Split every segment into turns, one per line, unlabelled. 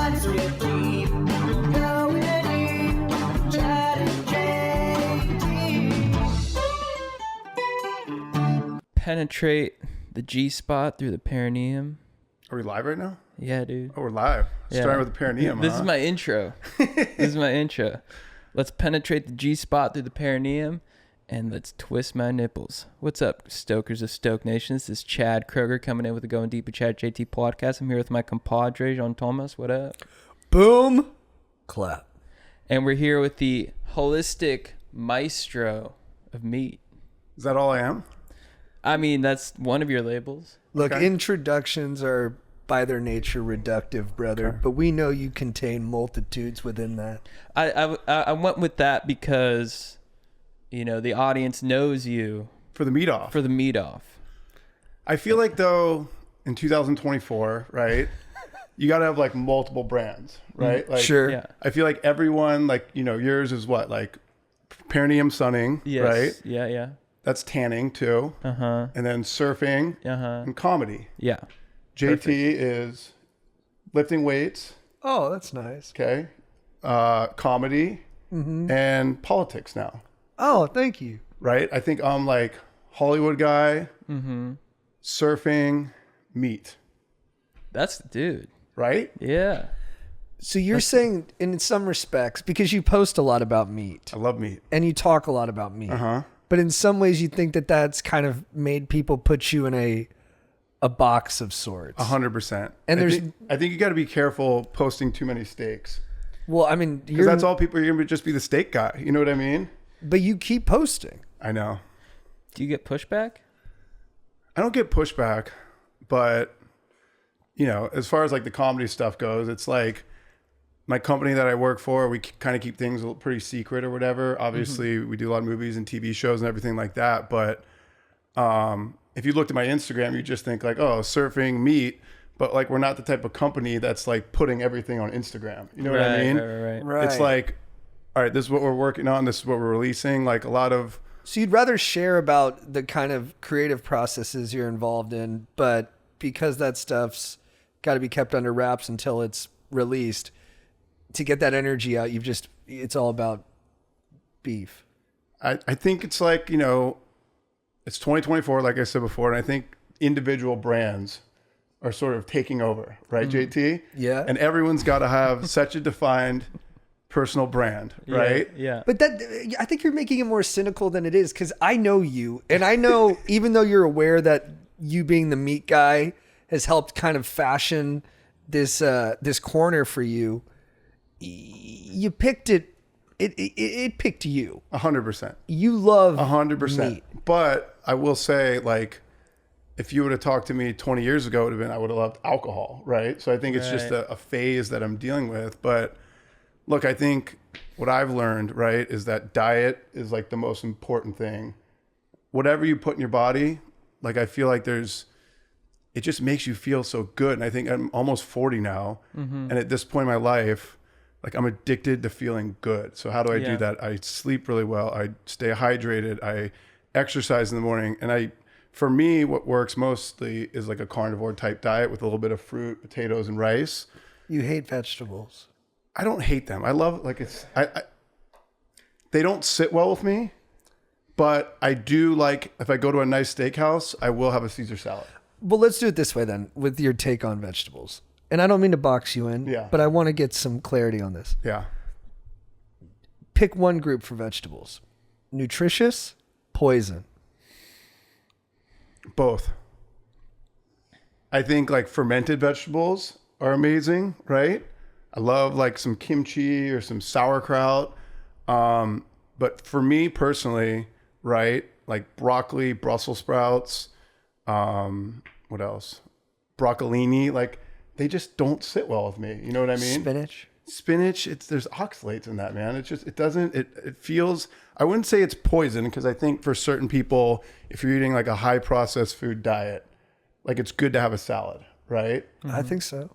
minds with deep, going deep, Chad and JT.
Penetrate the G spot through the perineum.
Are we live right now?
Yeah, dude.
Oh, we're live.
Yeah.
Starting with the perineum.
This is my intro. Let's penetrate the G spot through the perineum and let's twist my nipples. What's up, Stokers of Stoke Nation? This is Chad Kroger coming in with the Going Deep with Chad JT podcast. I'm here with my compadre, Jean Thomas. What up?
Boom. Clap.
And we're here with the holistic maestro of meat.
Is that all I am?
I mean, that's one of your labels.
Look,
Okay.
introductions are by their nature reductive, brother,
Okay.
but we know you contain multitudes within that.
I went with that because, you know, the audience knows you
For the meat off.
for the meat off.
I feel like, though, in 2024, right, you got to have, like, multiple brands, right? Like,
Sure.
Yeah.
I feel like everyone, like, you know, yours is what? Like, perineum sunning,
Yes.
right?
Yeah, yeah.
That's tanning, too.
Uh-huh.
And then surfing
Uh-huh.
and comedy.
Yeah.
JT is lifting weights,
Oh, that's nice.
okay? Comedy and politics now,
Oh, thank you.
right? I think I'm like Hollywood guy, surfing, meat,
That's dude.
right?
Yeah.
So you're saying, in some respects, because you post a lot about meat
I love meat.
and you talk a lot about meat,
Uh-huh.
but in some ways you think that that's kind of made people put you in a box of sorts.
100%.
And
I think you got to be careful posting too many steaks,
Well, I mean,
because that's all people. You're gonna just be the steak guy. You know what I mean?
but you keep posting.
I know.
Do you get pushback?
I don't get pushback, but you know, as far as like the comedy stuff goes, it's like my company that I work for, we kind of keep things a little pretty secret or whatever. Obviously, we do a lot of movies and TV shows and everything like that. But if you looked at my Instagram, you just think like, oh, surfing, meat. But like, we're not the type of company that's like putting everything on Instagram. You know what I mean?
Right.
It's like, all right, this is what we're working on. This is what we're releasing. Like a lot of,
So you'd rather share about the kind of creative processes you're involved in, but because that stuff's got to be kept under wraps until it's released, to get that energy out, it's all about beef.
I think it's like, you know, it's 2024, like I said before, and I think individual brands are sort of taking over, right, JT?
Yeah.
And everyone's got to have such a defined personal brand, right?
Yeah.
But I think you're making it more cynical than it is, because I know you, and I know even though you're aware that you being the meat guy has helped kind of fashion this corner for you, you picked it. It picked you.
100%.
You love
100%.
meat.
But I will say, like, if you would have talked to me 20 years ago, I would have loved alcohol, right? So I think it's just a phase that I'm dealing with. But look, I think what I've learned, right, is that diet is like the most important thing. Whatever you put in your body, like I feel like it just makes you feel so good. And I think I'm almost 40 now. And at this point in my life, like I'm addicted to feeling good. So how do I do that? I sleep really well. I stay hydrated. I exercise in the morning. And for me, what works mostly is like a carnivore type diet with a little bit of fruit, potatoes, and rice.
You hate vegetables.
I don't hate them. I love, like, they don't sit well with me, but I do like, if I go to a nice steakhouse, I will have a Caesar salad.
Well, let's do it this way then, with your take on vegetables. And I don't mean to box you in, but I want to get some clarity on this.
Yeah.
Pick one group for vegetables. Nutritious, poison.
Both. I think like fermented vegetables are amazing, right? I love like some kimchi or some sauerkraut. But for me personally, right, like broccoli, Brussels sprouts, what else? Broccolini, like they just don't sit well with me. You know what I mean? Spinach, there's oxalates in that, man. It feels, I wouldn't say it's poison, because I think for certain people, if you're eating like a high processed food diet, like it's good to have a salad, right?
I think so.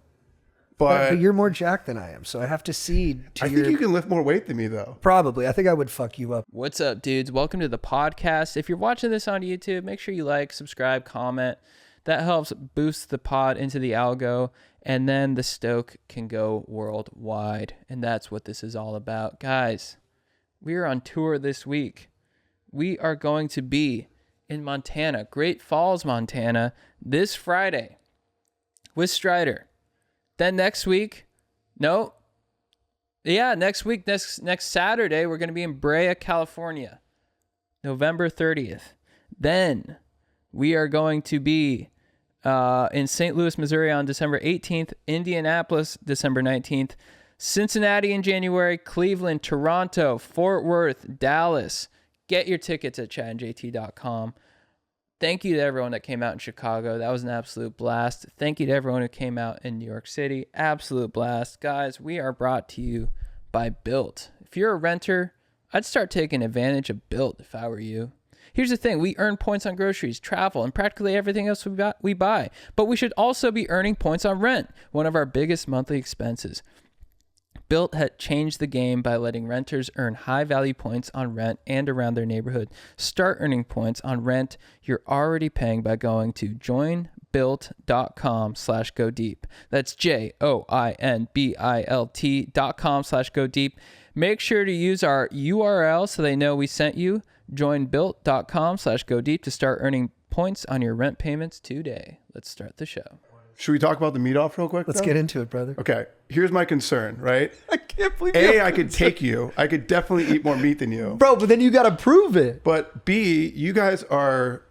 But
you're more jacked than I am, so I have to cede to
I think you can lift more weight than me, though.
Probably. I think I would fuck you up.
What's up, dudes? Welcome to the podcast. If you're watching this on YouTube, make sure you like, subscribe, comment. That helps boost the pod into the algo, and then the Stoke can go worldwide. And that's what this is all about. Guys, we are on tour this week. We are going to be in Montana, Great Falls, Montana, this Friday with Strider. Then next week, next week, next Saturday, we're going to be in Brea, California, November 30th. Then we are going to be in St. Louis, Missouri on December 18th, Indianapolis, December 19th, Cincinnati in January, Cleveland, Toronto, Fort Worth, Dallas. Get your tickets at chadandjt.com. Thank you to everyone that came out in Chicago. That was an absolute blast. Thank you to everyone who came out in New York City. Absolute blast. Guys, we are brought to you by Built. If you're a renter, I'd start taking advantage of Built if I were you. Here's the thing. We earn points on groceries, travel, and practically everything else we buy. But we should also be earning points on rent, one of our biggest monthly expenses. Built had changed the game by letting renters earn high-value points on rent and around their neighborhood. Start earning points on rent you're already paying by going to joinbuilt.com/go deep. That's joinbilt.com/go deep. Make sure to use our URL so they know we sent you. Joinbuilt.com/go deep to start earning points on your rent payments today. Let's start the show.
Should we talk about the meat off real quick?
Let's get into it, brother.
Okay. Here's my concern, right?
I can't believe
I could take you. I could definitely eat more meat than you.
Bro, but then you got to prove it.
But B, you guys are,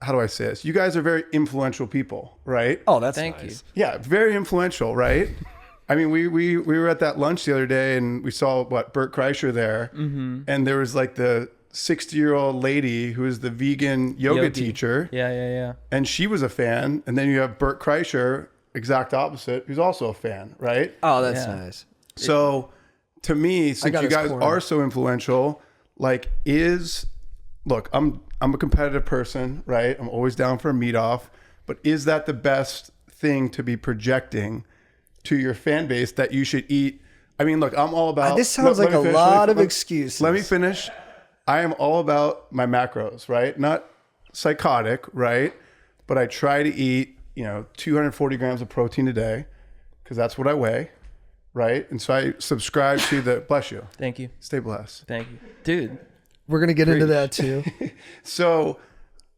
how do I say this? You guys are very influential people, right?
Oh, that's
Thank
nice.
you.
Yeah, very influential, right? I mean, we were at that lunch the other day and we saw Bert Kreischer there, and there was like the 60-year-old lady who is the vegan yoga teacher.
Yeah.
And she was a fan. And then you have Bert Kreischer, exact opposite, who's also a fan, right?
Oh, that's nice.
So to me, since you guys are so influential, like look, I'm a competitive person, right? I'm always down for a meet off, but is that the best thing to be projecting to your fan base that you should eat? I mean, look, I'm all about...
This sounds like a lot of excuses.
Let me finish. I am all about my macros, right? Not psychotic, right? But I try to eat, 240 grams of protein a day because that's what I weigh, right? And so I subscribe to the... Bless you.
Thank you.
Stay blessed.
Thank you. Dude.
We're going to get into that too.
So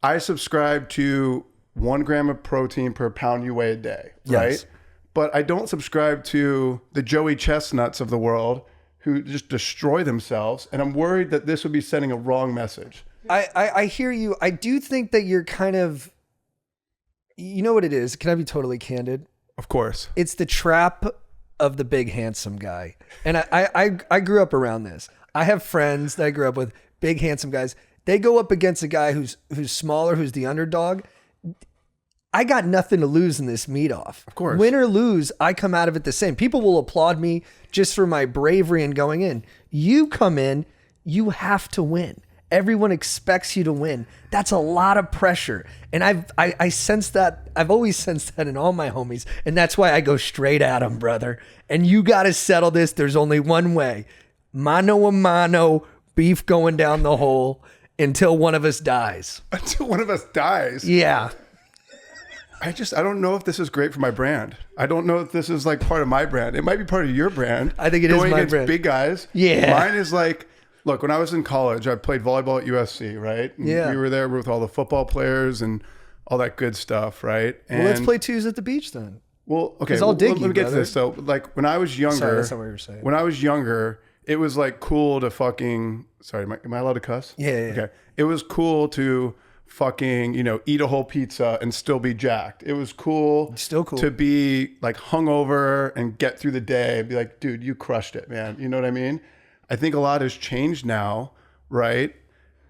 I subscribe to 1 gram of protein per pound you weigh a day, right?
Yes.
But I don't subscribe to the Joey Chestnuts of the world who just destroy themselves. And I'm worried that this would be sending a wrong message.
I hear you. I do think that you're kind of, you know what it is? Can I be totally candid?
Of course.
It's the trap of the big handsome guy. And I grew up around this. I have friends that I grew up with, big handsome guys. They go up against a guy who's smaller, who's the underdog. I got nothing to lose in this meet off.
Of course.
Win or lose, I come out of it the same. People will applaud me just for my bravery in going in. You come in, you have to win. Everyone expects you to win. That's a lot of pressure. And I sense that. I've always sensed that in all my homies. And that's why I go straight at them, brother. And you got to settle this. There's only one way. Mano a mano, beef going down the hole until one of us dies.
Until one of us dies?
Yeah.
I don't know if this is great for my brand. I don't know if this is like part of my brand. It might be part of your brand.
I think it is
going
my
against
brand.
Big guys.
Yeah.
Mine is like, look, when I was in college, I played volleyball at USC, right? And
Yeah.
we were there with all the football players and all that good stuff, right? And,
Well, let's play twos at the beach then.
Well, okay.
I'll dig
let me
you,
get to
brother.
this. So, like, when I was younger,
Sorry, that's not what you were saying.
When I was younger, it was like cool to fucking. Sorry, am I allowed to cuss?
Yeah.
Okay. It was cool to fucking, eat a whole pizza and still be jacked. It was cool.
Still cool.
To be like hungover and get through the day and be like, dude, you crushed it, man. You know what I mean? I think a lot has changed now, right?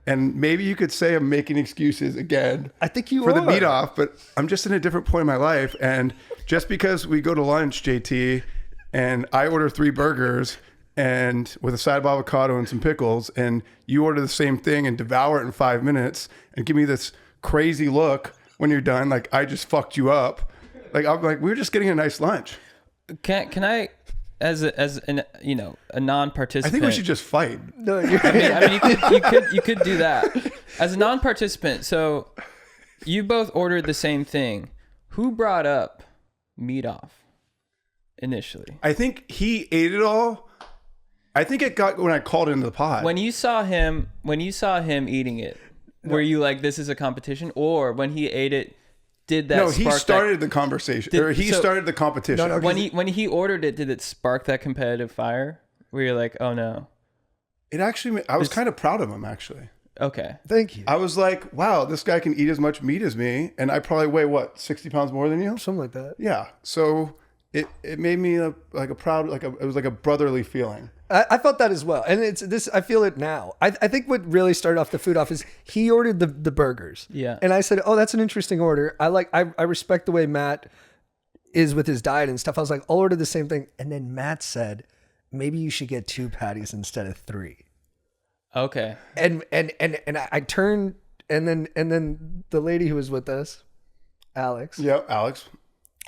And maybe you could say I'm making excuses again.
I think you
for
are.
the meet off, but I'm just in a different point in my life. And just because we go to lunch, JT, and I order 3 burgers and with a side of avocado and some pickles, and you order the same thing and devour it in 5 minutes and give me this crazy look when you're done, like I just fucked you up. Like I'm like, we were just getting a nice lunch.
Can I, as a non-participant?
I think we should just fight.
No,
I mean, you could do that as a non-participant. So You both ordered the same thing. Who brought up meat off initially?
I think he ate it all. I think it got when I called into the pod.
When you saw him eating it, were you like, this is a competition? Or when he ate it, did that
No, he
spark
started the conversation. Or he started the competition.
No,
when he ordered it, did it spark that competitive fire? Where you're like, oh no.
It actually, I was kind of proud of him, actually.
Okay.
Thank you.
I was like, wow, this guy can eat as much meat as me. And I probably weigh, what, 60 pounds more than you?
Something like that.
Yeah. So it made me like a proud, it was like a brotherly feeling.
I felt that as well, and it's this. I feel it now. I think what really started off the food off is he ordered the burgers.
Yeah.
And I said, "Oh, that's an interesting order. I respect the way Matt is with his diet and stuff." I was like, "I'll order the same thing." And then Matt said, "Maybe you should get 2 patties instead of 3."
Okay.
And I turned, and then the lady who was with us, Alex,
Yeah, Alex.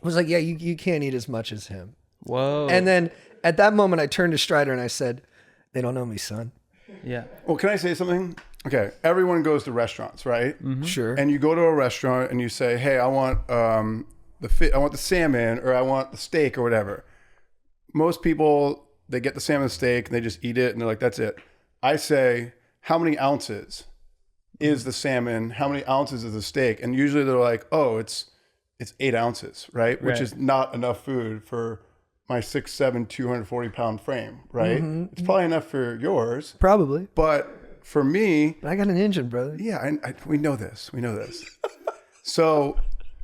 was like, "Yeah, you can't eat as much as him."
Whoa.
And then at that moment, I turned to Strider and I said, "They don't know me, son."
Yeah.
Well, can I say something? Okay. Everyone goes to restaurants, right?
Sure.
And you go to a restaurant and you say, hey, I want I want the salmon, or I want the steak, or whatever. Most people, they get the salmon steak and they just eat it and they're like, that's it. I say, how many ounces is the salmon? How many ounces is the steak? And usually they're like, oh, it's 8 ounces, right? Which is not enough food for my 6'7", 240-pound frame, right? It's probably enough for yours.
Probably.
But for me,
I got an engine, brother.
yeah, we know this. We know this. So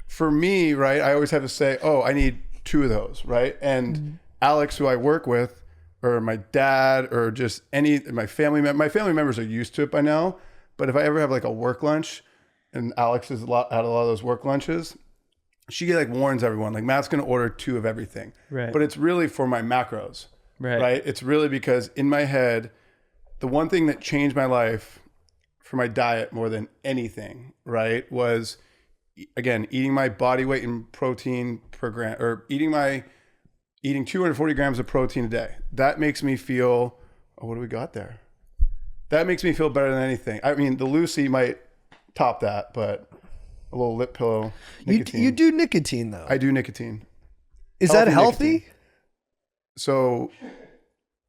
for me, right, I always have to say, oh, I need 2 of those, right? And Alex, who I work with, or my dad, or just my family members are used to it by now. But if I ever have like a work lunch, and Alex has had a lot of those work lunches, she like warns everyone, like, Matt's going to order 2 of everything.
Right.
But it's really for my macros,
Right.
It's really because in my head, the one thing that changed my life for my diet more than anything, right, was, again, eating my body weight in protein per gram, or eating 240 grams of protein a day. That makes me feel, oh, what do we got there? That makes me feel better than anything. I mean, the Lucy might top that, but a little lip pillow. Nicotine.
You do nicotine though.
I do nicotine.
Is that healthy?
Nicotine.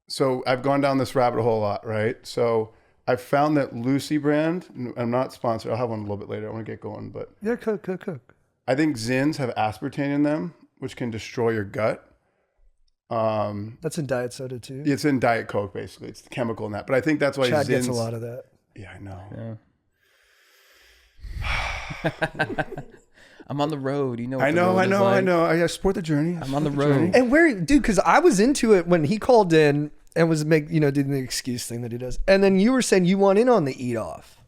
So I've gone down this rabbit hole a lot, right? So I've found that Lucy brand, I'm not sponsored. I'll have one a little bit later. I want to get going, but
Yeah, cook.
I think Zins have aspartame in them, which can destroy your gut.
That's in diet soda too.
It's in Diet Coke, basically. It's the chemical in that. But I think that's why
Chad
Zins
gets a lot of that.
Yeah, I know.
Yeah. I'm on the road. You know. What
I
the
know.
road is like.
I support the journey.
I'm on the road.
And dude, because I was into it when he called in and was doing the excuse thing that he does. And then you were saying you want in on the eat off.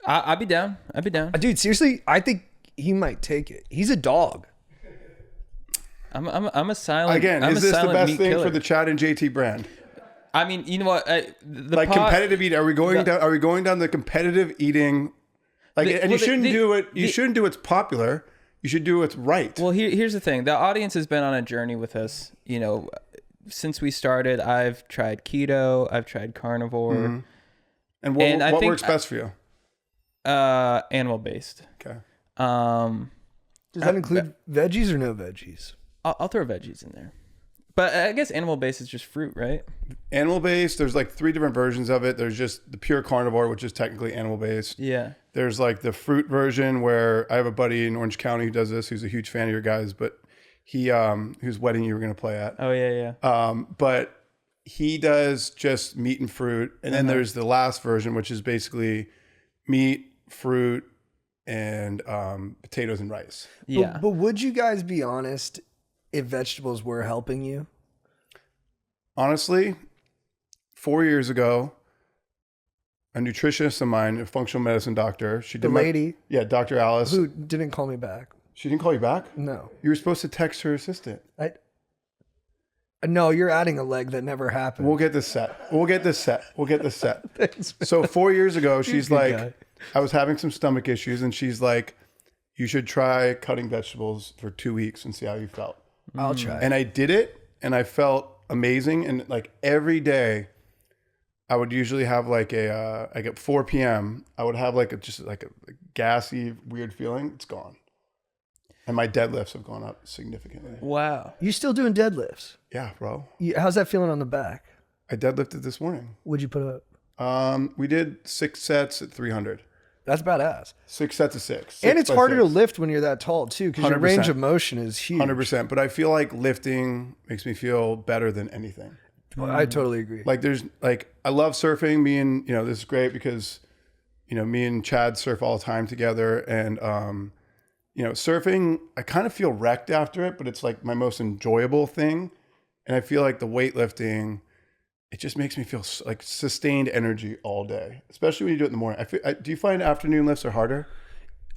I'd be down.
Dude, seriously, I think he might take it. He's a dog.
I'm a silent.
Again,
I'm
is
a
this the
silent
best
meat
thing
killer.
for the Chad and JT brand?
I mean, you know what?
Competitive eating. Are we going down? Are we going down the competitive eating? You shouldn't do what's popular. You should do what's right.
Well, here's the thing. The audience has been on a journey with us. Since we started, I've tried keto. I've tried carnivore.
Mm-hmm. And what works best for you?
Animal based.
Okay.
Does that include veggies or no veggies?
I'll throw veggies in there, but I guess animal based is just fruit, right?
Animal based. There's like 3 different versions of it. There's just the pure carnivore, which is technically animal based.
Yeah.
There's like the fruit version where I have a buddy in Orange County who does this, who's a huge fan of your guys, but he whose wedding you were going to play at.
Oh yeah.
But he does just meat and fruit, and then there's the last version, which is basically meat, fruit, and potatoes and rice.
Yeah.
But would you guys be honest if vegetables were helping you?
Honestly, 4 years ago, a nutritionist of mine, a functional medicine doctor, she did Dr. Alice,
who didn't call me back.
She didn't call you back?
No.
You were supposed to text her assistant.
No, you're adding a leg that never happened.
We'll get this set.
Thanks,
So 4 years ago, she's
a good
like,
guy.
I was having some stomach issues, and she's like, you should try cutting vegetables for 2 weeks and see how you felt.
I'll try.
And I did it, and I felt amazing. And like every day, I would usually have like like at 4 p.m. I would have like just like a gassy, weird feeling. It's gone. And my deadlifts have gone up significantly.
Wow.
You still doing deadlifts?
Yeah, bro.
How's that feeling on the back?
I deadlifted this morning.
What'd you put up?
We did 6 sets at 300.
That's badass.
6 sets of 6.
And it's
by
harder to
6.
lift when you're that tall too, because your
100%.
range of motion is huge.
100%. But I feel like lifting makes me feel better than anything.
Well, I totally agree.
Like there's like, I love surfing. Me and, this is great because, me and Chad surf all the time together. And, surfing, I kind of feel wrecked after it, but it's like my most enjoyable thing. And I feel like the weightlifting, it just makes me feel like sustained energy all day, especially when you do it in the morning. Do you find afternoon lifts are harder?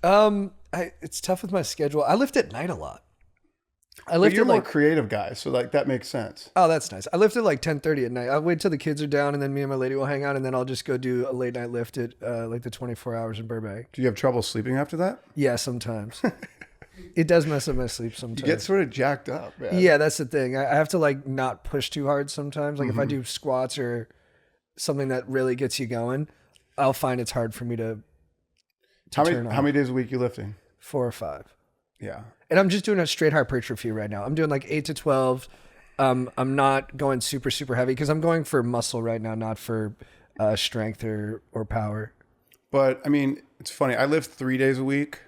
It's tough with my schedule. I lift at night a lot. I
But
lift
you're
at
more
like,
creative guy, so like that makes sense.
oh, that's nice. I lift at like 10:30 at night. I wait till the kids are down, and then me and my lady will hang out, and then I'll just go do a late night lift at like the 24 hours in Burbank.
Do you have trouble sleeping after that?
Yeah, sometimes. It does mess up my sleep sometimes.
You get sort of jacked up, man.
Yeah, that's the thing. I have to like not push too hard sometimes. Like if I do squats or something that really gets you going, I'll find it's hard for me to
How
turn
many
on.
days a week you lifting?
4 or 5.
Yeah.
And I'm just doing a straight hypertrophy right now. I'm doing like 8 to 12. I'm not going super, super heavy because I'm going for muscle right now, not for strength or power.
But I mean, it's funny. I lift 3 days a week.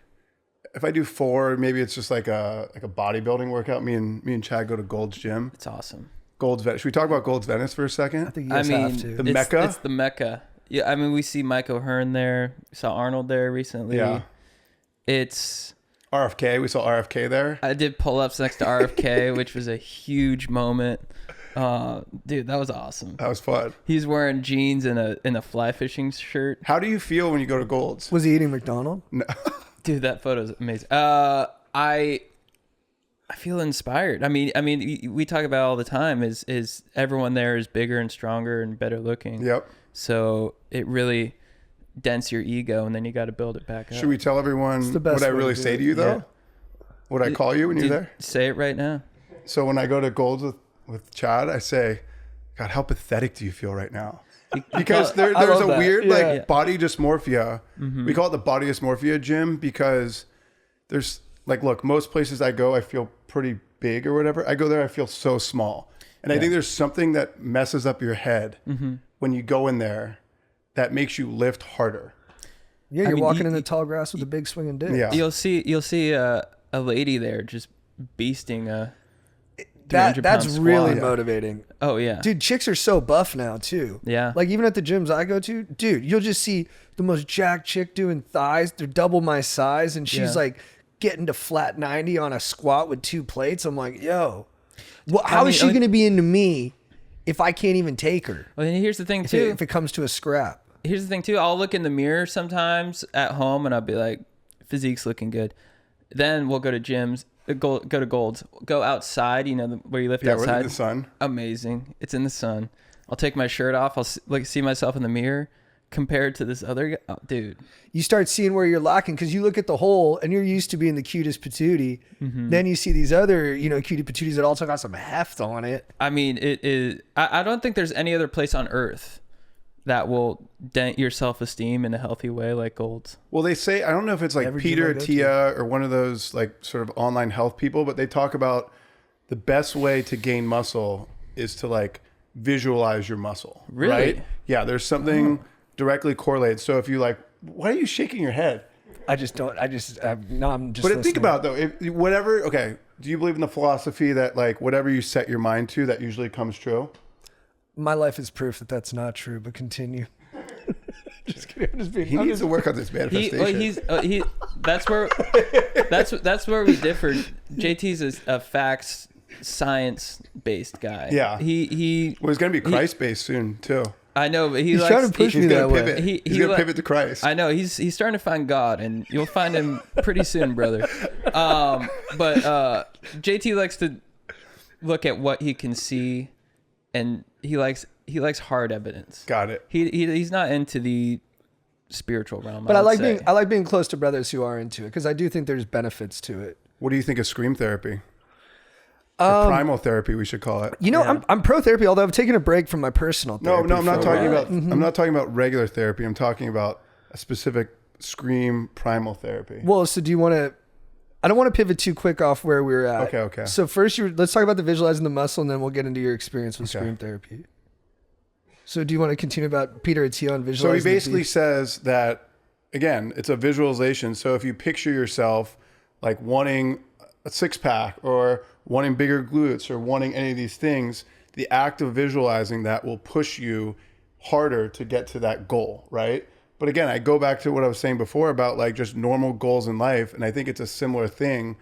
If I do 4, maybe it's just like a bodybuilding workout. Me and Chad go to Gold's Gym.
It's awesome.
Gold's Venice. Should we talk about Gold's Venice for a second?
I think you guys have to.
The Mecca?
It's the Mecca. Yeah, I mean, we see Mike O'Hearn there. We saw Arnold there recently.
Yeah.
It's...
RFK. We saw RFK there.
I did pull-ups next to RFK, which was a huge moment. Dude, that was awesome.
That was fun.
He's wearing jeans and a fly fishing shirt.
How do you feel when you go to Gold's?
Was he eating McDonald's?
No.
Dude, that photo's amazing. I feel inspired. I mean, we talk about all the time is everyone there is bigger and stronger and better looking.
Yep.
So it really dents your ego, and then you got to build it back up.
Should we tell everyone
the best
what I
way to
really
do
say
it.
to you, though?
Yeah.
What I call you when you're there?
Say it right now.
So when I go to Gold's with Chad, I say, God, how pathetic do you feel right now? Because there's
love
a
that.
weird
Yeah.
body dysmorphia. We call it the body dysmorphia gym because there's like, look, most places I go, I feel pretty big or whatever. I go there, I feel so small. And I think there's something that messes up your head when you go in there that makes you lift harder.
Yeah, you're
mean,
walking in the tall grass with a big swinging dick.
Yeah.
You'll see a lady there just beasting a 300
That's
pound squat.
really motivating.
Oh yeah,
Dude, chicks are so buff now too.
Yeah.
Like even at the gyms I go to, dude, you'll just see the most jacked chick doing thighs. They're double my size, and she's
Yeah.
like getting to flat 90 on a squat with 2 plates. I'm like, yo, how is she going to be into me if I can't even take her?
Well, and here's the thing too.
If it comes to a scrap.
Here's the thing too. I'll look in the mirror sometimes at home, and I'll be like, physique's looking good. Then we'll go to gyms. Go to Gold's. Go outside. You know where you lift
Yeah,
outside.
we're in the sun.
Amazing. It's in the sun. I'll take my shirt off. I'll see myself in the mirror compared to this other guy. Oh, dude.
You start seeing where you're lacking because you look at the hole and you're used to being the cutest patootie. Then you see these other, cutie patooties that also got some heft on it.
I mean, it is. I don't think there's any other place on earth that will dent your self-esteem in a healthy way like Gold's.
Well, they say, I don't know if it's like
Every gym
Peter
I go to.
Attia or one of those like sort of online health people, but they talk about the best way to gain muscle is to like visualize your muscle.
Really?
Right? Yeah, there's something directly correlated. So if you like, why are you shaking your head?
I'm just
But think
listening.
about it, though, okay, do you believe in the philosophy that like whatever you set your mind to, that usually comes true?
My life is proof that that's not true, but continue. Just kidding. I'm just being.
He needs to work on this manifestation.
That's where we differ. JT's a facts science based guy.
Yeah.
He
Well, he's going to be Christ-based soon, too.
I know, but
He's trying to push
He's
me
going
that
to
way.
pivot.
He
He's going to
like-
pivot to Christ.
I know he's starting to find God, and you'll find him pretty soon, brother. But JT likes to look at what he can see, and he likes hard evidence.
Got it.
He's not into the spiritual realm.
But I
would
like
say.
being close to brothers who are into it because I do think there's benefits to it.
What do you think of scream therapy? Or primal therapy, we should call it.
You know,
Yeah.
I'm pro therapy, although I've taken a break from my personal
No,
therapy.
I'm not
for a
talking
while.
about. I'm not talking about regular therapy. I'm talking about a specific scream primal therapy.
Well, so do you want to? I don't want to pivot too quick off where we were at.
Okay.
So first, let's talk about the visualizing the muscle, and then we'll get into your experience with scream therapy. So do you want to continue about Peter Attia on
So
visualizing?
he basically says that, again, it's a visualization. So if you picture yourself like wanting a six pack or wanting bigger glutes or wanting any of these things, the act of visualizing that will push you harder to get to that goal, right? But again, I go back to what I was saying before about like just normal goals in life. And I think it's a similar thing,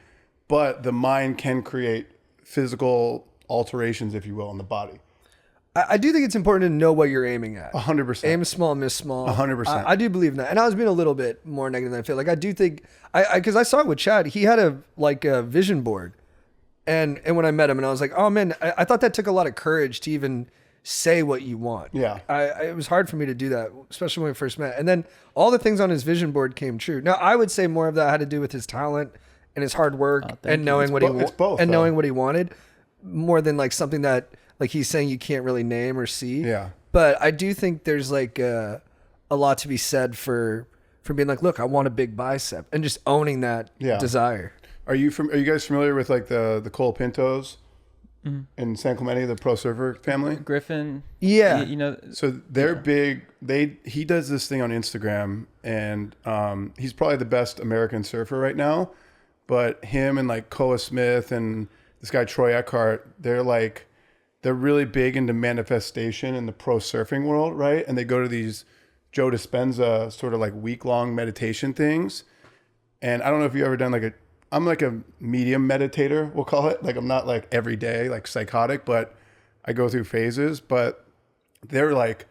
but the mind can create physical alterations, if you will, in the body.
I do think it's important to know what you're aiming at.
100%.
Aim small, miss small.
100%.
I do believe in that, and I was being a little bit more negative than I feel. Like I do think because I saw it with Chad. He had a vision board, and when I met him, and I was like, oh man, I thought that took a lot of courage to even say what you want.
Yeah.
It was hard for me to do that, especially when we first met. And then all the things on his vision board came true. Now I would say more of that had to do with his talent and his hard work and knowing what
It's both, though.
knowing what he wanted, more than like something that like he's saying you can't really name or see.
Yeah.
But I do think there's like a lot to be said for being like, look, I want a big bicep, and just owning that desire.
Are you guys familiar with like the Cole Pintos in San Clemente, the pro surfer family?
Griffin.
Yeah.
You know,
So they're big. He does this thing on Instagram, and he's probably the best American surfer right now. But him and like Koa Smith and this guy Troy Eckhart, they're really big into manifestation in the pro surfing world, right? And they go to these Joe Dispenza sort of like week-long meditation things. And I don't know if you've ever done I'm like a medium meditator, we'll call it. Like I'm not like every day, like psychotic, but I go through phases. But they're like,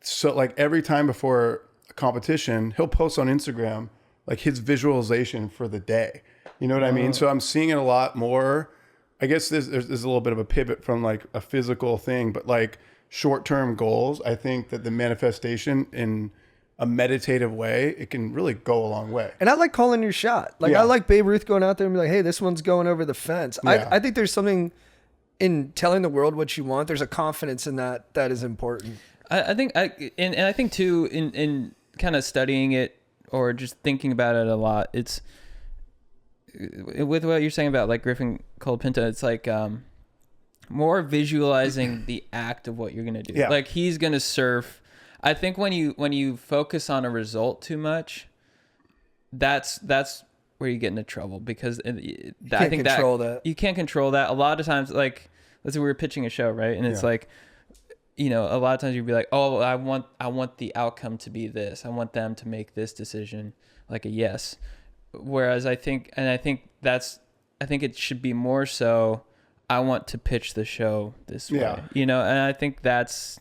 so like every time before a competition, he'll post on Instagram like his visualization for the day. You know what I mean? So I'm seeing it a lot more. I guess there's a little bit of a pivot from like a physical thing, but like short-term goals, I think that the manifestation in a meditative way, it can really go a long way.
And I like calling your shot. Like I like Babe Ruth going out there and be like, hey, this one's going over the fence.
Yeah.
I think there's something in telling the world what you want. There's a confidence in that is important.
I think too in kind of studying it or just thinking about it a lot, it's with what you're saying about like Griffin Colapinto, it's like more visualizing the act of what you're gonna do.
Yeah.
Like he's gonna surf. I think when you focus on a result too much, that's where you get into trouble, because I think
control that.
you can't control that. A lot of times, like let's say we were pitching a show, right? And it's like, you know, a lot of times you'd be like, oh, I want the outcome to be this. I want them to make this decision, like a yes. Whereas I think it should be more so, I want to pitch the show this way, you know, and I think that's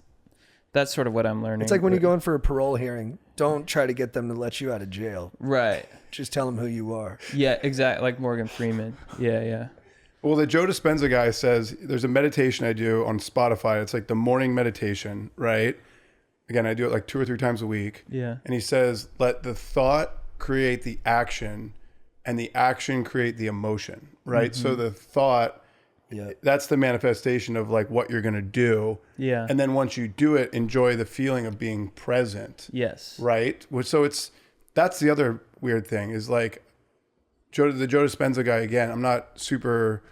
sort of what I'm learning.
It's like when you go in for a parole hearing, don't try to get them to let you out of jail.
Right.
Just tell them who you are.
Yeah, exactly. Like Morgan Freeman. Yeah.
Well, the Joe Dispenza guy says there's a meditation I do on Spotify. It's like the morning meditation, right? Again, I do it like 2 or 3 times a week.
Yeah.
And he says, let the thought create the action and the action create the emotion, right? So the thought, that's the manifestation of like what you're going to do.
Yeah.
And then once you do it, enjoy the feeling of being present.
Yes.
Right. So that's the other weird thing is like the Joe Dispenza guy, again, I'm not super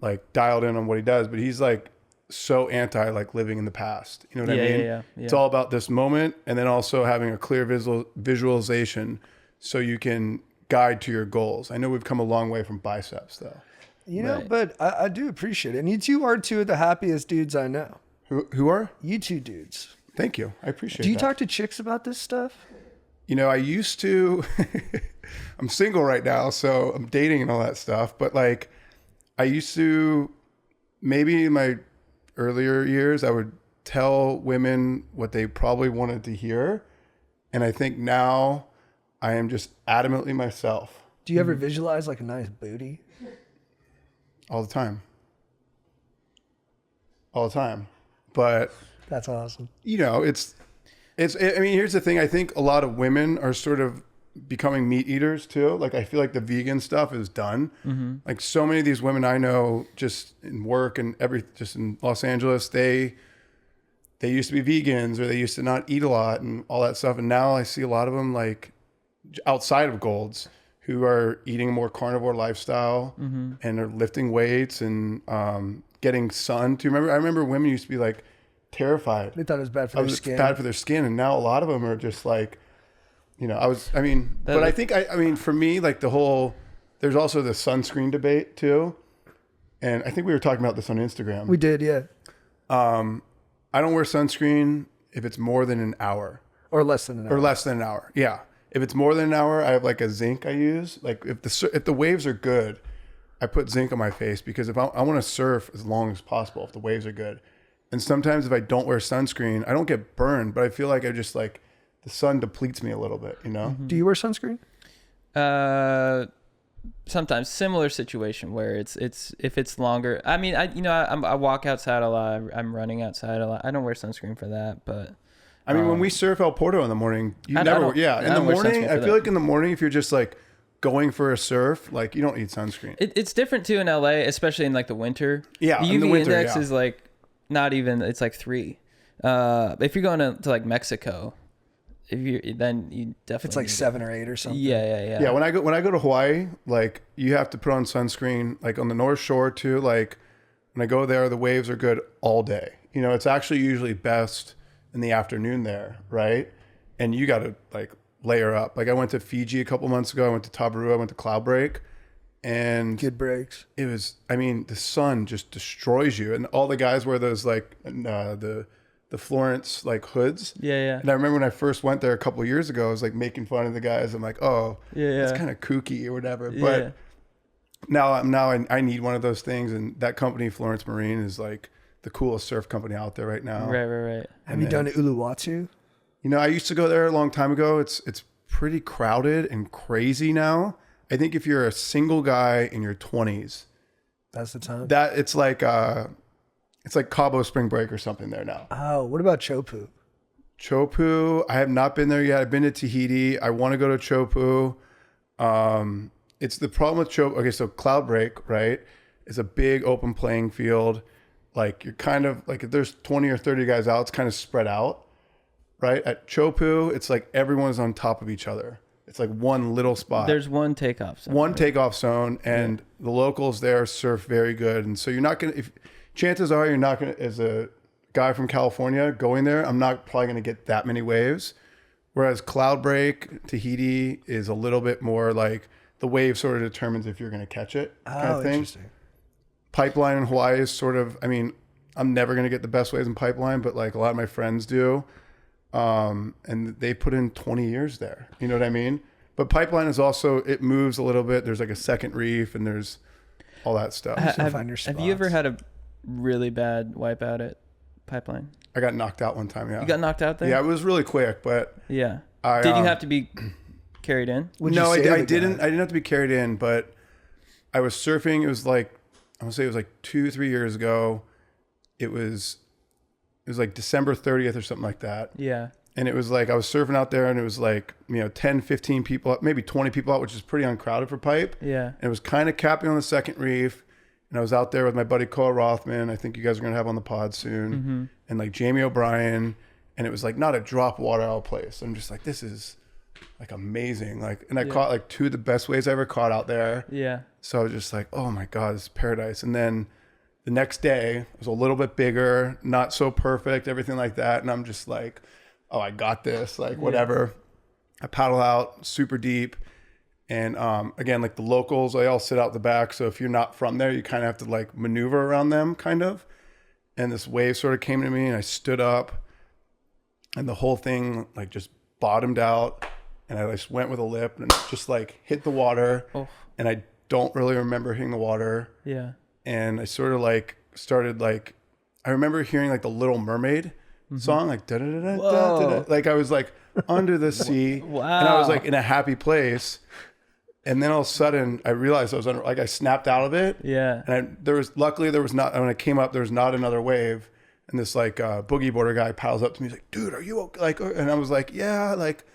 like dialed in on what he does, but he's like so anti like living in the past. You know what I mean?
Yeah.
It's all about this moment, and then also having a clear visualization so you can guide to your goals. I know we've come a long way from biceps though.
You know,
Right.
but I do appreciate it. And you two are two of the happiest dudes I know.
Who are?
You two dudes.
Thank you. I appreciate
Do you
that.
talk to chicks about this stuff?
You know, I used to, I'm single right now, so I'm dating and all that stuff. But like, I used to, maybe in my earlier years, I would tell women what they probably wanted to hear. And I think now I am just adamantly myself
Do you ever visualize like a nice booty?
all the time. All the time. But,
That's awesome.
you know, I mean, here's the thing. I think a lot of women are sort of becoming meat eaters too. Like I feel like the vegan stuff is done. Like so many of these women I know just in work and just in Los Angeles, they used to be vegans or they used to not eat a lot and all that stuff. And now I see a lot of them like outside of Gold's who are eating a more carnivore lifestyle and are lifting weights and getting sun too. I remember women used to be like terrified.
They thought it was bad for their skin.
Bad for their skin. And now a lot of them are just like, you know, I think for me, like there's also the sunscreen debate too. And I think we were talking about this on Instagram.
We did, yeah.
I don't wear sunscreen if it's more than an hour.
Or less than an hour.
Or less than an hour, yeah. If it's more than an hour, I have like a zinc I use. Like if the waves are good, I put zinc on my face because if I want to surf as long as possible if the waves are good. And sometimes if I don't wear sunscreen, I don't get burned, but I feel like I just like the sun depletes me a little bit, you know?
Do you wear sunscreen?
Sometimes similar situation where it's if it's longer. I mean, I walk outside a lot. I'm running outside a lot. I don't wear sunscreen for that, but
I mean, when we surf El Porto in the morning, in the morning, I feel like in the morning, if you're just like going for a surf, like you don't need sunscreen.
It's different too in LA, especially in like the winter.
Yeah,
the UV
in the winter,
index is like not even. It's like 3. If you're going to like Mexico, then you definitely
It's like 7 or 8 or something.
Yeah.
Yeah, when I go to Hawaii, like you have to put on sunscreen. Like on the North Shore too. Like when I go there, the waves are good all day. You know, it's actually usually best in the afternoon there, right? And you got to like layer up. Like I went to Fiji a couple months ago. I went to Tabarua. I went to Cloudbreak, and
good breaks.
It was. I mean, the sun just destroys you, and all the guys wear those like the Florence like hoods.
Yeah.
And I remember when I first went there a couple of years ago, I was like making fun of the guys. I'm like, oh, it's kind of kooky or whatever. But now I need one of those things, and that company Florence Marine is like the coolest surf company out there right now.
Right.
Have you done Uluwatu?
You know, I used to go there a long time ago. It's pretty crowded and crazy now. I think if you're a single guy in your 20s,
that's the time.
That it's like Cabo Spring Break or something there now.
Oh, what about Chopu?
Chopu, I have not been there yet. I've been to Tahiti. I want to go to Chopu. It's the problem with Chopu. Okay, so Cloudbreak, right, is a big open playing field. Like you're kind of like if there's 20 or 30 guys out, it's kind of spread out, right? At Chopu, it's like everyone's on top of each other. It's like one little spot.
There's one takeoff zone.
Takeoff zone, and the locals there surf very good. And so you're not gonna. Chances are you're not gonna. As a guy from California going there, I'm not probably gonna get that many waves. Whereas Cloudbreak, Tahiti is a little bit more like the wave sort of determines if you're gonna catch it. Kind of thing.
Interesting.
Pipeline in Hawaii is sort of, I mean, I'm never going to get the best waves in Pipeline, but like a lot of my friends do. And they put in 20 years there. You know what I mean? But Pipeline is also, it moves a little bit. There's like a second reef and there's all that stuff.
Have you ever had a really bad wipeout at Pipeline?
I got knocked out one time, yeah.
You got knocked out there?
Yeah, it was really quick, but...
Yeah. Did you have to be carried in?
No, I didn't have to be carried in, but I was surfing. It was like, I want to say it was like 2-3 years ago. It was like December 30th or something like that.
Yeah.
And it was like, I was surfing out there and it was like, 10, 15 people, maybe 20 people out, which is pretty uncrowded for pipe.
Yeah.
And it was kind of capping on the second reef. And I was out there with my buddy Cole Rothman. I think you guys are going to have on the pod soon. And like Jamie O'Brien. And it was like not a drop of water out of place. I'm just like, this is like amazing. Like, and I caught like 2 of the best waves I ever caught out there.
Yeah.
So I was just like, oh my God, this is paradise. And then the next day it was a little bit bigger, not so perfect, everything like that. And I'm just like, oh, I got this, like whatever. I paddle out super deep. And again, like the locals, they all sit out the back. So if you're not from there, you kind of have to like maneuver around them kind of. And this wave sort of came to me and I stood up and the whole thing like just bottomed out. And I just went with a lip and just like hit the water. Oh. And I don't really remember hitting the water.
Yeah.
And I sort of like started like, I remember hearing like the Little Mermaid song, like da da da da da. Like I was like under the sea.
Wow.
And I was like in a happy place. And then all of a sudden I realized I was under, like I snapped out of it.
Yeah.
And luckily there was not, when I came up, there was not another wave. And this like boogie boarder guy paddles up to me. He's like, dude, are you okay? Like, and I was like, yeah, like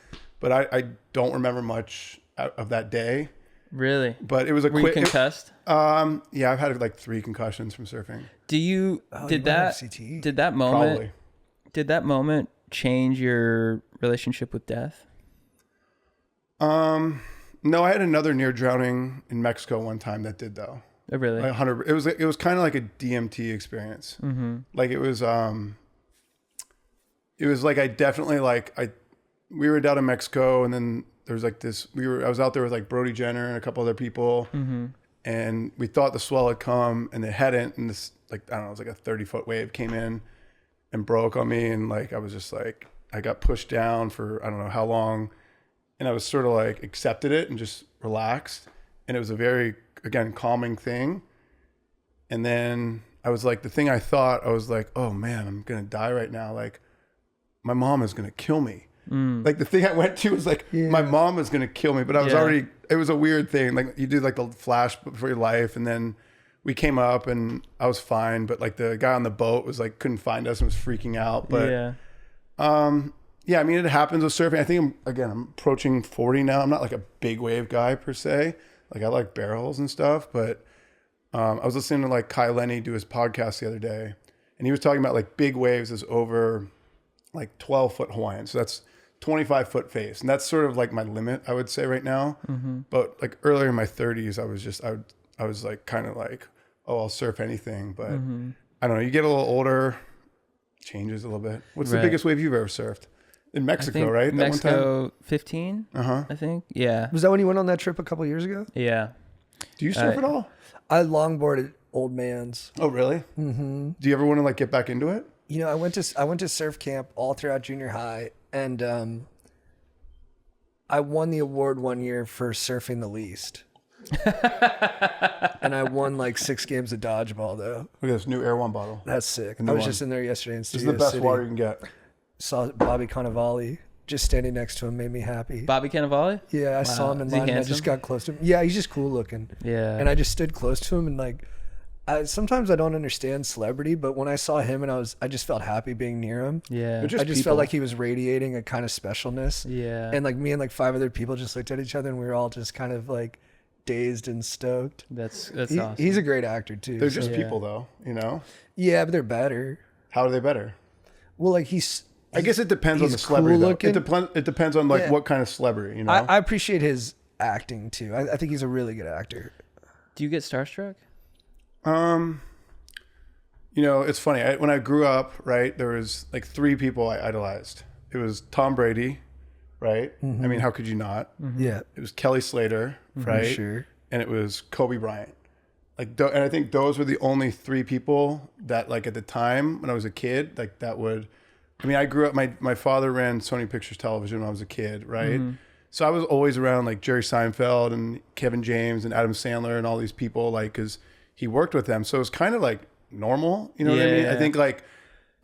but I don't remember much of that day.
Really?
But it was a
Were
quick.
you concussed?
Yeah, I've had like 3 concussions from surfing.
Do you did
might have
that
CTE.
did that moment
Probably.
did that moment change your relationship with death?
No, I had another near drowning in Mexico one time that did though.
Oh, really?
Like 100. It was kind of like a DMT experience. Mm-hmm. Like it was like I definitely we were down in Mexico, and then there was like this. I was out there with like Brody Jenner and a couple other people, and we thought the swell had come, and it hadn't. And this, like, I don't know, it was like a 30-foot wave came in and broke on me, and like I was just like, I got pushed down for I don't know how long, and I was sort of like accepted it and just relaxed, and it was a very, again, calming thing. And then I was like, the thing I thought, I was like, oh man, I'm gonna die right now. Like my mom is gonna kill me. Like the thing I went to was like, my mom is gonna kill me. But I was already, it was a weird thing. Like you do like the flash for your life, and then we came up and I was fine. But like the guy on the boat was like, couldn't find us and was freaking out. But yeah, I mean, it happens with surfing. I think I'm approaching 40 now. I'm not like a big wave guy per se. Like I like barrels and stuff, but I was listening to like Kai Lenny do his podcast the other day, and he was talking about like big waves is over like 12-foot Hawaiian. So that's 25-foot face. And that's sort of like my limit, I would say right now. But like earlier in my 30s, I was like kind of like, oh, I'll surf anything. But I don't know, you get a little older, changes a little bit. What's the biggest wave you've ever surfed? In Mexico, right?
Mexico 15, I think. Yeah.
Was that when you went on that trip a couple years ago?
Yeah.
Do you surf at all?
I longboarded Old Man's.
Oh, really? Mm-hmm. Do you ever want to like get back into it?
You know, I went to surf camp all throughout junior high, and I won the award one year for surfing the least. And I won like 6 games of dodgeball though.
Look at this new Air One bottle.
That's sick. I was just in there yesterday in
This
Studio
is the best
City.
water you can get.
Saw Bobby Cannavale. Just standing next to him made me happy.
Bobby Cannavale?
Yeah, I saw him in
Is he
line. And I just
handsome?
got close to him. Yeah, he's just cool looking.
Yeah.
And I just stood close to him, and like, sometimes I don't understand celebrity, but when I saw him, and I just felt happy being near him.
Yeah.
They're
I just
people.
felt like he was radiating a kind of specialness.
Yeah.
And like me and like 5 other people just looked at each other, and we were all just kind of like dazed and stoked.
That's awesome.
He's a great actor too.
They're
so-
just people though, you know?
yeah, but they're better.
How are they better?
Well, like
I guess it depends on
he's
the celebrity
cool
though.
looking.
It depends on like
Yeah.
what kind of celebrity, you know?
I appreciate his acting too. I think he's a really good actor.
Do you get starstruck?
You know, it's funny. When I grew up, right, there was like 3 people I idolized. It was Tom Brady, right? I mean, how could you not?
Yeah,
It was Kelly Slater, right?
sure.
And it was Kobe Bryant. Like, and I think those were the only 3 people that, like, at the time when I was a kid, like that would. I mean, I grew up. My father ran Sony Pictures Television when I was a kid, right? So I was always around like Jerry Seinfeld and Kevin James and Adam Sandler and all these people, like, because he worked with them. So it was kind of like normal, you know what I mean?
Yeah.
I think like,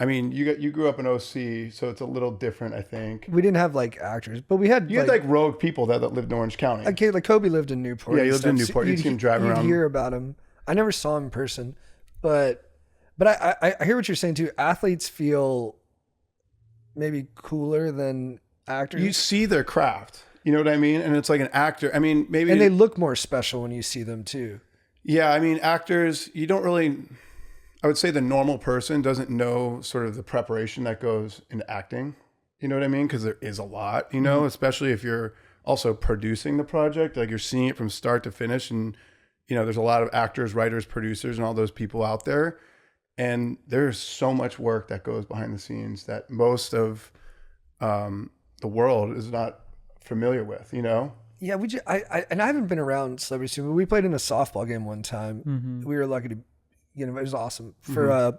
I mean, you grew up in OC, so it's a little different, I think.
We didn't have like actors, but we had
You had like rogue people that lived in Orange County.
like Kobe lived in Newport.
Yeah, he
and
lived in
stuff,
Newport. You'd see him driving
you'd
around.
hear about him. I never saw him in person, but I hear what you're saying too. Athletes feel maybe cooler than actors.
You see their craft, you know what I mean? And it's like an actor. I mean, maybe
and they look more special when you see them too.
Yeah, I mean, actors, you don't really, I would say the normal person doesn't know sort of the preparation that goes into acting. You know what I mean? Because there is a lot, you know, especially if you're also producing the project, like you're seeing it from start to finish. And, you know, there's a lot of actors, writers, producers, and all those people out there. And there's so much work that goes behind the scenes that most of the world is not familiar with, you know?
Yeah, I haven't been around celebrities too, but we played in a softball game one time. We were lucky to, it was awesome for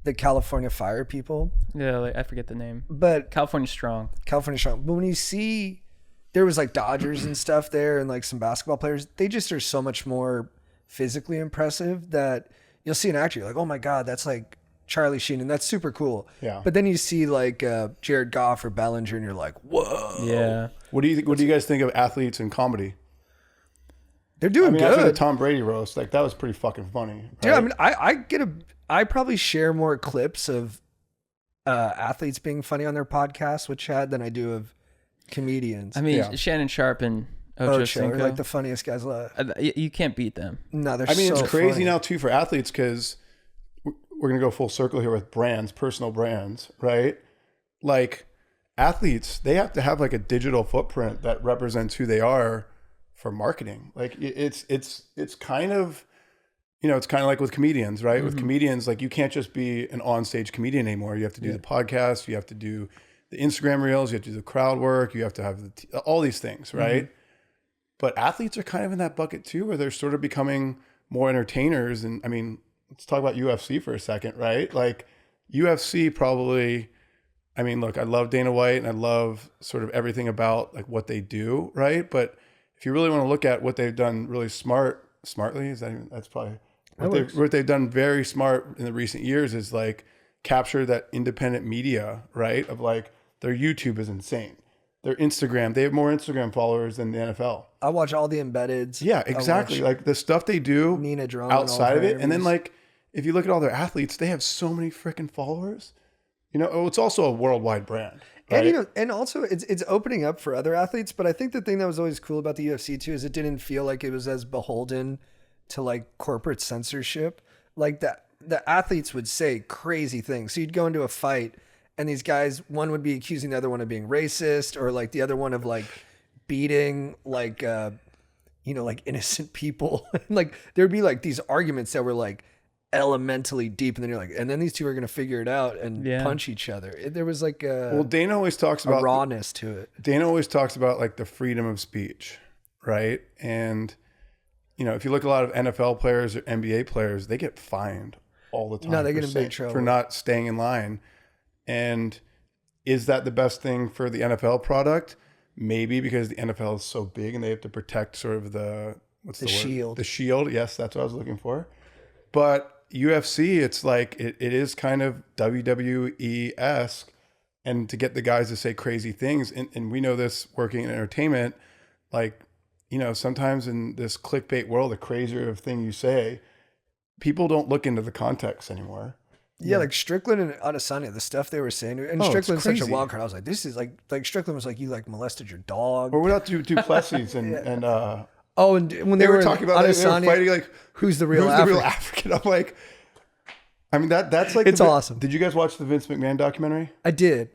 the California Fire people.
Yeah, like, I forget the name.
But
California Strong.
California Strong. But when you see, there was like Dodgers and stuff there, and like some basketball players, they just are so much more physically impressive that you'll see an actor, you're like, oh my God, that's like Charlie Sheen, and that's super cool.
Yeah.
But then you see like Jared Goff or Bellinger, and you're like, whoa.
Yeah.
What do you guys think of athletes in comedy?
They're doing
I mean, after the
good.
Tom Brady roast, like that was pretty fucking funny. Right?
Dude, I mean, I probably share more clips of athletes being funny on their podcast with Chad than I do of comedians.
I mean,
Yeah.
Shannon Sharp and Ocho
Ocho are
Cinco.
like the funniest guys alive.
You can't beat them.
No, they're
I mean,
so
it's crazy
funny.
now too for athletes because we're going to go full circle here with brands, personal brands, right? Like athletes, they have to have like a digital footprint that represents who they are for marketing. Like it's kind of, it's kind of like with comedians, right? With comedians, like you can't just be an onstage comedian anymore. You have to do the podcast, you have to do the Instagram reels, you have to do the crowd work, you have to have all these things, right? But athletes are kind of in that bucket too, where they're sort of becoming more entertainers. And I mean, let's talk about UFC for a second, right? Like UFC probably, I mean, look, I love Dana White and I love sort of everything about like what they do, right? But if you really want to look at what they've done really smartly, that's probably what they've done very smart in the recent years is like capture that independent media, right? Of like their YouTube is insane. Their Instagram, they have more Instagram followers than the NFL.
I watch all the embeddeds.
Yeah, exactly.
I watch
Like the stuff they do
Nina Drummond, all
outside of
her
it. And then
interviews.
like, if you look at all their athletes, they have so many freaking followers. It's also a worldwide brand. Right?
And and also it's opening up for other athletes. But I think the thing that was always cool about the UFC too is it didn't feel like it was as beholden to like corporate censorship. Like the athletes would say crazy things. So you'd go into a fight and these guys, one would be accusing the other one of being racist, or like the other one of like beating like like innocent people. Like there'd be like these arguments that were like elementally deep, and then you're like, and then these two are gonna figure it out and punch each other. There was like
Dana always talks
a
about
rawness to it.
Dana always talks about like the freedom of speech, right? And if you look at a lot of NFL players or NBA players, they get fined all the time.
No, they get in big trouble
for not staying in line. And is that the best thing for the NFL product? Maybe, because the NFL is so big and they have to protect sort of the
shield.
The shield. Yes, that's what I was looking for. But UFC, it's like it is kind of WWE-esque, and to get the guys to say crazy things, and we know this working in entertainment, like, sometimes in this clickbait world, the crazier of thing you say, people don't look into the context anymore.
Yeah, like Strickland and Adesanya, the stuff they were saying, and Strickland's such a wild card. I was like, this is like Strickland was like, you like molested your dog.
Or what about Duplessis and
and when
they were talking about
Adesanya,
they were fighting like
who's the real
African? I'm like, I mean that's like
it's awesome.
Did you guys watch the Vince McMahon documentary?
I did.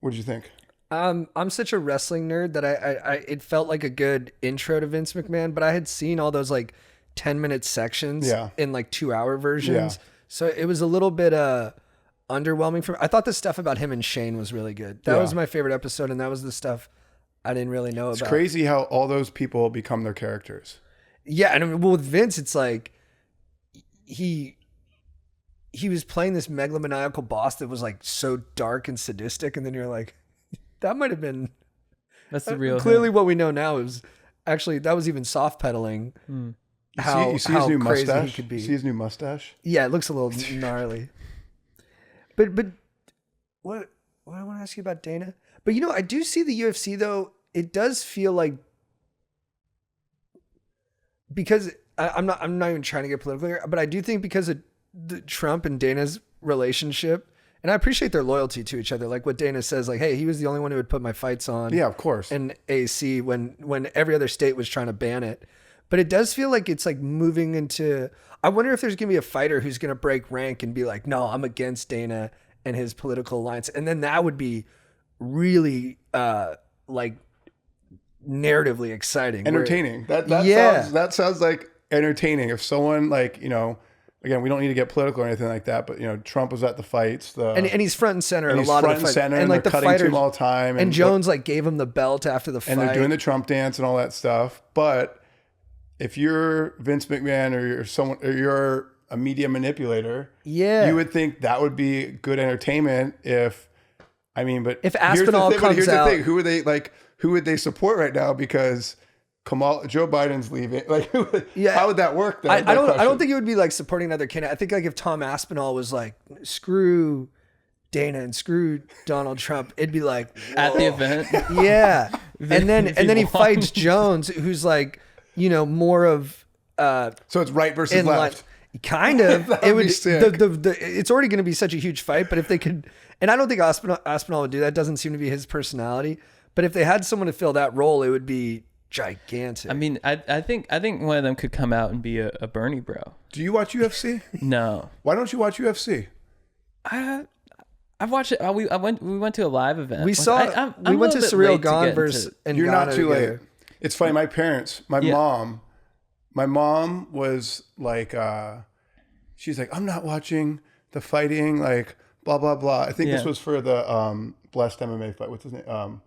What did you think?
I'm such a wrestling nerd that I it felt like a good intro to Vince McMahon, but I had seen all those like 10-minute sections in like 2-hour versions.
Yeah.
So it was a little bit underwhelming for me. I thought the stuff about him and Shane was really good. That was my favorite episode, and that was the stuff I didn't really know about.
It's crazy how all those people become their characters.
Yeah, and I mean, with Vince, it's like he was playing this megalomaniacal boss that was like so dark and sadistic, and then you're like, that might have been
That's the real
clearly what we know now is actually that was even soft pedaling.
You see his new
crazy
mustache?
he could be.
See his new mustache?
Yeah, it looks a little gnarly. But what I want to ask you about Dana? But I do see the UFC though. It does feel like, because I'm not even trying to get political here, but I do think because of Trump and Dana's relationship, and I appreciate their loyalty to each other. Like what Dana says, like, hey, he was the only one who would put my fights on.
Yeah, of course.
And AC when every other state was trying to ban it. But it does feel like it's like moving into, I wonder if there's going to be a fighter who's going to break rank and be like, no, I'm against Dana and his political alliance. And then that would be really like narratively exciting.
Entertaining.
Yeah.
That sounds like entertaining. If someone like, again, we don't need to get political or anything like that, but Trump was at the fights.
And he's front and center in a
he's
lot
front
of the
and
fights.
center,
And like
they're
the
cutting to
fighters
him all the time.
And Jones like gave him the belt after the fight.
And they're doing the Trump dance and all that stuff. But if you're Vince McMahon or you're a media manipulator, you would think that would be good entertainment if
Aspinall comes out,
who would they support right now? Because Joe Biden's leaving. Like, how would that work?
I don't think it would be like supporting another candidate. I think like if Tom Aspinall was like, screw Dana and screw Donald Trump, it'd be like, whoa.
At the event.
Yeah. and then he fights Jones, who's like, more of
so it's right versus left.
Kind of.
It would be sick.
It's already going to be such a huge fight, but if they could, and I don't think Aspinall would do that. Doesn't seem to be his personality. But if they had someone to fill that role, it would be gigantic.
I mean, I think one of them could come out and be a Bernie bro.
Do you watch UFC?
No.
Why don't you watch UFC?
I've watched it. We went to a live event.
We saw. We went to Surreal Gone versus and
You're not too
together.
late. It's funny. My parents, my mom was like, she's like, I'm not watching the fighting, like blah blah blah. I think this was for the Blessed MMA fight. What's his name?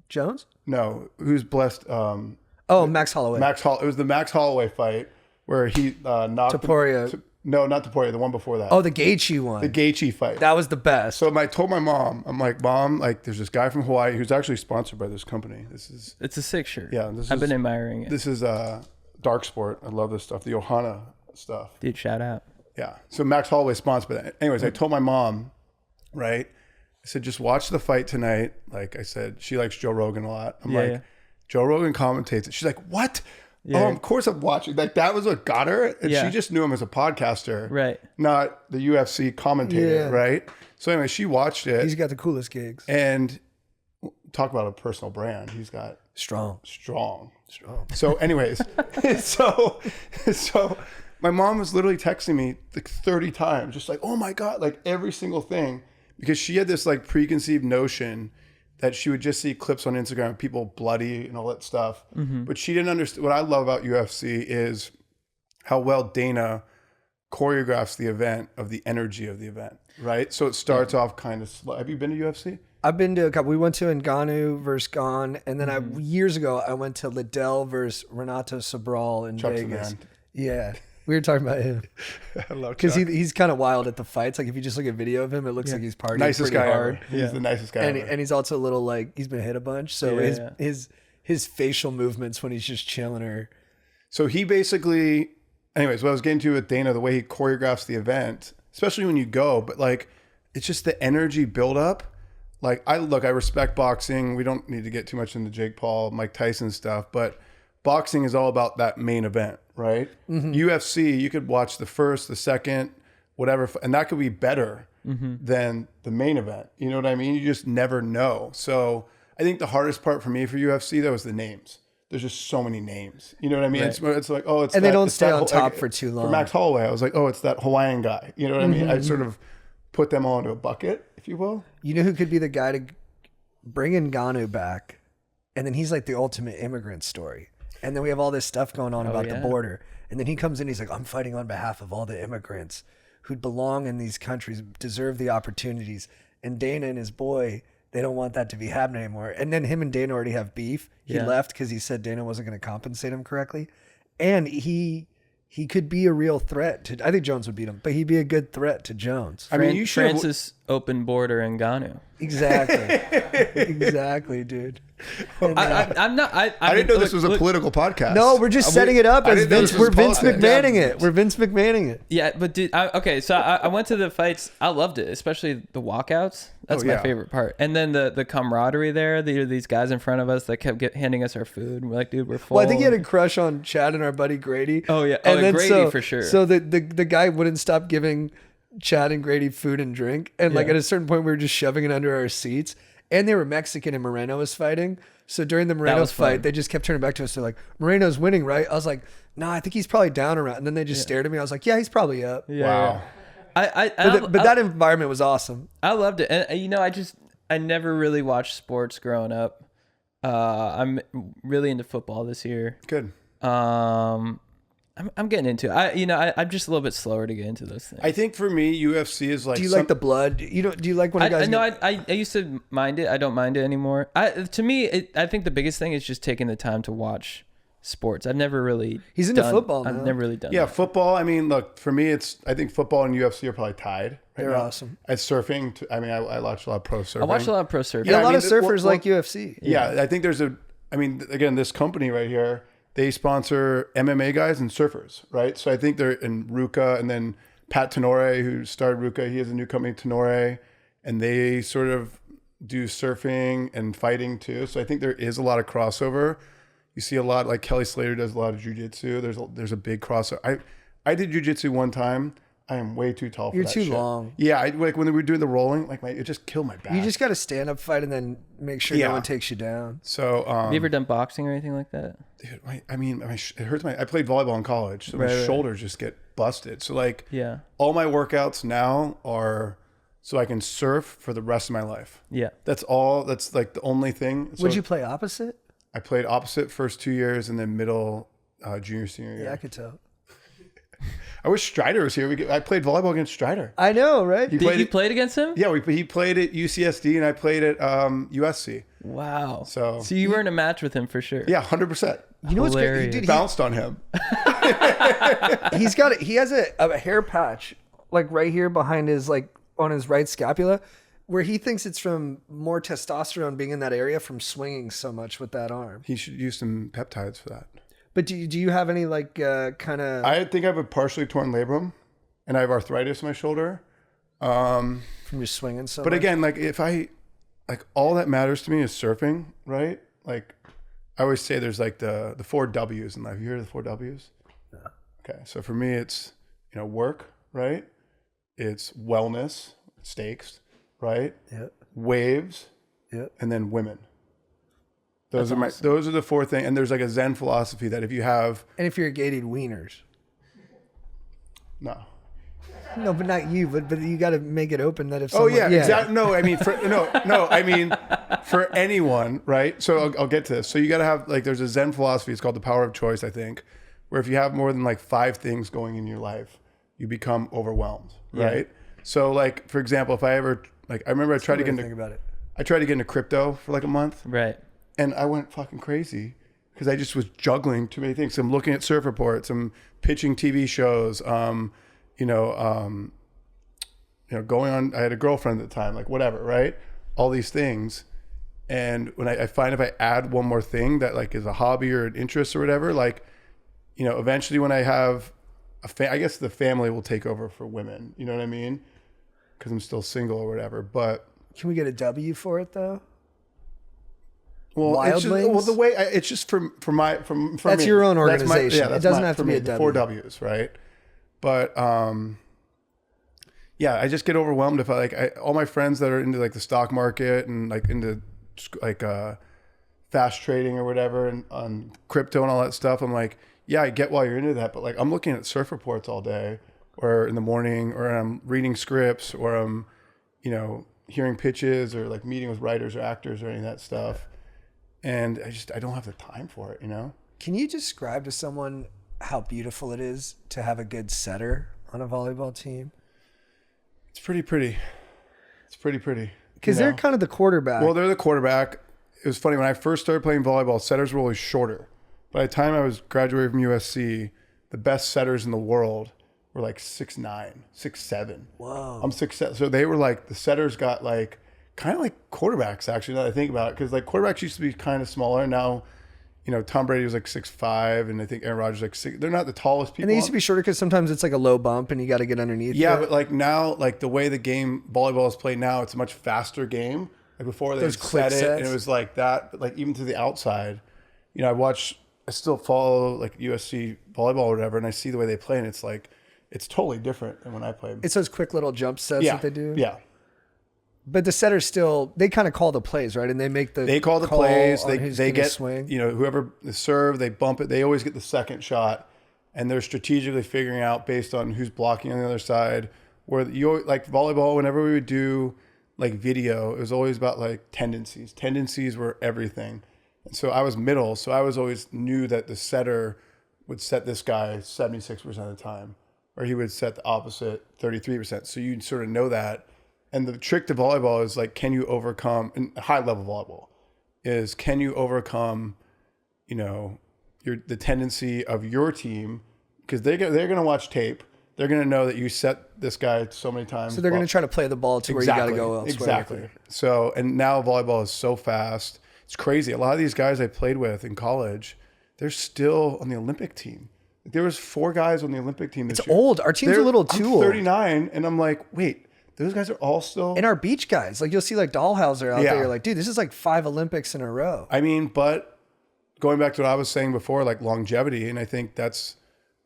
Jones?
No, who's Blessed?
Max Holloway.
It was the Max Holloway fight where he knocked
Topuria.
No, not Topuria. The one before that.
Oh, the Gaethje one.
The Gaethje fight.
That was the best.
So I told my mom, I'm like, Mom, like there's this guy from Hawaii who's actually sponsored by this company.
It's a sick shirt.
Yeah,
I've been admiring it.
This is Dark Sport. I love this stuff. The Ohana stuff.
Dude, shout out.
Yeah. So Max Holloway sponsored by that. Anyways, I told my mom, right? I said, just watch the fight tonight. Like I said, she likes Joe Rogan a lot. I'm like, Joe Rogan commentates it. She's like, what? Yeah. Oh, of course I'm watching. Like that was what got her. And she just knew him as a podcaster.
Right.
Not the UFC commentator. Right. So anyway, she watched it.
He's got the coolest gigs.
And talk about a personal brand. He's got
strong.
So anyways, so my mom was literally texting me like 30 times, just like, oh my God, like every single thing, because she had this like preconceived notion that she would just see clips on Instagram of people bloody and all that stuff. Mm-hmm. But she didn't understand. What I love about UFC is how well Dana choreographs the event, of the energy of the event, right? So it starts off kind of slow. Have you been to UFC?
I've been to a couple. We went to Ngannou versus Gane, and then years ago I went to Liddell versus Renato Sobral in
Chuck's
Vegas. Yeah, we were talking about him
I love
because he's kind of wild at the fights. Like if you just look at video of him, it looks like he's partying
nicest
pretty
guy
hard.
ever. He's the nicest guy
and
ever.
And he's also a little like he's been hit a bunch, so his facial movements when he's just chilling are.
So he basically, anyways, what I was getting to with Dana, the way he choreographs the event, especially when you go, but like it's just the energy buildup. Like I respect boxing. We don't need to get too much into Jake Paul, Mike Tyson stuff, but boxing is all about that main event, right? Mm-hmm. UFC, you could watch the first, the second, whatever, and that could be better than the main event. You know what I mean? You just never know. So I think the hardest part for me for UFC though is the names. There's just so many names. You know what I mean? Right. It's like, oh, it's
and
that,
they don't
it's
stay
that,
on top
like,
for too long.
For Max Holloway, I was like, oh, it's that Hawaiian guy. You know what I mean? I sort of put them all into a bucket, if you will.
You know who could be the guy to bring Ngannou back, and then he's like the ultimate immigrant story. And then we have all this stuff going on about the border. And then he comes in, he's like, I'm fighting on behalf of all the immigrants who belong in these countries, deserve the opportunities. And Dana and his boy, they don't want that to be happening anymore. And then him and Dana already have beef. He left because he said Dana wasn't going to compensate him correctly. And he could be a real threat to, I think Jones would beat him, but he'd be a good threat to Jones.
I mean, you should
Francis open border in Ngannou.
Exactly, dude.
I'm not. I
didn't know this was a political podcast.
No, we're just setting it up as Vince. We're Vince McMahoning it. We're Vince McMahoning it.
Yeah, but dude, so I went to the fights. I loved it, especially the walkouts. That's my favorite part. And then the camaraderie there. These guys in front of us that kept handing us our food. And we're like, dude, we're full.
Well, I think he had a crush on Chad and our buddy Grady.
Oh yeah,
and then
Grady for sure.
So the guy wouldn't stop giving Chad and Grady food and drink, and like at a certain point we were just shoving it under our seats. And they were Mexican and Moreno was fighting. So during the Moreno fight, they just kept turning back to us. They're like, Moreno's winning, right? I was like, nah, I think he's probably down around. And then they just stared at me. I was like, yeah, he's probably up.
Yeah.
Wow. But that environment was awesome.
I loved it. And I never really watched sports growing up. I'm really into football this year.
Good.
I'm getting into it. I'm just a little bit slower to get into those things.
I think for me, UFC is like.
Do you like the blood? Do you like when guys?
I used to mind it. I don't mind it anymore. To me, I think the biggest thing is just taking the time to watch sports. I've never really.
He's into football.
I've never really done.
Yeah,
that.
football. I mean, look, for me, I think football and UFC are probably tied.
They're awesome.
At surfing, I watch a lot of pro surfing.
I watch a lot of pro surfing.
Yeah, a lot of surfers like UFC.
Yeah, I think again, this company right here. They sponsor MMA guys and surfers, right? So I think they're in Ruka, and then Pat Tenore, who started Ruka, he has a new company, Tenore, and they sort of do surfing and fighting too. So I think there is a lot of crossover. You see a lot, like Kelly Slater does a lot of jiu-jitsu. There's a big crossover. I did jiu-jitsu one time. I am way too tall for
You're
that
too
shit.
long.
Yeah, like when we were doing the rolling, like it just killed my back.
You just got to stand up fight and then make sure
Yeah.
no one takes you down.
So,
Have you ever done boxing or anything like that?
dude, it hurts I played volleyball in college, so my shoulders just get busted. So like,
Yeah.
all my workouts now are so I can surf for the rest of my life.
Yeah.
That's all. That's like the only thing. So
Would you play opposite?
I played opposite first 2 years and then middle junior, senior year.
Yeah, I could tell.
I wish Strider was here. I played volleyball against Strider.
I know, right?
Did you play against him?
Yeah, he played at UCSD and I played at USC.
Wow.
So
you were in a match with him for sure.
yeah, 100%.
You know what's great?
Hilarious.
Dude,
Bounced on him.
he has a hair patch like right here behind his like on his right scapula where he thinks it's from more testosterone being in that area from swinging so much with that arm.
He should use some peptides for that.
But do you have any like kind of
I think I have a partially torn labrum and I have arthritis in my shoulder.
from just swinging so
But
much?
again, like if I, like all that matters to me is surfing, right? Like I always say there's like the 4 W's in life. You heard of the 4 W's?
No.
Okay. So for me, it's, work, right? It's wellness, stakes, right?
Yep.
Waves,
Yep.
and then women. Those are the 4 things. And there's like a Zen philosophy that if you have,
And if you're gated wieners.
no.
No, but not you. But you got to make it open that if
Oh
someone,
yeah, exactly. No, I mean, I mean, for anyone, right? So I'll get to this. So you got to have like, there's a Zen philosophy. It's called the power of choice, I think, where if you have more than like 5 things going in your life, you become overwhelmed, right? So like, for example, if I ever like, I remember I tried to get
think about it.
I tried to get into crypto for like a month,
Right.
and I went fucking crazy because I just was juggling too many things. I'm looking at surf reports, I'm pitching TV shows, going on. I had a girlfriend at the time, like whatever, right? All these things. And when I find if I add one more thing that like is a hobby or an interest or whatever, like, eventually when I have I guess the family will take over for women. You know what I mean? Because I'm still single or whatever. But
Can we get a W for it though?
well, it's just,
Wildlings?
the way it's just for
That's
me.
your own
That's
organization.
that's
It doesn't have
for
to be
me,
a
the
W.
4 W's, right? But yeah, I just get overwhelmed if all my friends that are into like the stock market and like into like fast trading or whatever and on crypto and all that stuff. I'm like, yeah, I get why you're into that, but like I'm looking at surf reports all day or in the morning, or I'm reading scripts, or I'm, hearing pitches or like meeting with writers or actors or any of that stuff. And I don't have the time for it,
Can you describe to someone how beautiful it is to have a good setter on a volleyball team?
It's pretty pretty. It's pretty pretty.
Because they're kind of the quarterback.
Well, they're the quarterback. It was funny when I first started playing volleyball, setters were always shorter. By the time I was graduated from USC, the best setters in the world were like 6'9", 6'7".
Whoa.
I'm 6'7". So they were like, the setters got like, kind of like quarterbacks actually, now that I think about it. Because like quarterbacks used to be kind of smaller. Now, Tom Brady was like 6'5", and I think Aaron Rodgers like 6. They're not the tallest people.
And they used to be shorter because sometimes it's like a low bump and you got to get underneath.
Yeah,
it.
but like now, like the way the game volleyball is played now, it's a much faster game. Like before they
Those quick
set it,
sets.
and it was like that. But like even to the outside, I still follow like USC volleyball or whatever, and I see the way they play, and it's like it's totally different than when I played.
It's those quick little jump sets
yeah,
that they do.
yeah.
But the setters still, they kind of call the plays, right? And they make the
They call the plays.
on who's
They
gonna
get
swing.
whoever the serve, they bump it. They always get the second shot, and they're strategically figuring out based on who's blocking on the other side. Where like volleyball, whenever we would do like video, it was always about like tendencies. Tendencies were everything. And so I was middle, so I was always knew that the setter would set this guy 76% of the time, or he would set the opposite 33%. So you sort of know that. And the trick to volleyball is like, can you overcome, in high level volleyball, is can you overcome, the tendency of your team, because they're going to watch tape. They're going to know that you set this guy so many times.
So they're going to try to play the ball to where you got to go elsewhere.
Exactly. So, and now volleyball is so fast. It's crazy. A lot of these guys I played with in college, they're still on the Olympic team. There was 4 guys on the Olympic team this
It's
year.
old. Our team's a little too
I'm
old.
39, and I'm like, wait, those guys are all still...
And our beach guys, like you'll see like Dahlhauser out
Yeah.
there. You're like, dude, this is like 5 Olympics in a row.
I mean, but going back to what I was saying before, like longevity, and I think that's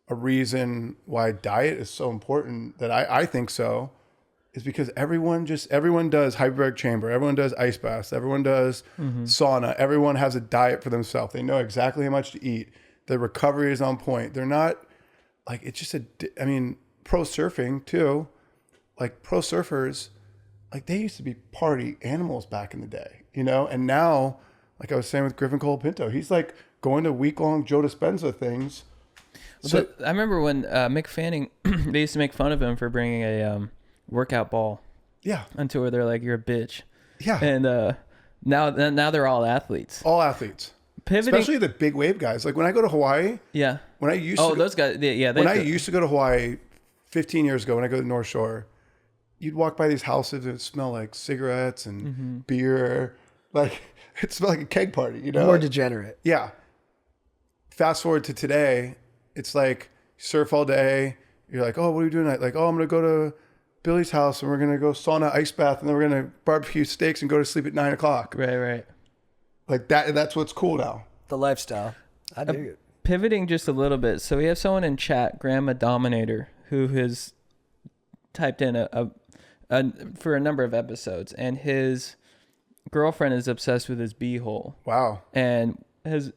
a reason why diet is so important that I think so is because everyone does hyperbaric chamber, everyone does ice baths, everyone does sauna, everyone has a diet for themselves. They know exactly how much to eat. The recovery is on point. They're not like, it's just pro surfing too, like pro surfers, like they used to be party animals back in the day, you know? And now, like I was saying with Griffin Cole Pinto, he's like going to week-long Joe Dispenza things.
So I remember when Mick Fanning, they used to make fun of him for bringing a workout ball on tour. They're like, you're a bitch.
Yeah.
And now they're all athletes.
All athletes.
Pivoting,
especially the big wave guys. Like when I go to Hawaii.
Yeah.
When I used
those guys. Yeah.
When I used to go to Hawaii 15 years ago, when I go to the North Shore, you'd walk by these houses and it smell like cigarettes and beer. Like it smelled like a keg party, you know?
More degenerate.
Yeah. Fast forward to today, it's like surf all day. You're like, oh, what are you doing tonight? Like, oh, I'm going to go to Billy's house and we're going to go sauna, ice bath, and then we're going to barbecue steaks and go to sleep at 9 o'clock.
Right.
Like that's what's cool now.
The lifestyle. I dig it.
Pivoting just a little bit. So we have someone in chat, Grandma Dominator, who has typed in a for a number of episodes, and his girlfriend is obsessed with his beehole.
Wow.
And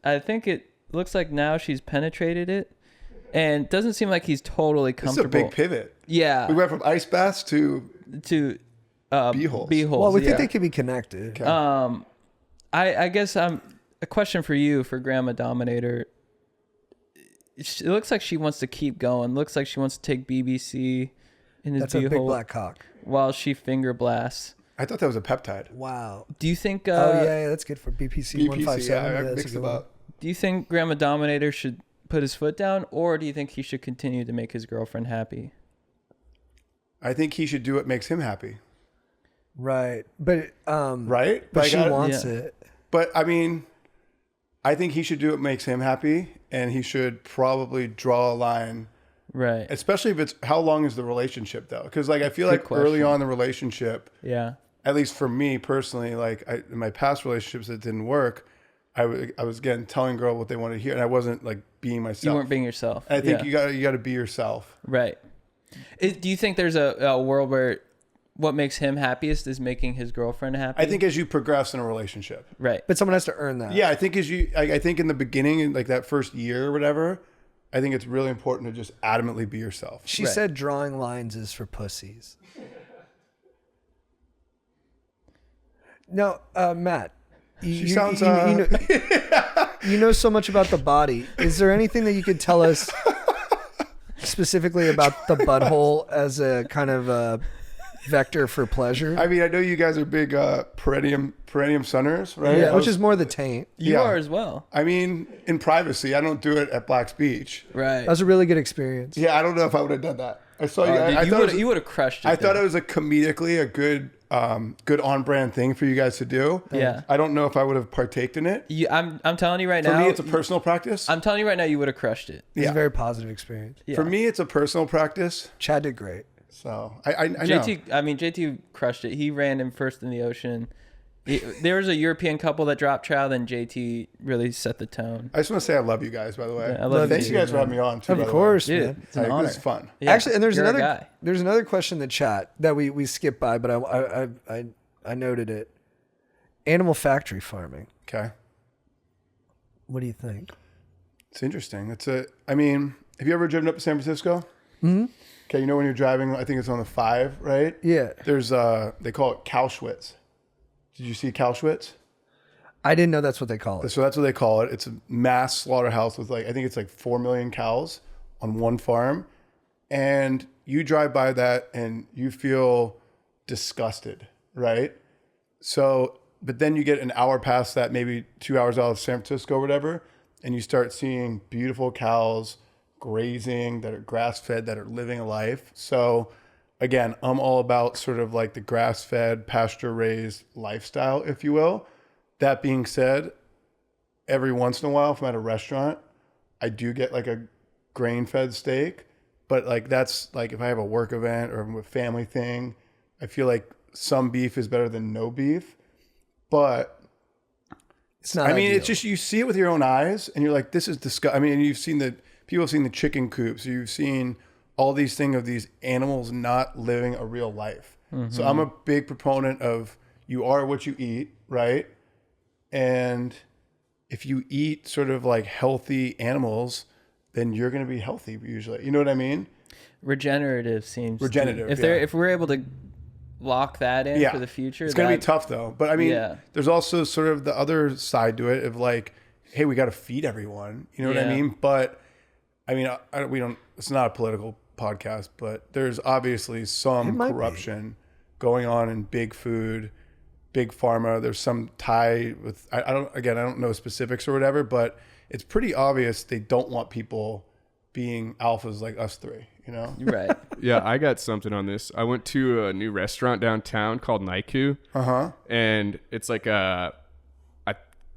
I think it looks like now she's penetrated it, and doesn't seem like he's totally comfortable.
It's a big pivot.
Yeah.
We went from ice baths to beeholes.
Beeholes.
Well, we think they could be connected.
Okay.
I guess a question for you, for Grandma Dominator. It looks like she wants to keep going. Looks like she wants to take BBC in his
That's a big
beehole
black cock.
while she finger blasts.
I thought that was a peptide.
Wow.
Do you think?
Yeah, that's good for BPC 157.
Yeah, I
That's a
mixed
good
them
one.
up.
Do you think Grandma Dominator should put his foot down, or do you think he should continue to make his girlfriend happy?
I think he should do what makes him happy.
Right. But
Right?
But
Like,
she wants it.
But I mean, I think he should do what makes him happy, and he should probably draw a line.
Right.
Especially if it's, how long is the relationship though? Because like I feel
Good
like early
question.
on in the relationship,
Yeah.
at least for me personally, like in my past relationships that didn't work, I was again telling girl what they wanted to hear, and I wasn't like being myself.
You weren't being yourself.
And I think
Yeah.
you got to be yourself.
Right. Do you think there's a world where what makes him happiest is making his girlfriend happy?
I think as you progress in a relationship.
Right.
But someone has to earn that.
Yeah, I think I think in the beginning, in like that first year or whatever, I think it's really important to just adamantly be yourself.
She
Right.
said drawing lines is for pussies. No, Matt.
She sounds.
You know so much about the body. Is there anything that you could tell us specifically about the butthole as a kind of a vector for pleasure?
I mean, I know you guys are big perennium sunners, right?
Yeah, which is more the taint.
You
Yeah.
are as well.
I mean, in privacy, I don't do it at Black's Beach.
Right.
That was a really good experience.
Yeah, I don't know if I would have done that. I saw you.
Dude,
I thought
you would have crushed it.
I thought
there.
it was a comedically a good on-brand thing for you guys to do.
Yeah.
I don't know if I would have partaked in it.
I'm telling you right
For
now.
me, it's a personal practice.
I'm telling you right now, you would have crushed it.
It was
Yeah.
a very positive experience.
Yeah.
For me, it's a personal practice.
Chad did great.
So I know.
JT crushed it. He ran him first in the ocean. There was a European couple that dropped trout, then JT really set the tone.
I just want to say I love you guys, by the way.
Yeah, I love
Thanks
you,
you guys for
man.
having me on, too. by
Of
the
course,
Dude,
man.
it's an
way.
honor.
This is fun.
Yeah,
Actually, and there's
you're a
another
guy.
there's another question in the chat that we skipped by, but I noted it. Animal factory farming.
Okay.
What do you think?
It's interesting. I mean, have you ever driven up to San Francisco? Mm-hmm. Okay, you know when you're driving, I think it's on the 5, right?
Yeah.
There's they call it Cowschwitz. Did you see Cowschwitz?
I didn't know that's what they call it.
So that's what they call it. It's a mass slaughterhouse with I think it's 4 million cows on one farm. And you drive by that and you feel disgusted, right? So, but then you get an hour past that, maybe 2 hours out of San Francisco or whatever, and you start seeing beautiful cows grazing that are grass-fed, that are living a life. So again, I'm all about sort of the grass-fed, pasture-raised lifestyle, if you will. That being said, every once in a while, if I'm at a restaurant, I do get a grain-fed steak. But that's if I have a work event or a family thing, I feel like some beef is better than no beef. But
It's not.
I mean,
ideal.
it's just, you see it with your own eyes and you're like, this is disgusting. I mean, and you've seen the people have seen the chicken coops. You've seen all these things of these animals not living a real life. So I'm a big proponent of you are what you eat, right? And if you eat sort of like healthy animals, then you're going to be healthy usually. You know what I mean?
Regenerative seems
Regenerative,
if we're able to lock that in for the future,
it's going to be tough though. But I mean, there's also sort of the other side to it of like, hey, we got to feed everyone. You know what I mean? But I mean, we don't. It's not a political podcast, but there's obviously some corruption going on in big food, big pharma. There's some tie with I don't know specifics or whatever, but it's pretty obvious they don't want people being alphas like us three, you know?
Right.
Yeah, I got something on this. I went to a new restaurant downtown called Naiku. And it's like I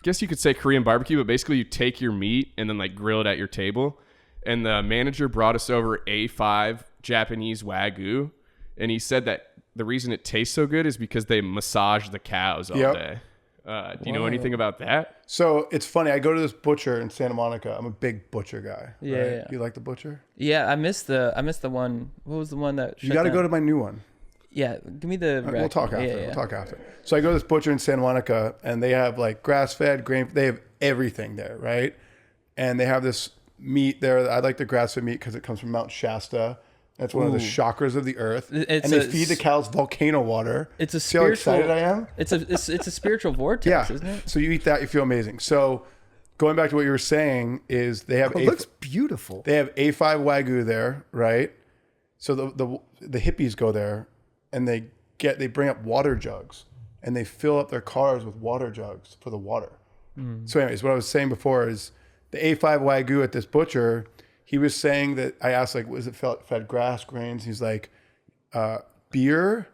guess you could say Korean barbecue, but basically you take your meat and then like grill it at your table. And the manager brought us over A5 Japanese Wagyu. And he said that the reason it tastes so good is because they massage the cows all day. Do you know anything about that?
So it's funny. I go to this butcher in Santa Monica. I'm a big butcher guy.
Yeah,
right?
yeah.
You like the butcher?
Yeah, I missed the one. What was the one that
You got to go to my new one.
Yeah, give me the.
We'll talk after. We'll talk after. So I go to this butcher in Santa Monica, and they have like grass-fed, grain. They have everything there, right? And they have this meat there. I like the grass-fed meat because it comes from Mount Shasta. That's one of the chakras of the earth. And they feed the cows volcano water.
It's a
See how
spiritual.
excited I am?
It's a spiritual vortex, isn't it?
So you eat that, you feel amazing. So going back to what you were saying is they have
it looks beautiful.
They have A5 Wagyu there, right? So the hippies go there and they bring up water jugs and they fill up their cars with water jugs for the water. So anyways, what I was saying before is the A5 Wagyu at this butcher, he was saying that I asked like, was it fed grass, grains? He's like, beer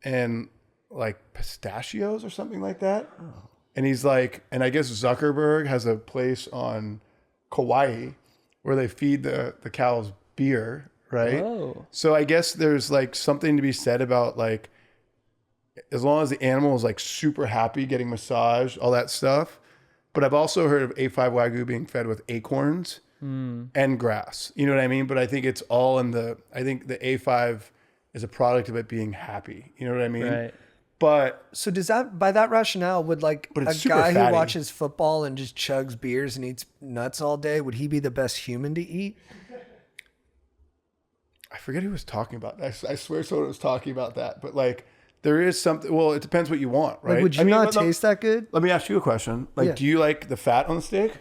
and like pistachios or something like that. Oh. And he's like, and I guess Zuckerberg has a place on Kauai where they feed the cows beer, right?
Oh.
So I guess there's like something to be said about like, as long as the animal is like super happy getting massaged, all that stuff. But I've also heard of A5 Wagyu being fed with acorns and grass. You know what I mean? But I think it's all I think the A5 is a product of it being happy. You know what I mean?
Right.
But
So does that, by that rationale, would like
But
a
it's super
guy
fatty.
who watches football and just chugs beers and eats nuts all day, would he be the best human to eat?
I forget who was talking about that. I swear someone was talking about that. But like there is something, well, it depends what you want, right?
Like, would you not taste that good?
Let me ask you a question. Like, do you like the fat on the steak?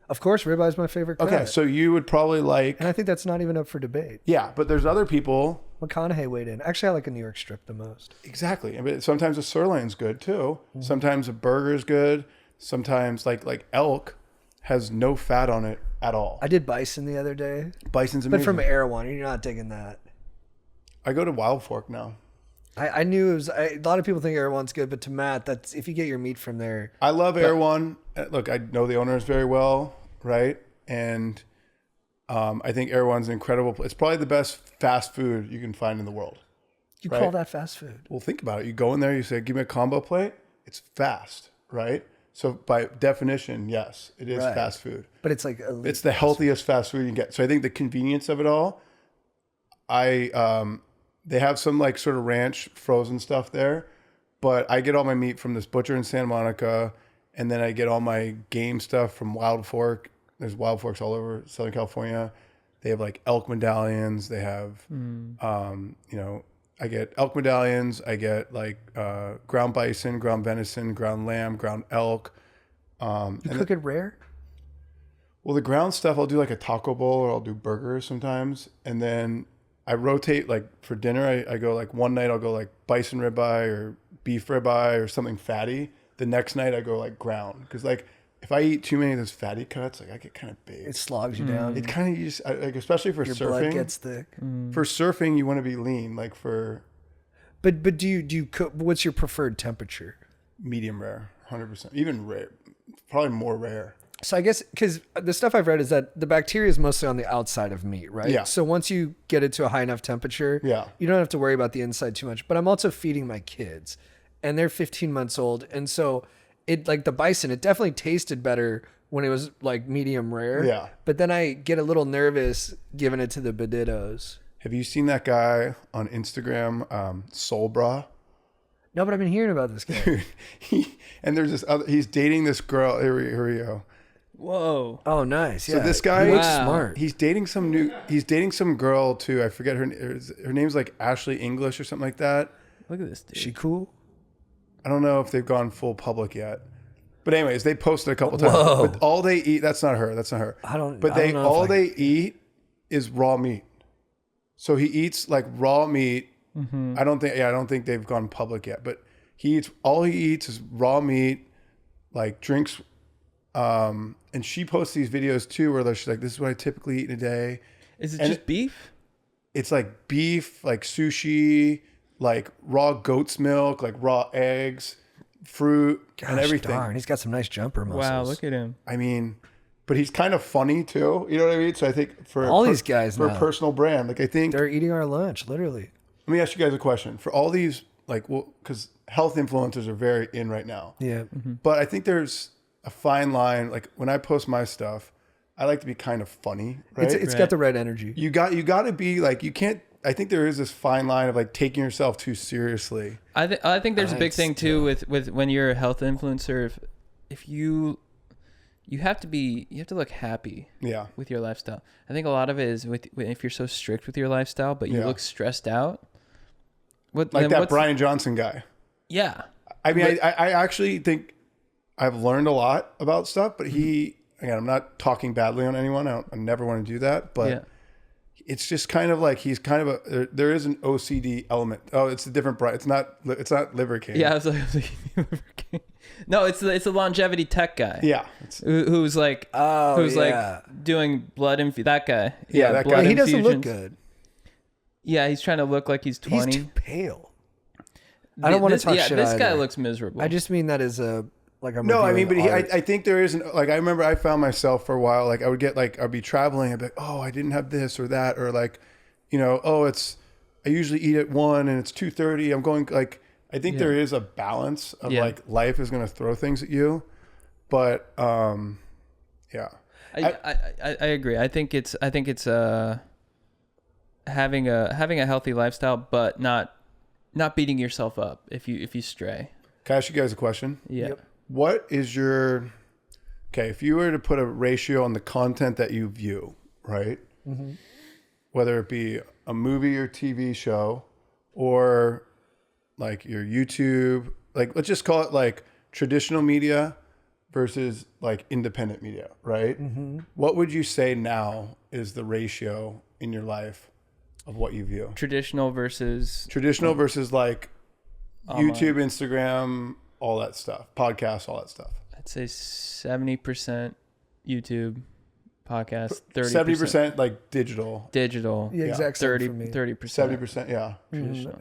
Of course, ribeye is my favorite cut.
Okay, so you would probably like...
And I think that's not even up for debate.
Yeah, but there's other people...
McConaughey weighed in. Actually, I like a New York strip the most.
Exactly. I mean, sometimes a sirloin's good too. Sometimes a burger's good. Sometimes like elk has no fat on it at all.
I did bison the other day.
Bison's amazing.
But from Erewhon, you're not digging that.
I go to Wild Fork now.
I knew it was... a lot of people think Erewhon's good, but to Matt, that's if you get your meat from there...
I love Erewhon. Look, I know the owners very well, right? And I think Erewhon's an incredible... It's probably the best fast food you can find in the world.
You call that fast food?
Well, think about it. You go in there, you say, give me a combo plate. It's fast, right? So by definition, yes, it is fast food.
But it's like...
It's the healthiest fast food you can get. So I think the convenience of it all, they have some like sort of ranch frozen stuff there, but I get all my meat from this butcher in Santa Monica, and then I get all my game stuff from Wild Fork. There's Wild Forks all over Southern California. They have like elk medallions. They have, I get elk medallions. I get like ground bison, ground venison, ground lamb, ground elk.
You cook it rare?
Well, the ground stuff, I'll do like a taco bowl or I'll do burgers sometimes. And then I rotate, like for dinner, I go like one night I'll go like bison ribeye or beef ribeye or something fatty. The next night I go like ground. Because like if I eat too many of those fatty cuts, like I get kind of big.
It slogs you down.
It kind of just, like especially for
Your
surfing.
blood gets thick.
For surfing, you want to be lean. Like for
But do you cook? What's your preferred temperature?
medium rare, 100%. Even rare, probably more rare.
So I guess because the stuff I've read is that the bacteria is mostly on the outside of meat, right?
Yeah.
So once you get it to a high enough temperature, you don't have to worry about the inside too much. But I'm also feeding my kids, and they're 15 months old, and so it like the bison, it definitely tasted better when it was like medium rare.
Yeah.
But then I get a little nervous giving it to the Beditos.
Have you seen that guy on Instagram, Soul Bra?
No, but I've been hearing about this guy.
And there's this other, he's dating this girl. Here we go.
Whoa.
Oh, nice.
So
Yeah.
this guy,
He looks
Wow.
smart.
he's dating some girl too. I forget her name's like Ashley English or something like that.
Look at this dude.
Is she cool?
I don't know if they've gone full public yet. But anyways, they posted a couple times.
Whoa.
But all they eat, that's not her. But
I don't
they
know if
all
I-
they eat is raw meat. So he eats like raw meat. I don't think they've gone public yet, but he eats is raw meat, like drinks. And she posts these videos too where she's like, this is what I typically eat in a day.
Is it
And
just beef?
It's like beef, like sushi, like raw goat's milk, like raw eggs, fruit, and
Gosh
everything.
darn, he's got some nice jumper muscles.
Wow, look at him.
I mean, but he's kind of funny too. You know what I mean? So I think for
All these guys
for
now.
a personal brand, like I think.
They're eating our lunch, literally.
Let me ask you guys a question. For all these, like, well, because health influencers are very in right now.
Yeah.
But I think there's a fine line. Like when I post my stuff, I like to be kind of funny, right?
It's got the right energy.
you got to be like, you can't. I think there is this fine line of like taking yourself too seriously.
I think there's a big
Right,
thing too with when you're a health influencer. If you have to look happy
Yeah.
with your lifestyle. I think a lot of it is if you're so strict with your lifestyle, but you
Yeah.
look stressed out.
Like
then
that
what's-
Brian Johnson guy.
Yeah.
I mean, I actually think I've learned a lot about stuff, but again, I'm not talking badly on anyone. I never want to do that, but
Yeah.
it's just kind of like he's kind of there is an OCD element. Oh, it's a different Brian. It's not Liver King.
Yeah, I was like no, it's the longevity tech guy.
Yeah.
Who's like
yeah.
doing blood that guy.
Yeah, that
blood
guy.
He doesn't look
infusions.
good.
Yeah, he's trying to look like he's 20.
He's too pale. I don't want to talk shit
This guy
either.
looks miserable.
I just mean that as a like I'm
No, I mean, but
reviewing art.
I think there isn't, like, I remember I found myself for a while, like I would get like, I'd be traveling. I'd be like, oh, I didn't have this or that. Or like, I usually eat at 1 and it's 2:30. I'm going like, I think there is a balance of like life is going to throw things at you. But, yeah.
I agree. I think it's having a healthy lifestyle, but not beating yourself up if you stray.
Can I ask you guys a question?
Yeah.
Yep.
What is if you were to put a ratio on the content that you view, right?
Mm-hmm.
Whether it be a movie or TV show or like your YouTube, like let's just call it like traditional media versus like independent media, right?
Mm-hmm.
What would you say now is the ratio in your life of what you view?
Traditional versus
like YouTube, Instagram, all that stuff, podcasts, all that stuff.
I'd say 70% YouTube, podcast,
70% like digital,
digital,
Yeah, exact same for me.
30%.
70%. Yeah.
Traditional.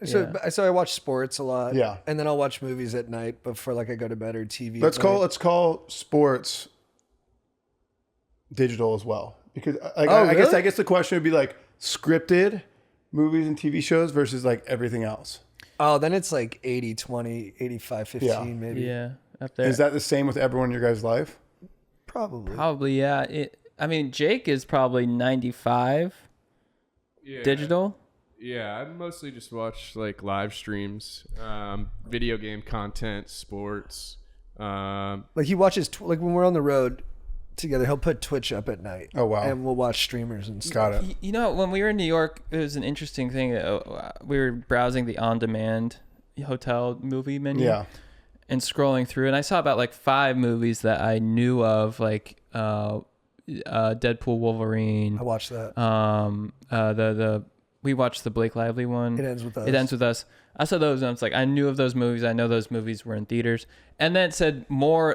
So I watch sports a lot.
Yeah.
And then I'll watch movies at night before like I go to bed or TV.
Let's
at night.
call sports digital as well, because like,
Oh,
I
really?
guess the question would be like scripted movies and TV shows versus like everything else.
Oh, then it's like 80-20, 85-15
Yeah.
maybe.
Yeah, up there.
Is that the same with everyone in your guys' life?
Probably.
Probably, yeah. I mean, Jake is probably 95 digital.
Yeah, I mostly just watch like live streams, video game content, sports.
Like he watches, like when we're on the road together, he'll put Twitch up at night.
Oh, wow.
And we'll watch streamers and stuff.
Got it.
You know, when we were in New York, it was an interesting thing. We were browsing the on-demand hotel movie menu.
Yeah.
And scrolling through, and I saw about like 5 movies that I knew of, like Deadpool, Wolverine.
I watched that.
We watched the Blake Lively one.
It Ends With Us.
It Ends With Us. I saw those, and I was like, I knew of those movies. I know those movies were in theaters. And then it said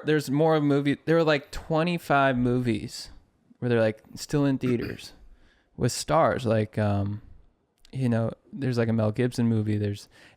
there's more movie. There were like 25 movies where they're like still in theaters with stars. Like, there's like a Mel Gibson movie.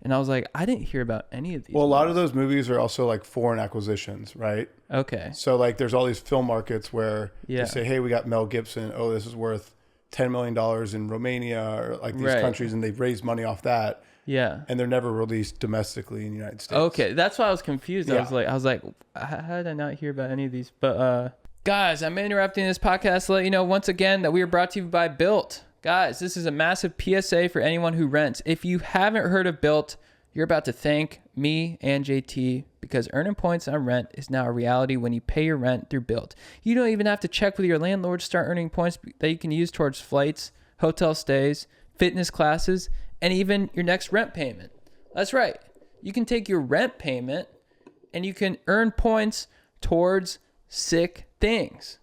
And I was like, I didn't hear about any of these.
Well, a lot of those movies are also like foreign acquisitions, right?
Okay.
So like there's all these film markets where
Yeah.
they say, hey, we got Mel Gibson. Oh, this is worth $10 million in Romania or like these
Right.
countries, and they've raised money off that.
Yeah.
and they're never released domestically in the United States.
Okay, that's why I was confused.
Yeah.
I was like, how did I not hear about any of these? But guys, I'm interrupting this podcast to let you know once again that we are brought to you by Built. Guys, this is a massive PSA for anyone who rents. If you haven't heard of Built, you're about to thank me and JT because earning points on rent is now a reality when you pay your rent through Built. You don't even have to check with your landlord to start earning points that you can use towards flights, hotel stays, fitness classes, and even your next rent payment. That's right. You can take your rent payment and you can earn points towards sick things.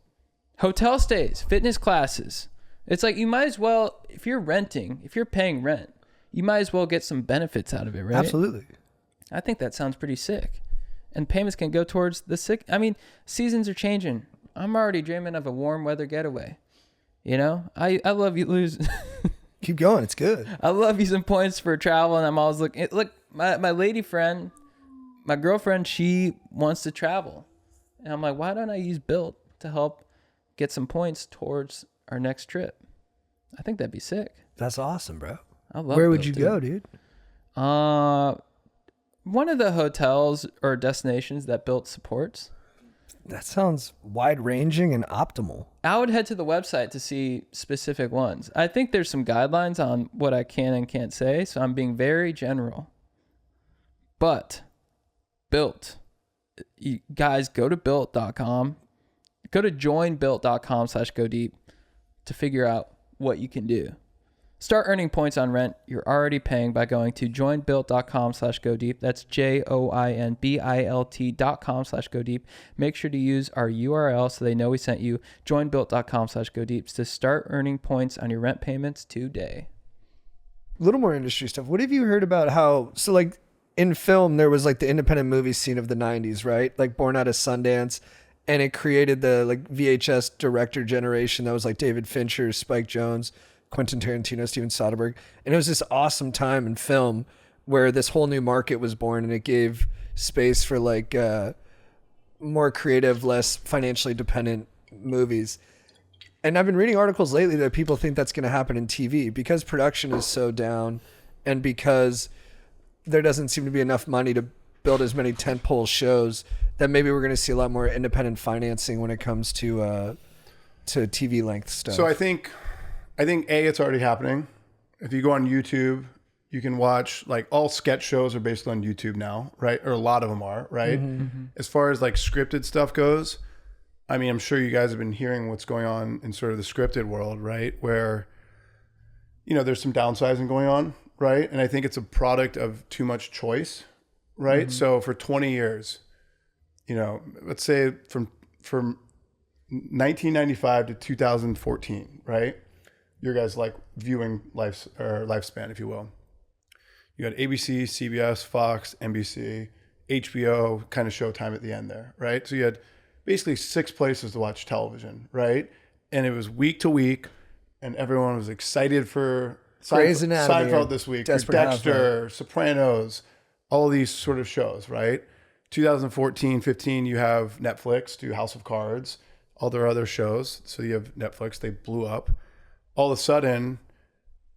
Hotel stays, fitness classes. It's like you might as well, if you're paying rent, you might as well get some benefits out of it, right?
Absolutely.
I think that sounds pretty sick. And payments can go towards the sick. I mean, seasons are changing. I'm already dreaming of a warm weather getaway. You know, I love you lose.
Keep going. It's good.
I love using points for travel, and I'm always looking. Look, my lady friend, my girlfriend, she wants to travel, and I'm like, why don't I use Built to help get some points towards our next trip? I think that'd be sick.
That's awesome, bro.
I love.
Where would
Built,
you
dude.
go, dude?
One of the hotels or destinations that Built supports.
That sounds wide-ranging and optimal.
I would head to the website to see specific ones. I think there's some guidelines on what I can and can't say, so I'm being very general. But Built, you guys go to built.com, go to joinbuilt.com/go deep to figure out what you can do. Start earning points on rent you're already paying by going to joinbuilt.com/go deep. That's joinbilt.com/go deep. Make sure to use our URL so they know we sent you. Joinbuilt.com/go deep to start earning points on your rent payments today.
A little more industry stuff. What have you heard about how, so like in film, there was like the independent movie scene of the 90s, right? Like Born Out of Sundance. And it created the like VHS director generation that was like David Fincher, Spike Jonze, Quentin Tarantino, Steven Soderbergh. And it was this awesome time in film where this whole new market was born, and it gave space for like more creative, less financially dependent movies. And I've been reading articles lately that people think that's going to happen in TV because production is so down and because there doesn't seem to be enough money to build as many tentpole shows, that maybe we're going to see a lot more independent financing when it comes to TV length stuff.
So I think it's already happening. If you go on YouTube, you can watch like all sketch shows are based on YouTube now, right? Or a lot of them are, right? Mm-hmm. As far as like scripted stuff goes, I mean, I'm sure you guys have been hearing what's going on in sort of the scripted world, right? Where, you know, there's some downsizing going on, right? And I think it's a product of too much choice, right? Mm-hmm. So for 20 years, you know, let's say from 1995 to 2014, right? Your guys' like viewing lifespan, if you will. You had ABC, CBS, Fox, NBC, HBO, kind of Showtime at the end there, right? So you had basically 6 places to watch television, right? And it was week to week, and everyone was excited for Seinfeld this week, or Dexter, Sopranos, all these sort of shows, right? 2014, 15, you have Netflix, do House of Cards, all their other shows. So you have Netflix, they blew up. All of a sudden,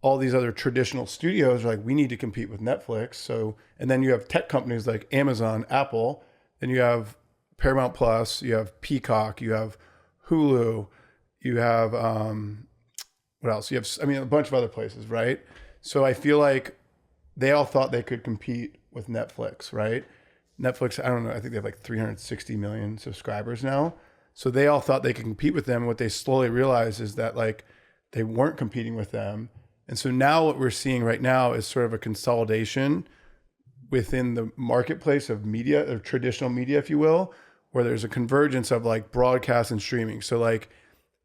all these other traditional studios are like, we need to compete with Netflix. So, and then you have tech companies like Amazon, Apple, then you have Paramount Plus, you have Peacock, you have Hulu, you have, what else? You have, I mean, a bunch of other places, right? So I feel like they all thought they could compete with Netflix, right? Netflix, I don't know, I think they have like 360 million subscribers now. So they all thought they could compete with them. What they slowly realized is that like they weren't competing with them. And so now what we're seeing right now is sort of a consolidation within the marketplace of media, or traditional media, if you will, where there's a convergence of like broadcast and streaming. So like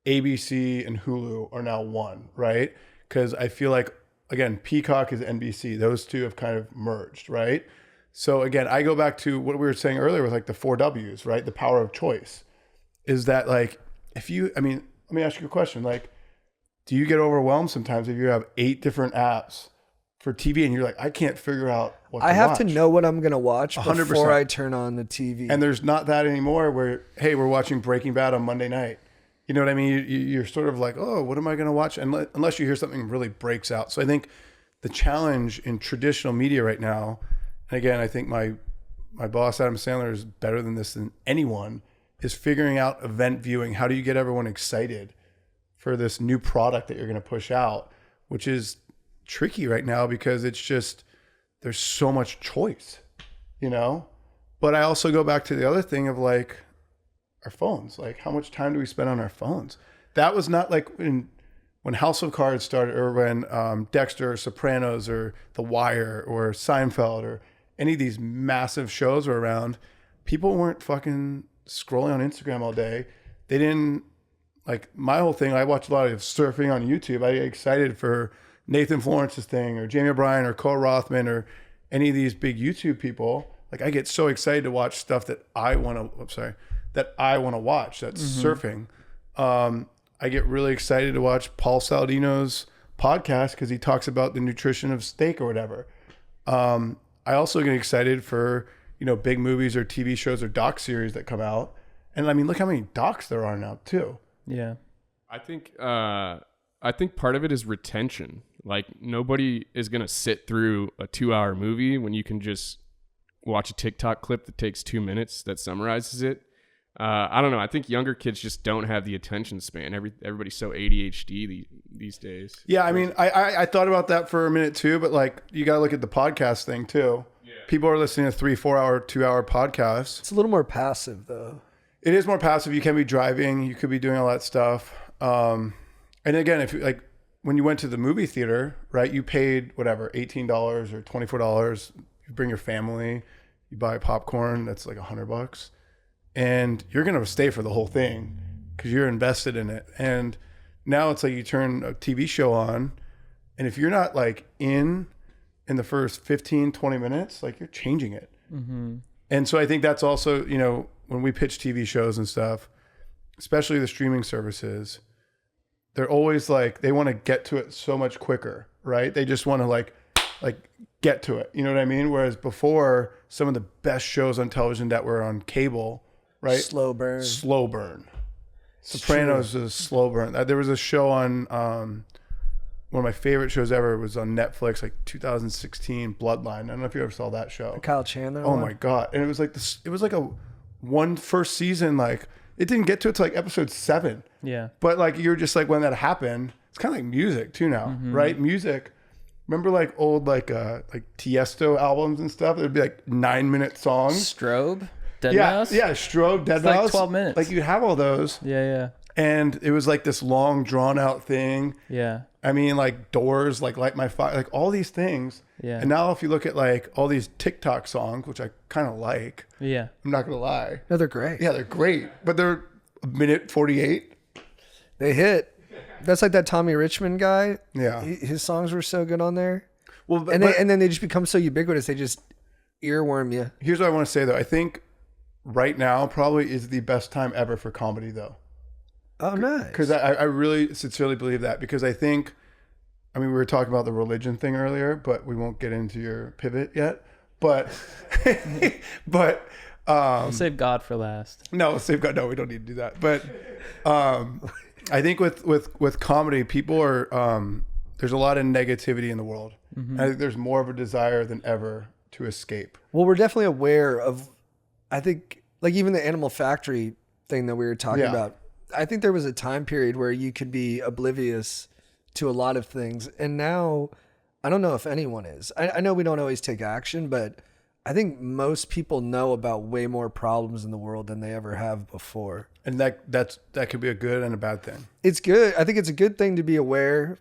ABC and Hulu are now one, right? Because I feel like, again, Peacock is NBC. Those two have kind of merged, right? So again, I go back to what we were saying earlier with like the 4 Ws, right? The power of choice is that like, if you, I mean, let me ask you a question. Like, do you get overwhelmed sometimes if you have 8 different apps for TV and you're like, I can't figure out what to watch?
I have to know what I'm going to watch
100%.
before I turn on the TV.
And there's not that anymore where, hey, we're watching Breaking Bad on Monday night. You know what I mean? You're sort of like, oh, what am I going to watch? Unless you hear something really breaks out. So I think the challenge in traditional media right now, and again, I think my boss, Adam Sandler, is better than this than anyone, is figuring out event viewing. How do you get everyone excited for this new product that you're going to push out, which is tricky right now because it's just, there's so much choice, you know? But I also go back to the other thing of like our phones. Like, how much time do we spend on our phones? That was not like when House of Cards started, or when Dexter or Sopranos or The Wire or Seinfeld or any of these massive shows were around. People weren't fucking scrolling on Instagram all day. They didn't, like, my whole thing, I watch a lot of surfing on YouTube. I get excited for Nathan Florence's thing, or Jamie O'Brien, or Cole Rothman, or any of these big YouTube people. Like, I get so excited to watch stuff that I want to, watch. That's surfing. I get really excited to watch Paul Saladino's podcast because he talks about the nutrition of steak or whatever. I also get excited for, you know, big movies or TV shows or doc series that come out. And I mean, look how many docs there are now too.
Yeah.
I think part of it is retention. Like, nobody is going to sit through a 2-hour movie when you can just watch a TikTok clip that takes 2 minutes that summarizes it. I don't know. I think younger kids just don't have the attention span. Everybody's so ADHD these days.
Yeah, I mean, I thought about that for a minute too, but like, you got to look at the podcast thing too. Yeah. People are listening to 3, 4 hour, 2-hour podcasts.
It's a little more passive though.
It is more passive. You can be driving. You could be doing all that stuff. And again, if you like, when you went to the movie theater, right, you paid whatever, $18 or $24. You bring your family, you buy popcorn. That's like $100. And you're going to stay for the whole thing because you're invested in it. And now it's like you turn a TV show on, and if you're not like in the first 15, 20 minutes, like, you're changing it. Mm-hmm. And so I think that's also, you know, when we pitch TV shows and stuff, especially the streaming services, they're always like, they want to get to it so much quicker, right? They just want to like get to it. You know what I mean? Whereas before, some of the best shows on television that were on cable, right?
Slow burn.
Sopranos is a slow burn. There was a show on, one of my favorite shows ever was on Netflix, like 2016, Bloodline. I don't know if you ever saw that show.
The Kyle Chandler
Oh
one?
my God. And it was like this, it was like first season, like, it didn't get to it till like episode 7.
Yeah.
But like, you're just like, when that happened, it's kind of like music too now, right? Music. Remember like old, like Tiesto albums and stuff? There'd be like 9-minute songs.
Strobe? Dead
Yeah,
Mouse?
yeah, Strobe, Dead
It's
Mouse.
like 12 minutes.
Like, you'd have all those.
Yeah.
And it was like this long, drawn out thing.
Yeah.
I mean, like Doors, like Light My Fire, like all these things.
Yeah.
And now if you look at like all these TikTok songs, which I kind of like,
Yeah.
I'm not going to lie.
No, they're great.
Yeah, they're great. But they're a minute 48.
They hit. That's like that Tommy Richmond guy.
Yeah.
His songs were so good on there.
Well,
And then they just become so ubiquitous. They just earworm you.
here's what I want to say though. I think right now probably is the best time ever for comedy though.
Oh, nice.
Because I really sincerely believe that, because I think, I mean, we were talking about the religion thing earlier, but we won't get into your pivot yet. But,
We'll save God for last.
no, save God. No, we don't need to do that. But I think with comedy, people are, there's a lot of negativity in the world. Mm-hmm. I think there's more of a desire than ever to escape.
Well, we're definitely aware of, I think, like even the Animal Factory thing that we were talking about. I think there was a time period where you could be oblivious to a lot of things. And now, I don't know if anyone is. I know we don't always take action, but I think most people know about way more problems in the world than they ever have before.
And that could be a good and a bad thing.
It's good. I think it's a good thing to be aware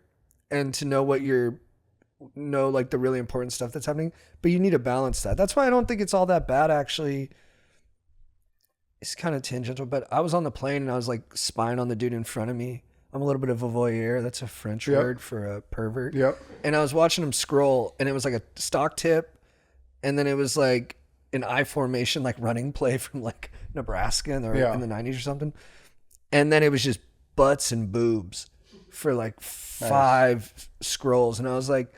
and to know what like the really important stuff that's happening, but you need to balance that. That's why I don't think it's all that bad, actually. It's kind of tangential, but I was on the plane and I was like spying on the dude in front of me. I'm a little bit of a voyeur. That's a French word for a pervert.
Yep.
And I was watching him scroll, and it was like a stock tip, and then it was like an I formation, like running play from like Nebraska in the 90s or something. And then it was just butts and boobs for like 5 scrolls. And I was like,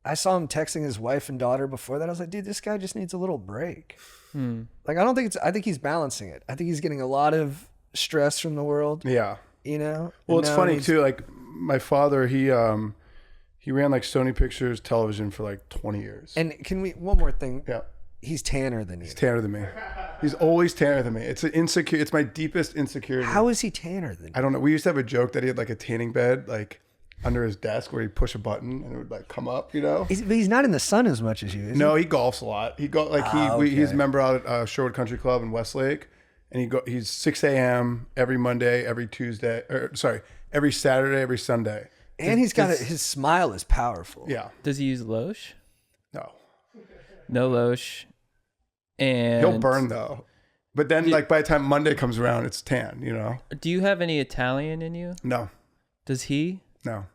I saw him texting his wife and daughter before that. I was like, dude, this guy just needs a little break. Like, I think he's balancing it. I think he's getting a lot of stress from the world.
Yeah.
You know?
Well, it's funny too. Like my father, he He ran like Sony Pictures Television for like 20 years.
And can we one more thing?
Yeah.
He's tanner than you.
He's tanner than me. He's always tanner than me. It's an insecure. It's my deepest insecurity.
How is he tanner than you?
I don't know. We used to have a joke that he had like a tanning bed like under his desk where he'd push a button and it would like come up, you know?
But he's not in the sun as much as you, is
No, he golfs a lot. He's a member out at Sherwood Country Club in Westlake, and he's 6 a.m. every Monday, every every Saturday, every Sunday.
And his smile is powerful.
Yeah.
Does he use Loche?
No.
No Loche. And
He'll burn though. But then like by the time Monday comes around, it's tan, you know?
Do you have any Italian in you?
No.
Does he?
No.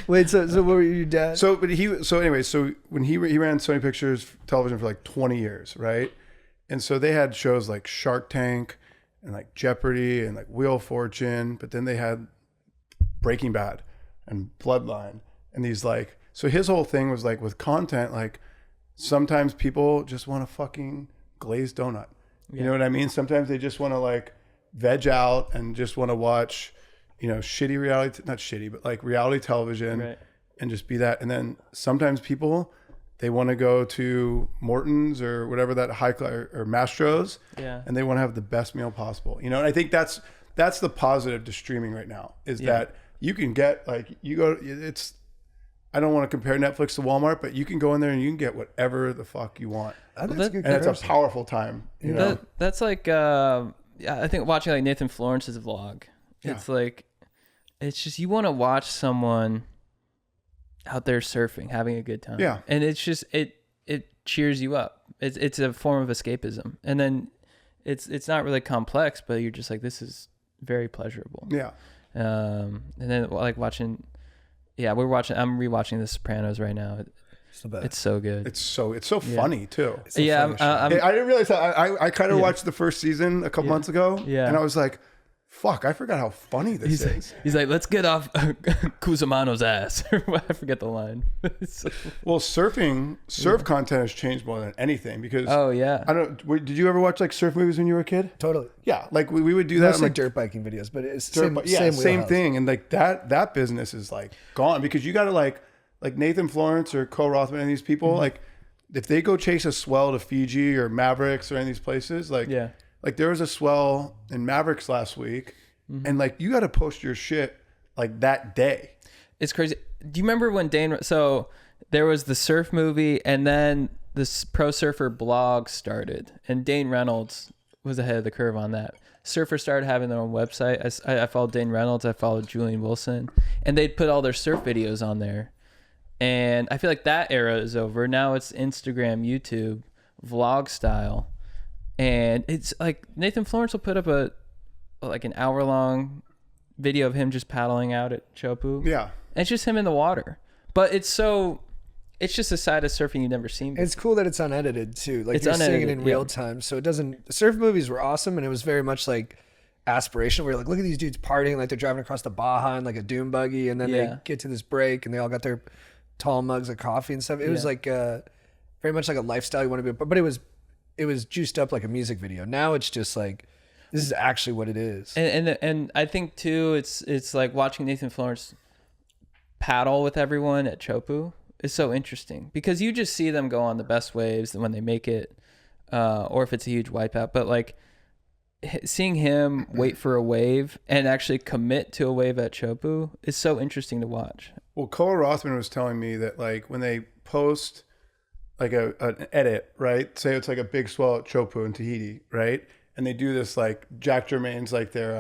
Wait, so what were your dad?
So when he ran Sony Pictures Television for like 20 years, right? And so they had shows like Shark Tank and like Jeopardy and like Wheel of Fortune, but then they had Breaking Bad and Bloodline and these like, so his whole thing was like with content, like sometimes people just want a fucking glazed donut. You know what I mean? Sometimes they just want to like veg out and just want to watch, you know, shitty reality, not shitty, but like reality television and just be that. And then sometimes people, they want to go to Morton's or whatever that or Mastro's and they want to have the best meal possible, you know? And I think that's the positive to streaming right now is that you can get like, I don't want to compare Netflix to Walmart, but you can go in there and you can get whatever the fuck you want.
That's a good
And it's a
comparison.
powerful time, you know?
That's like I think watching like Nathan Florence's vlog. It's like it's just you want to watch someone out there surfing, having a good time.
Yeah.
And it's just it cheers you up. It's a form of escapism. And then it's not really complex, but you're just like, this is very pleasurable.
Yeah.
And then like watching I'm rewatching The Sopranos right now. It's so good.
It's so funny too.
I
didn't realize that. I kind of watched the first season a couple months ago, and I was like, "Fuck, I forgot how funny this is."
He's like, "Let's get off Cusimano's ass." I forget the line.
Well, surf content has changed more than anything because did you ever watch like surf movies when you were a kid?
Totally.
Yeah, like we would do that.
That's
on,
like
like
dirt biking videos, but it's
same
wheelhouse.
thing, and like that business is like gone because you got to like Nathan Florence or Cole Rothman and these people like if they go chase a swell to Fiji or Mavericks or any of these places like there was a swell in Mavericks last week and like you got to post your shit like that day.
It's crazy. Do you remember when so there was the surf movie and then this pro surfer blog started and Dane Reynolds was ahead of the curve on that. Surfers started having their own website. I followed Dane Reynolds, I followed Julian Wilson, and they'd put all their surf videos on there. And I feel like that era is over. Now it's Instagram, YouTube, vlog style. And it's like Nathan Florence will put up an hour-long video of him just paddling out at Chopu.
Yeah.
And it's just him in the water. But it's just a side of surfing you've never seen before.
It's cool that it's unedited too. Like
It's
you're seeing it
unedited,
in real time. So it doesn't, surf movies were awesome. And it was very much like aspirational where you're like, look at these dudes partying. Like they're driving across the Baja in like a dune buggy. And then they get to this break and they all got their tall mugs of coffee and stuff. It was like very much like a lifestyle you want to be, but it was juiced up like a music video. Now it's just like, this is actually what it is.
And I think too, it's like watching Nathan Florence paddle with everyone at Chopu is so interesting because you just see them go on the best waves when they make it, or if it's a huge wipeout. But like seeing him wait for a wave and actually commit to a wave at Chopu is so interesting to watch.
Well, Cole Rothman was telling me that like when they post like an edit, right? Say it's like a big swell at Chopu in Tahiti, right? And they do this like Jack Germain's like their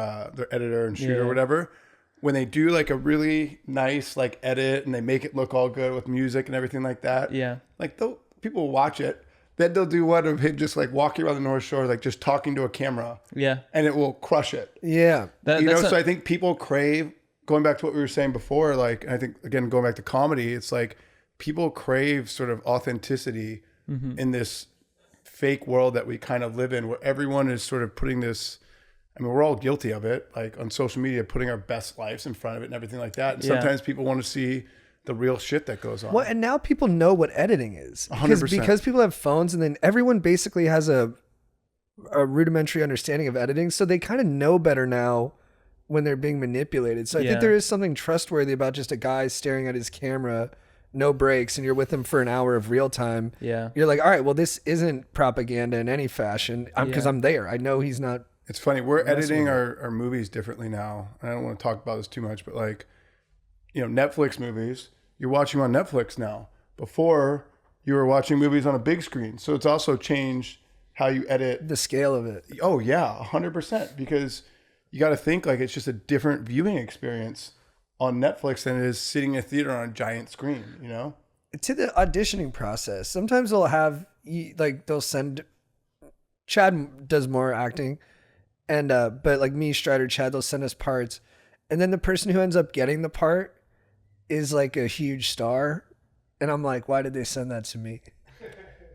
editor and shooter or whatever. When they do like a really nice like edit and they make it look all good with music and everything like that. Yeah. Like people will watch it. Then they'll do one of him just like walking around the North Shore, like just talking to a camera. Yeah. And it will crush it. Yeah. So I think people crave, going back to what we were saying before, like, I think, again, going back to comedy, it's like people crave sort of authenticity in this fake world that we kind of live in where everyone is sort of putting this, I mean, we're all guilty of it, like on social media, putting our best lives in front of it and everything like that. And sometimes people want to see the real shit that goes on.
Well, and now people know what editing is.
100%.
Because people have phones and then everyone basically has a rudimentary understanding of editing. So they kind of know better now when they're being manipulated. So I think there is something trustworthy about just a guy staring at his camera, no breaks, and you're with him for an hour of real time.
Yeah.
You're like, all right, well, this isn't propaganda in any fashion because I'm there. I know he's not.
It's funny. We're editing our movies differently now. I don't want to talk about this too much, but like, Netflix movies, you're watching them on Netflix now. Before, you were watching movies on a big screen. So it's also changed how you edit.
The scale of it.
Oh, yeah, 100%. Because you got to think like it's just a different viewing experience on Netflix than it is sitting in a theater on a giant screen, To
the auditioning process, sometimes they'll have, they'll send, Chad does more acting, and but like me, Strider, Chad, they'll send us parts. And then the person who ends up getting the part is like a huge star. And I'm like, why did they send that to me?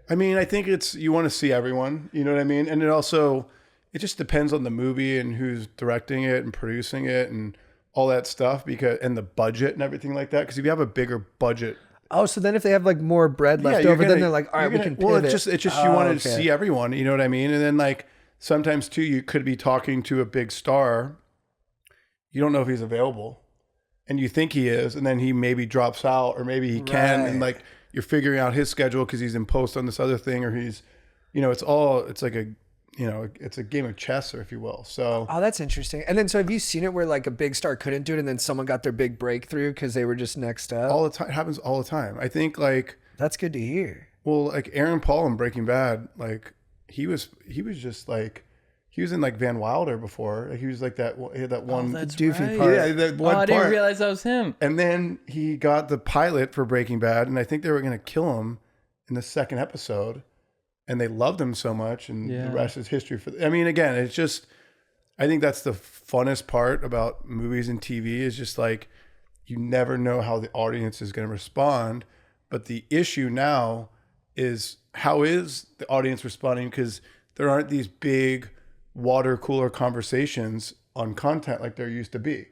I mean, I think you want to see everyone, you know what I mean? And it just depends on the movie and who's directing it and producing it and all that stuff and the budget and everything like that. Because if you have a bigger budget.
Oh, so then if they have like more bread left over, then they're like, all right, we can pivot.
Well, it's just you want to see everyone, you know what I mean? And then like sometimes too, you could be talking to a big star. You don't know if he's available and you think he is, and then he maybe drops out or maybe he can. And like you're figuring out his schedule because he's in post on this other thing, or he's, it's like it's a game of chess, or if you will. So,
oh, that's interesting. And then, so have you seen it where like a big star couldn't do it, and then someone got their big breakthrough because they were just next up?
All the time. It happens all the time. I think like
that's good to hear.
Well, like Aaron Paul in Breaking Bad, like he was just like he was in like Van Wilder before. Like he was like that. He had that one
doofy part.
Yeah, that one
I didn't
part.
realize that was him.
And then he got the pilot for Breaking Bad, and I think they were gonna kill him in the second episode. And they loved him so much, and the rest is history. I mean, again, it's just, I think that's the funnest part about movies and TV is just like, you never know how the audience is going to respond. But the issue now is, how is the audience responding? Because there aren't these big water cooler conversations on content like there used to be.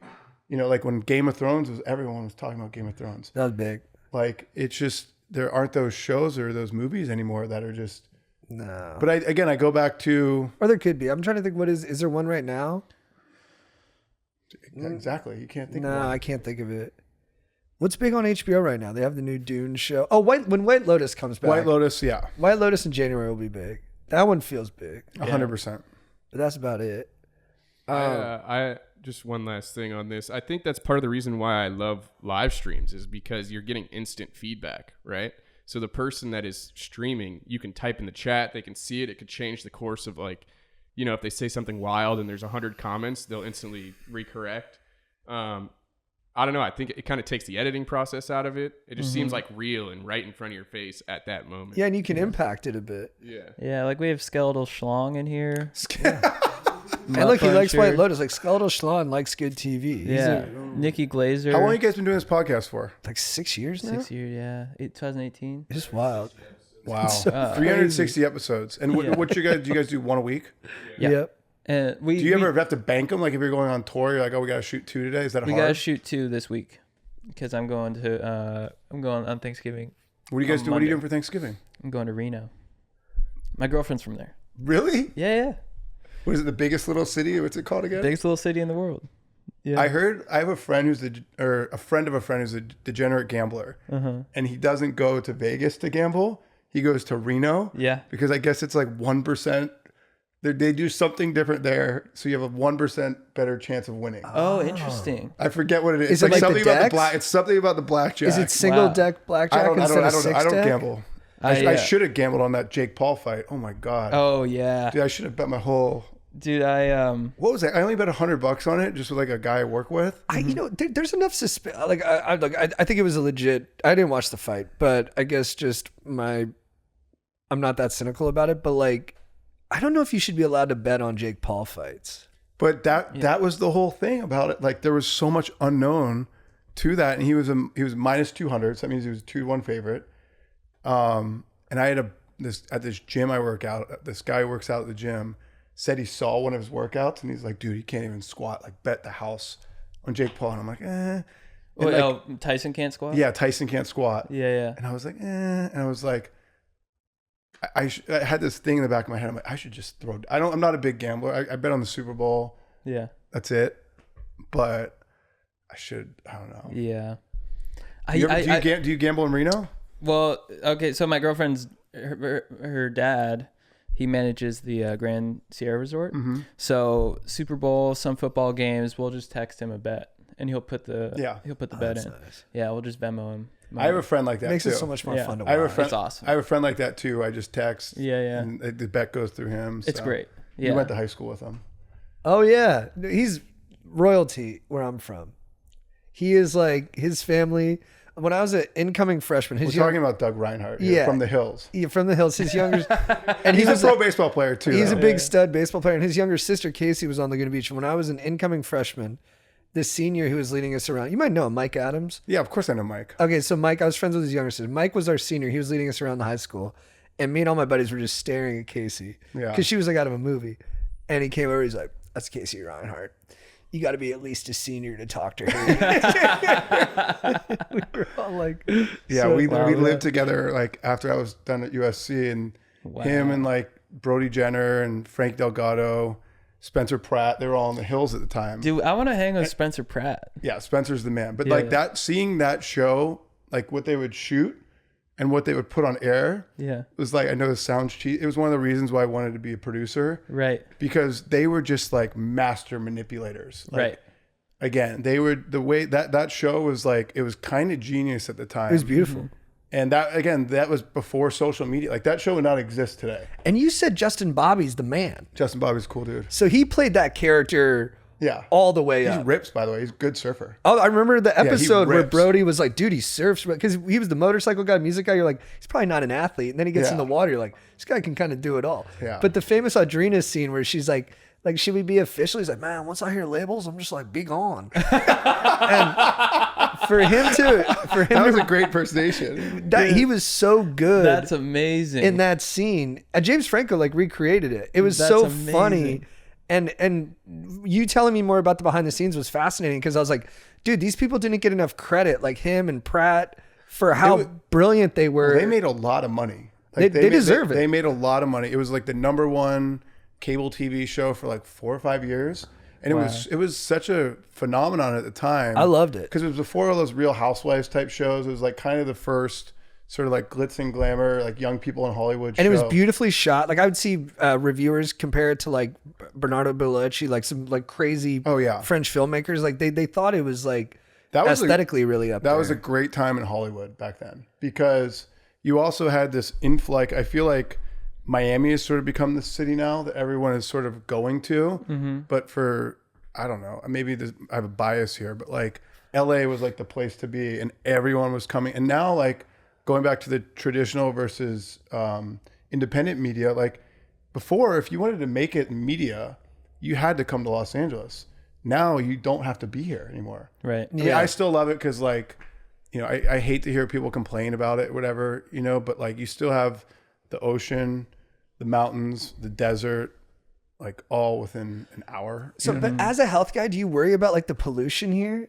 Like when Game of Thrones everyone was talking about Game of Thrones.
That was big.
Like, it's just, there aren't those shows or those movies anymore that are just,
no.
But I go back to...
Or there could be. I'm trying to think, is there one right now?
Exactly. You can't think
of one.
No,
I can't think of it. What's big on HBO right now? They have the new Dune show. Oh, when White Lotus comes back.
White Lotus, yeah.
White Lotus in January will be big. That one feels big.
100%.
But that's about it.
I just one last thing on this. I think that's part of the reason why I love live streams is because you're getting instant feedback, right? So the person that is streaming, you can type in the chat, they can see it. It could change the course of like, if they say something wild and there's 100 comments, they'll instantly recorrect. I don't know. I think it kind of takes the editing process out of it. It just seems like real and right in front of your face at that moment.
Yeah, and you can impact it a bit.
Yeah.
Yeah, like we have Skeletal Schlong in here.
And look, he likes White Lotus. Like Skeletal Schlong likes good TV.
Yeah. Nikki Glazer.
How long have you guys been doing this podcast for?
Like 6 years now?
6 years, yeah. 2018.
It's just wild.
Wow.
So
360 episodes. And what do you guys do one a week?
Yeah.
Yep.
And
do you ever have to bank them? Like if you're going on tour, you're like, oh, we got to shoot 2 today. Is that hard?
We got to shoot 2 this week because I'm going on Thanksgiving.
What do you guys do? What are you doing for Thanksgiving?
I'm going to Reno. My girlfriend's from there.
Really?
Yeah.
What is it? The biggest little city? What's it called again?
Biggest little city in the world. Yeah.
I heard. I have a friend who's a friend of a friend who's a degenerate gambler, and he doesn't go to Vegas to gamble. He goes to Reno.
Yeah.
Because I guess it's like 1%. They do something different there, so you have a 1% better chance of winning.
Oh, interesting.
I forget what it is.
Is it like
something
the
about the
decks?
black. It's something about the blackjack.
Is it single deck blackjack instead of six
I don't
deck?
gamble. I should have gambled on that Jake Paul fight. Oh my god.
Oh yeah.
Dude, I should have bet my whole.
Dude,
What was that? I only bet $100 on it, just with like a guy I work with.
There's enough suspense. Like I think it was a legit. I didn't watch the fight, but I guess just I'm not that cynical about it. But like, I don't know if you should be allowed to bet on Jake Paul fights.
But that was the whole thing about it. Like there was so much unknown to that, and he was minus 200. So that means he was a 2-1 favorite. And I had at this gym I work out. This guy who works out at the gym said he saw one of his workouts, and he's like, "Dude, he can't even squat. Like, bet the house on Jake Paul." And I'm like, "Eh." And
Tyson can't squat?
Yeah, Tyson can't squat.
Yeah.
And I was like, "Eh." And I was like, I had this thing in the back of my head. I'm like, I should just throw. I'm not a big gambler. I bet on the Super Bowl.
Yeah.
That's it. but I don't know.
Yeah.
Do you gamble in Reno?
Well, okay. So my girlfriend's her dad, he manages the Grand Sierra Resort.
Mm-hmm.
So Super Bowl, some football games, we'll just text him a bet, and he'll put the bet in.
Nice.
Yeah, we'll just Venmo him.
I have a friend like that
It makes
too.
it so much more
Yeah.
fun to watch.
I have a friend.
It's awesome.
I have a friend like that too. I just text.
Yeah.
And the bet goes through him.
It's
so.
great. Yeah.
You went to high school with him.
Oh yeah, he's royalty where I'm from. He is like his family. When I was an incoming freshman,
We're talking about Doug Reinhardt here,
Yeah.
from the Hills.
from the Hills, his younger, and
He's
was
a pro baseball player too.
He's
though.
a big stud baseball player, and his younger sister Casey was on Laguna Beach. And when I was an incoming freshman, the senior who was leading us around, you might know him, Mike Adams.
Yeah, of course I know Mike.
Okay, so Mike, I was friends with his younger sister. Mike was our senior. He was leading us around the high school, and me and all my buddies were just staring at Casey
Yeah.
because she was like out of a movie. And he came over. He's like, "That's Casey Reinhardt. You got to be at least a senior to talk to her." We were all like,
Yeah,
so-
we lived together like after I was done at USC, and him and like Brody Jenner and Frank Delgado, Spencer Pratt, they were all in the Hills at the time.
Dude, I want to hang with Spencer Pratt.
Yeah, Spencer's the man. But
Yeah,
like
yeah.
that, seeing that show, like what they would shoot and what they would put on air,
Yeah.
was like, I know this sounds cheap. It was one of the reasons why I wanted to be a producer,
Right.
because they were just like master manipulators. Like,
Right.
Again, they were the way that show was like, it was kind of genius at the time.
it was beautiful.
And that was before social media. Like that show would not exist today.
And you said Justin Bobby's the man.
Justin Bobby's a cool dude.
So he played that character
Yeah.
all the way
He
up.
rips, by the way. He's a good surfer.
Oh, I remember the
he
episode where
rips.
Brody was like, "Dude, he surfs," because he was the motorcycle guy, music guy. You're like, he's probably not an athlete, and then he gets
Yeah.
in the water. You're like, this guy can kind of do it all.
Yeah.
But the famous Audrina scene where she's like, should we be official? He's like, man, once I hear labels, I'm just like, be gone. And for him
That was a great impersonation.
he was so good.
That's amazing.
in that scene. James Franco like recreated it. It was
That's
so
amazing.
funny. And you telling me more about the behind the scenes was fascinating because I was like, dude, these people didn't get enough credit, like him and Pratt, for how brilliant they were.
They made a lot of money.
They deserve it.
They made a lot of money. It was like the #1 cable TV show for like 4 or 5 years. And it was such a phenomenon at the time.
I loved it.
Because it was before all those Real Housewives type shows. It was like kind of the first sort of like glitz and glamour, like young people in Hollywood
And
show.
it was beautifully shot. Like I would see reviewers compare it to like Bernardo Bertolucci, like some like crazy French filmmakers. Like they thought it was like aesthetically really up there.
That was a great time in Hollywood back then, because you also had this influx. I feel like Miami has sort of become the city now that everyone is sort of going to.
Mm-hmm.
But I don't know, maybe I have a bias here, but like LA was like the place to be, and everyone was coming. And now, like going back to the traditional versus independent media, like before, if you wanted to make it in media, you had to come to Los Angeles. Now you don't have to be here anymore.
Right.
I mean, I still love it because, like, you know, I hate to hear people complain about it, whatever, you know, but like you still have the ocean, the mountains, the desert, like all within an hour.
So, but as a health guy, do you worry about like the pollution here?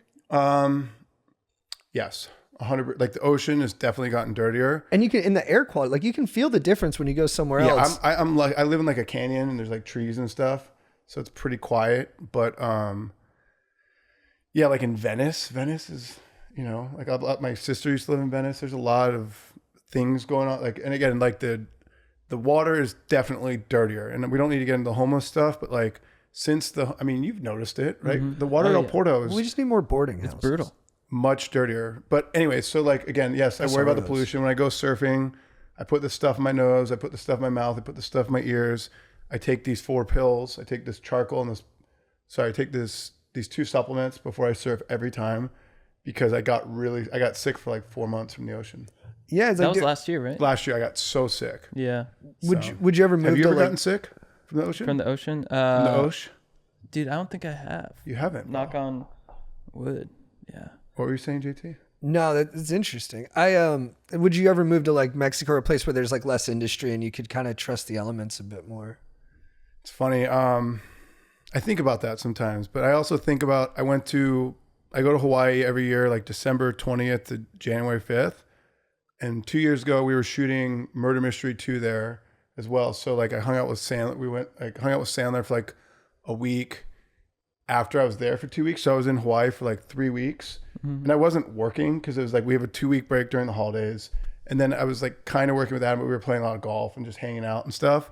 Yes, 100%. Like the ocean has definitely gotten dirtier.
And you can, in the air quality, like you can feel the difference when you go somewhere else.
I'm like, I live in like a canyon and there's like trees and stuff, so it's pretty quiet. But yeah, like in Venice is, you know, like my sister used to live in Venice. There's a lot of things going on. Like, and again, like the water is definitely dirtier, and we don't need to get into the homeless stuff, but like I mean, you've noticed it, right?
Mm-hmm.
The water in El Porto is
we just need more boarding houses.
Brutal.
much dirtier. But anyway, so like, again, yes, I worry about the pollution. When I go surfing, I put the stuff in my nose, I put the stuff in my mouth, I put the stuff in my ears. I take these 4 pills. I take this charcoal and I take these 2 supplements before I surf every time, because I got sick for like 4 months from the ocean.
Yeah, it's
That
like,
was last year, right?
Last year I got so sick.
Yeah.
would you ever move
Have you
to
ever
like,
gotten sick from the ocean?
From the ocean?
From the ocean?
Dude, I don't think I have.
You haven't.
Knock on wood. Yeah.
What were you saying, JT?
No, that's interesting. Would you ever move to like Mexico, or a place where there's like less industry and you could kind of trust the elements a bit more?
It's funny. I think about that sometimes, but I also think about, I go to Hawaii every year, like December 20th to January 5th. And 2 years ago, we were shooting Murder Mystery 2 there as well. So like I hung out with Sandler. I hung out with Sandler for like a week. after I was there for 2 weeks. So I was in Hawaii for like 3 weeks, and I wasn't working because it was like we have a 2-week break during the holidays, and then I was like kind of working with Adam, but we were playing a lot of golf and just hanging out and stuff.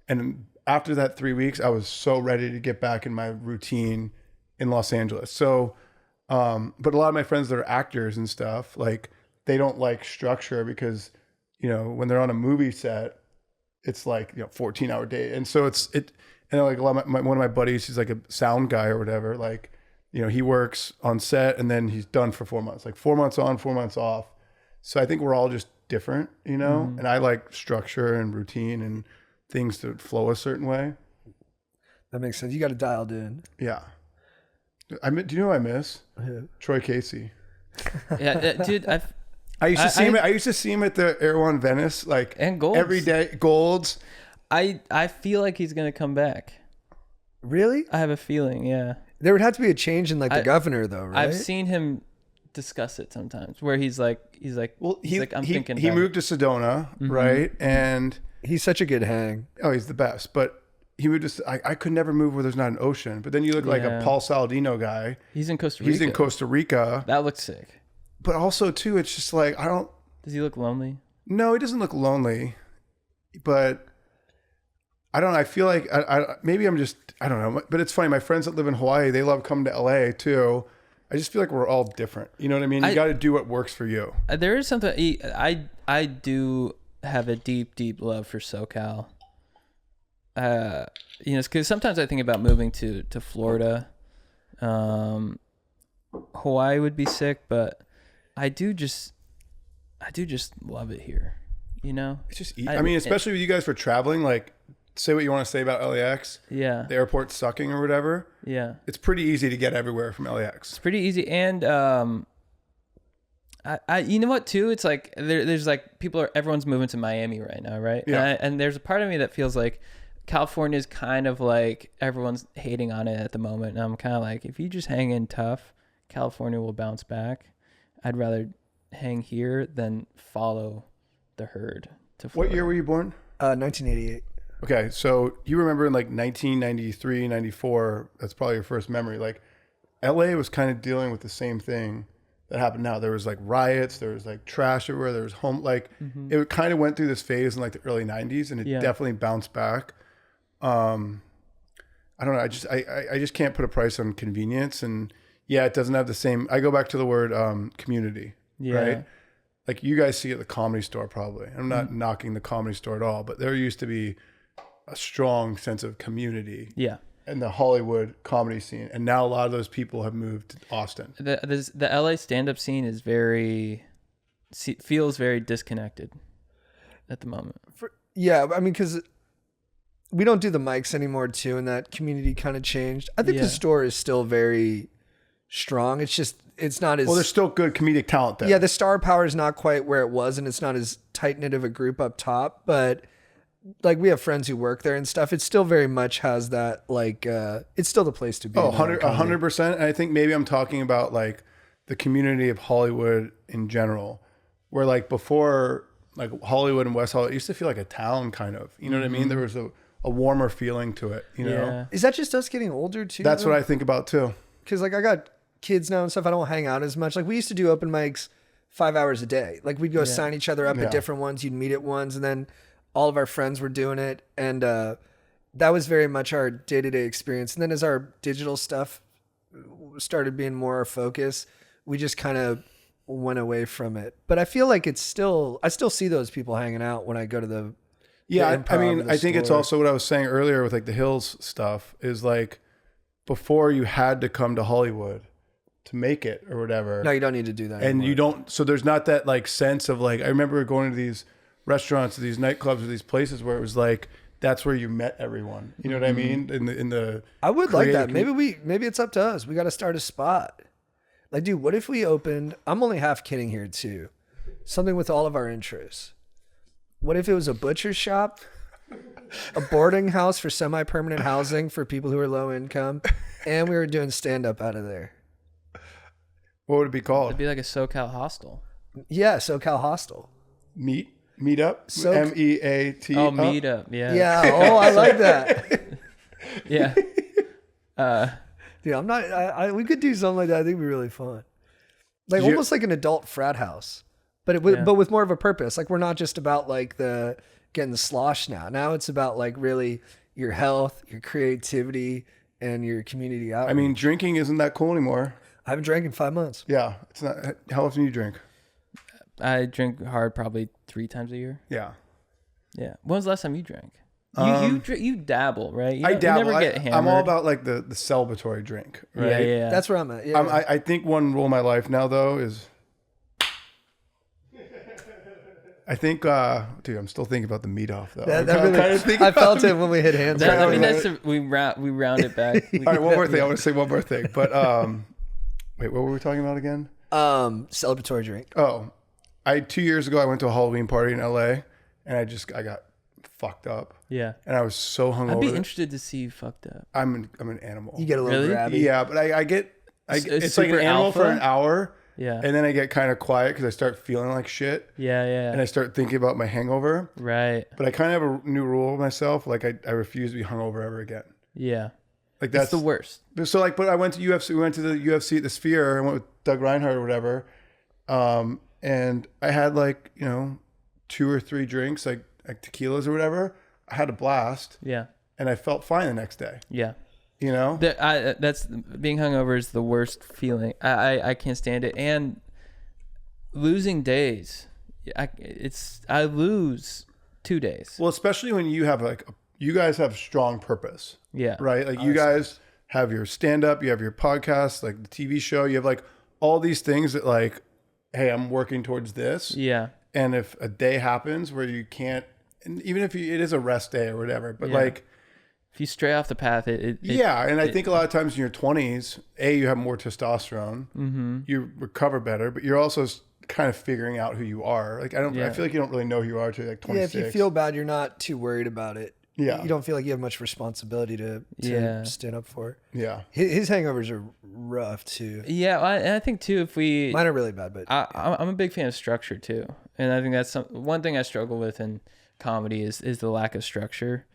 And after that 3 weeks, I was so ready to get back in my routine in Los Angeles. So, but a lot of my friends that are actors and stuff, like they don't like structure because, you know, when they're on a movie set, it's like, you know, 14-hour day. And so and like a lot of one of my buddies, he's like a sound guy or whatever. Like, you know, he works on set and then he's done for 4 months, like 4 months on, 4 months off. So I think we're all just different, you know, and I like structure and routine and things to flow a certain way.
That makes sense. You got it dialed in.
Yeah. Do you know who I miss? Troy Casey.
Yeah, dude,
I used to see him at the Air One Venice, like
and Golds.
every day. Golds.
I feel like he's gonna come back.
Really?
I have a feeling, yeah.
There would have to be a change in like the governor, though, right?
I've seen him discuss it sometimes, where he's like,
well,
he's like, I'm thinking.
He moved to Sedona, right? And
he's such a good hang.
oh, he's the best. But he moved to. I could never move where there's not an ocean. But then you look like a Paul Saladino guy.
He's in Costa Rica.
He's in Costa Rica.
That looks sick.
But also too, it's just like I don't.
Does he look lonely?
No, he doesn't look lonely, but I don't know. I feel like maybe I'm just, I don't know. But it's funny. My friends that live in Hawaii, they love coming to LA too. I just feel like we're all different. You know what I mean? You got to do what works for you.
There is something, I do have a deep, deep love for SoCal. You know, because sometimes I think about moving to Florida. Hawaii would be sick, but I do just love it here. You know,
it's just. I mean, especially with you guys for traveling. Like, say what you want to say about LAX.
Yeah.
The airport sucking or whatever.
Yeah.
It's pretty easy to get everywhere from LAX.
It's pretty easy, and I you know what too? It's like there's like everyone's moving to Miami right now, right?
Yeah.
And there's a part of me that feels like California is kind of like everyone's hating on it at the moment, and I'm kind of like, if you just hang in tough, California will bounce back. I'd rather hang here than follow the herd to Florida.
What year were you born?
1988.
Okay, so you remember in like 1993, 94, that's probably your first memory. Like, LA was kind of dealing with the same thing that happened now. There was like riots, there was like trash everywhere, there was it kind of went through this phase in like the early 90s, and it definitely bounced back. I don't know, I just can't put a price on convenience, and yeah, it doesn't have the same. I go back to the word community, right? Like you guys see at the Comedy Store probably. I'm not knocking the Comedy Store at all, but there used to be a strong sense of community in the Hollywood comedy scene, and now a lot of those people have moved to Austin.
The LA stand-up scene is feels very disconnected at the moment.
Yeah, I mean, because we don't do the mics anymore too, and that community kind of changed. I think the store is still very strong. It's just, it's not as...
Well, there's still good comedic talent there.
Yeah, the star power is not quite where it was, and it's not as tight-knit of a group up top, but like we have friends who work there and stuff. It still very much has that, like, it's still the place to be.
Oh, 100%. And I think maybe I'm talking about like the community of Hollywood in general, where like before, like Hollywood and West Hollywood, it used to feel like a town kind of, you know what I mean? There was a warmer feeling to it, you know?
Is that just us getting older too?
That's what I think about too.
Because like I got kids now and stuff. I don't hang out as much. Like we used to do open mics 5 hours a day. Like we'd go sign each other up at different ones. You'd meet at ones, and then all of our friends were doing it. And that was very much our day-to-day experience. And then as our digital stuff started being more our focus, we just kind of went away from it. But I feel like I still see those people hanging out when I go to the
I mean, I think it's also what I was saying earlier with like the Hills stuff is like before you had to come to Hollywood to make it or whatever.
No, you don't need to do that.
And you don't, so there's not that like sense of like, I remember going to these restaurants, these nightclubs, or these places where it was like, that's where you met everyone. You know what I mean? In the
I would like that. Maybe it's up to us. We got to start a spot. Like, dude, what if we opened, I'm only half kidding here too, something with all of our interests. What if it was a butcher shop, a boarding house for semi-permanent housing for people who are low income, and we were doing stand-up out of there?
What would it be called?
It'd be like a SoCal hostel.
Yeah, SoCal Hostel.
Meetup? MEAT.
Oh, meetup. Yeah.
Yeah. Oh, I like that.
Yeah.
Dude, Dude, I'm not. We could do something like that. I think it'd be really fun. Like almost like an adult frat house, but but with more of a purpose. Like we're not just about like getting the slosh now. Now it's about like really your health, your creativity, and your community outreach.
I mean, drinking isn't that cool anymore.
I haven't drank in 5 months.
Yeah, it's not. How often do you drink?
I drink hard probably 3 times a year.
Yeah.
Yeah. When was the last time you drank? You dabble, right?
I dabble.
You never get hammered.
I'm all about like the celebratory drink, right?
Yeah.
That's where I'm at. Yeah.
I think one rule of my life now though is, I think, dude, I'm still thinking about the meat off though.
I felt it when we hit hands.
I mean, we round it back.
All right, one more thing. I want to say one more thing, but wait, what were we talking about again?
Celebratory drink.
Oh, 2 years ago I went to a Halloween party in LA, and I got fucked up.
Yeah.
And I was so hungover.
I'd be interested to see you fucked up.
I'm an animal.
You get a little
Really?
grabby.
Yeah, but I get it's like
super
an animal
alpha?
for an hour.
Yeah.
And then I get kind of quiet because I start feeling like shit.
Yeah.
And I start thinking about my hangover.
Right.
But I kind of have a new rule of myself. Like I refuse to be hungover ever again.
Yeah.
Like
That's the worst.
So like, but I went to UFC. We went to the UFC at the Sphere. I went with Doug Reinhardt or whatever. And I had like 2 or 3 drinks, like tequilas or whatever. I had a blast.
Yeah.
And I felt fine the next day.
Yeah.
That's
being hungover is the worst feeling. I can't stand it. And losing days, I lose 2 days.
well, especially when you have you guys have strong purpose.
Yeah.
Right. Like you guys have your stand up, you have your podcast, like the TV show, you have like all these things that like, hey, I'm working towards this.
Yeah.
And if a day happens where you can't, and even if it is a rest day or whatever, but
Yeah.
like,
If you stray off the path,
I think a lot of times in your 20s, you have more testosterone, you recover better, but you're also kind of figuring out who you are. Like I feel like you don't really know who you are till like 26.
Yeah, if you feel bad, you're not too worried about it.
Yeah.
You don't feel like you have much responsibility to stand up for.
Yeah.
His hangovers are rough too.
Yeah, and I think too, if we
Mine are really bad, but
I'm a big fan of structure too, and I think that's one thing I struggle with in comedy is the lack of structure,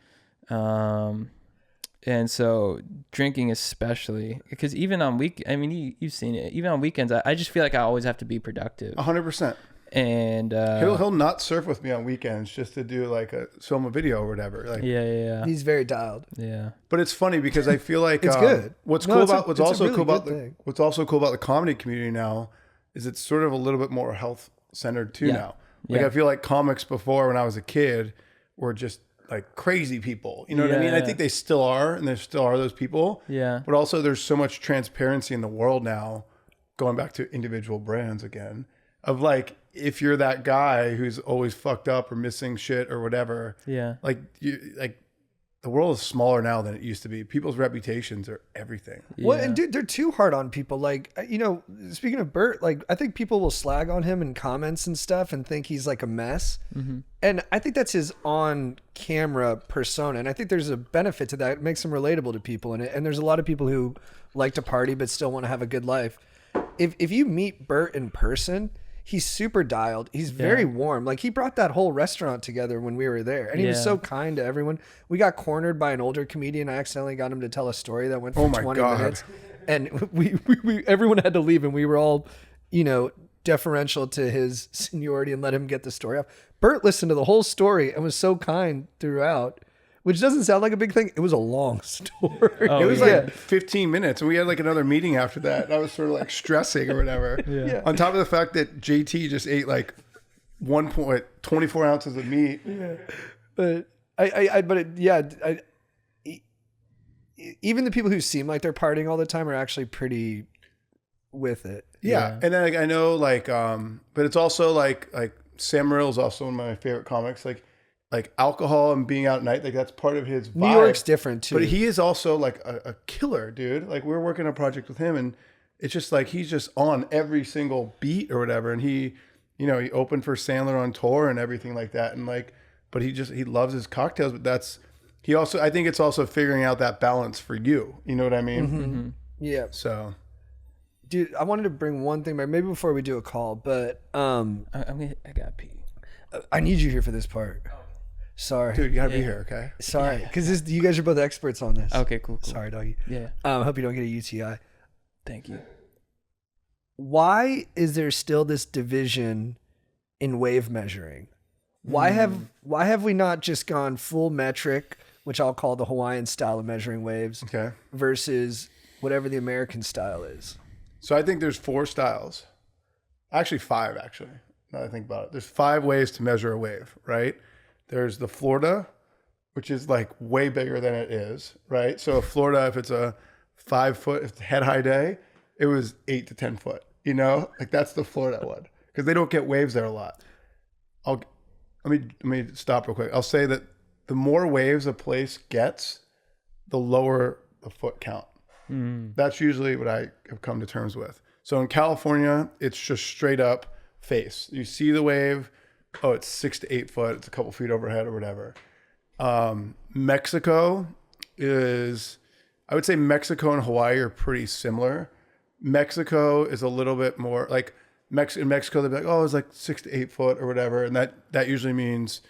and so drinking especially, because even on you've seen it, even on weekends, I just feel like I always have to be productive.
100%.
And
He'll not surf with me on weekends just to do like film a video or whatever. Like
yeah.
he's very dialed.
Yeah.
But it's funny because I feel like
It's good.
What's
No,
cool
it's a-
about what's
it's a
also
really
cool about
good thing.
what's also cool about the comedy community now is it's sort of a little bit more health centered too
Yeah.
now. Like
Yeah.
I feel like comics before when I was a kid were just like crazy people. You know what I mean? I
Yeah.
think they still are, and there still are those people.
Yeah.
But also there's so much transparency in the world now, going back to individual brands again, of like if you're that guy who's always fucked up or missing shit or whatever,
Yeah.
like the world is smaller now than it used to be. People's reputations are everything.
Well, and dude, they're too hard on people. Like, speaking of Bert, like I think people will slag on him in comments and stuff and think he's like a mess.
Mm-hmm.
And I think that's his on-camera persona. And I think there's a benefit to that. It makes him relatable to people. And there's a lot of people who like to party but still want to have a good life. If you meet Bert in person, he's super dialed. He's very warm. Like he brought that whole restaurant together when we were there, and he was so kind to everyone. We got cornered by an older comedian. I accidentally got him to tell a story that went for 20 minutes, and we everyone had to leave, and we were all, deferential to his seniority and let him get the story off. Bert listened to the whole story and was so kind throughout. Which doesn't sound like a big thing. It was a long story.
It was like 15 minutes, and we had like another meeting after that. And I was sort of like stressing or whatever. On top of the fact that JT just ate like 24 ounces of meat.
Yeah. But even the people who seem like they're partying all the time are actually pretty with it.
Yeah. And then like, I know like, but it's also like Sam Morril is also one of my favorite comics. Like alcohol and being out at night, like that's part of his vibe.
New York's different too.
But he is also like a killer, dude. Like we're working on a project with him, and it's just like he's just on every single beat or whatever. And he opened for Sandler on tour and everything like that. And like, but he loves his cocktails. But I think it's also figuring out that balance for you. You know what I mean?
Mm-hmm. Yeah.
So,
dude, I wanted to bring one thing back, maybe before we do a call, but
I gotta pee.
I need you here for this part. Sorry.
Dude, you gotta be here, okay?
Sorry. Because you guys are both experts on this.
Okay, cool.
Sorry, doggy.
Yeah.
Hope you don't get a UTI.
Thank you.
Why is there still this division in wave measuring? Why have we not just gone full metric, which I'll call the Hawaiian style of measuring waves,
Okay.
versus whatever the American style is?
So I think there's 4 styles. Actually 5, actually. Now that I think about it. There's 5 ways to measure a wave, right? There's the Florida, which is like way bigger than it is, right? So Florida, if it's a 5 foot, if it's a head high day, it was 8 to 10 foot, you know? Like that's the Florida one. Because they don't get waves there a lot. Let me stop real quick. I'll say that the more waves a place gets, the lower the foot count. That's usually what I have come to terms with. So in California, it's just straight up face. You see the wave, oh, it's 6 to 8 foot. It's a couple feet overhead or whatever. Mexico is, I would say Mexico and Hawaii are pretty similar. Mexico is a little bit more like in Mexico, they'll be like, oh, it's like 6 to 8 foot or whatever. And that usually means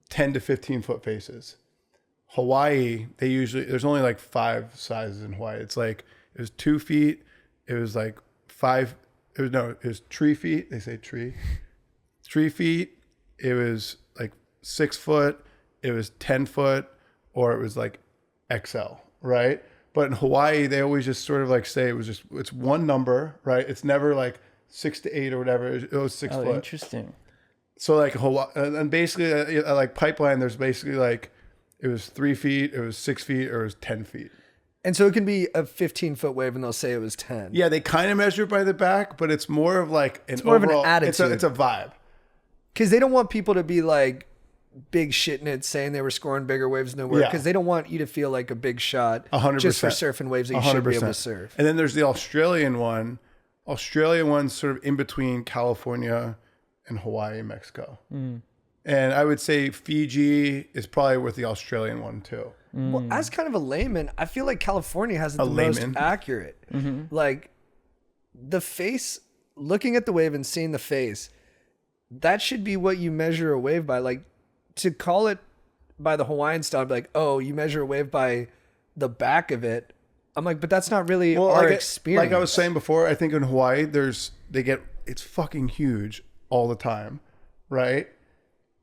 10 to 15 foot faces. Hawaii, there's only like 5 sizes in Hawaii. It's like, it was 2 feet. It was like 5, it was 3 feet. They say tree. 3 feet. It was like 6 foot. It was 10 foot, or it was like XL, right? But in Hawaii, they always just sort of like say it's one number, right? It's never like 6 to 8 or whatever. It was 6
Oh,
foot.
interesting.
So like Hawaii, and basically like Pipeline, there's basically like, it was 3 feet, it was 6 feet, or it was 10 feet.
And so it can be a 15-foot wave and they'll say it was 10.
Yeah, they kind of measure it by the back, but it's more of like an
more of an
overall,
attitude.
It's a vibe.
Because they don't want people to be like big shitting it, saying they were scoring bigger waves than they were.
Yeah.
Because they don't want you to feel like a big shot
100%.
just for surfing waves that you should be able to surf.
And then there's the Australian one. Australian one's sort of in between California and Hawaii and Mexico. And I would say Fiji is probably with the Australian one too.
Well, as kind of a layman, I feel like California has it the most accurate. Like the face, looking at the wave and seeing the face, that should be what you measure a wave by. Like to call it by the Hawaiian style, be like, oh, you measure a wave by the back of it. I'm like, but that's not really our experience.
Like I was saying before, I think in Hawaii, it's fucking huge all the time, right?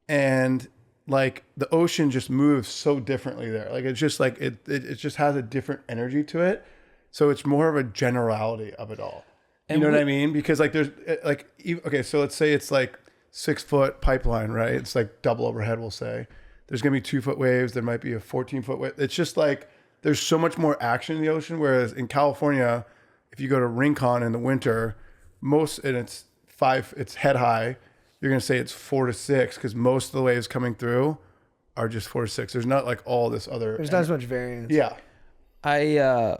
And like the ocean just moves so differently there. Like it's just like it just has a different energy to it. So it's more of a generality of it all. You know what I mean? Because like there's like, okay, so let's say it's like 6 foot Pipeline, right? It's like double overhead, we'll say. There's gonna be 2 foot waves. There might be a 14-foot wave. It's just like there's so much more action in the ocean. Whereas in California, if you go to Rincon in the winter, it's head high. You're going to say it's 4 to 6 because most of the waves coming through are just 4 to 6. There's not like all this other.
There's not as much variance.
Yeah.
I've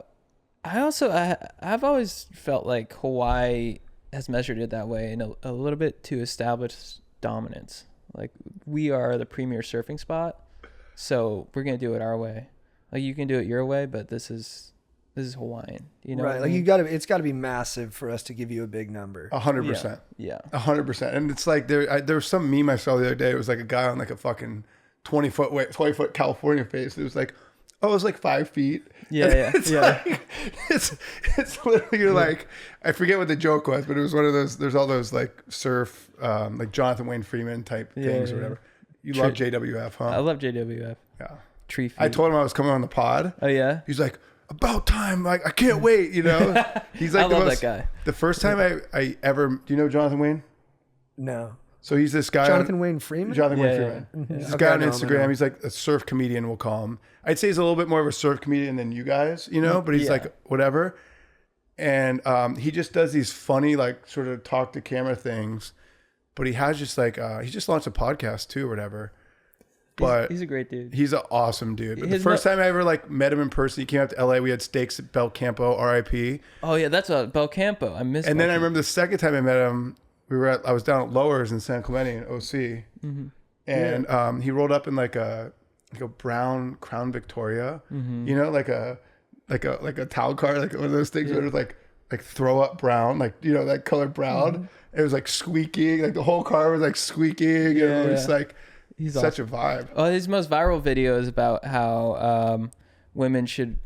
always felt like Hawaii has measured it that way, and a little bit to establish dominance. Like we are the premier surfing spot, so we're gonna do it our way. Like you can do it your way, but this is Hawaiian. You know,
right? Like it's got to be massive for us to give you a big number.
100%.
Yeah.
100%. And it's like there was some meme I saw the other day. It was like a guy on like a fucking 20 foot California face. It was like, oh, it was like 5 feet.
Yeah,
it's like, it's literally like, I forget what the joke was, but it was one of those. There's all those like surf, like Jonathan Wayne Freeman type things or whatever. You love JWF, huh?
I love JWF.
Yeah.
Tree feet.
I told him I was coming on the pod.
Oh yeah.
He's like, about time. Like I can't wait. You know. He's like
I love that guy.
The first time I ever. Do you know Jonathan Wayne?
No.
So he's this guy.
Jonathan Wayne Freeman?
Jonathan Wayne Freeman. He's this guy on Instagram. He's like a surf comedian, we'll call him. I'd say he's a little bit more of a surf comedian than you guys, you know, but he's like whatever. And he just does these funny, like sort of talk to camera things. But he has just like, he just launched a podcast too or whatever. But
he's a great dude.
He's an awesome dude. But the first time I ever like met him in person, he came out to LA. We had steaks at Belcampo, RIP.
Oh yeah, that's a Belcampo. I missed.
And then I remember the second time I met him, I was down at Lowers in San Clemente in OC, and he rolled up in like a brown Crown Victoria, you know, like a towel car, like one of those things where it was like throw up brown, like you know that color brown. It was like squeaking, like the whole car was like squeaking, and it was like.
He's
such
awesome.
a vibe.
Oh, his most viral video is about how women should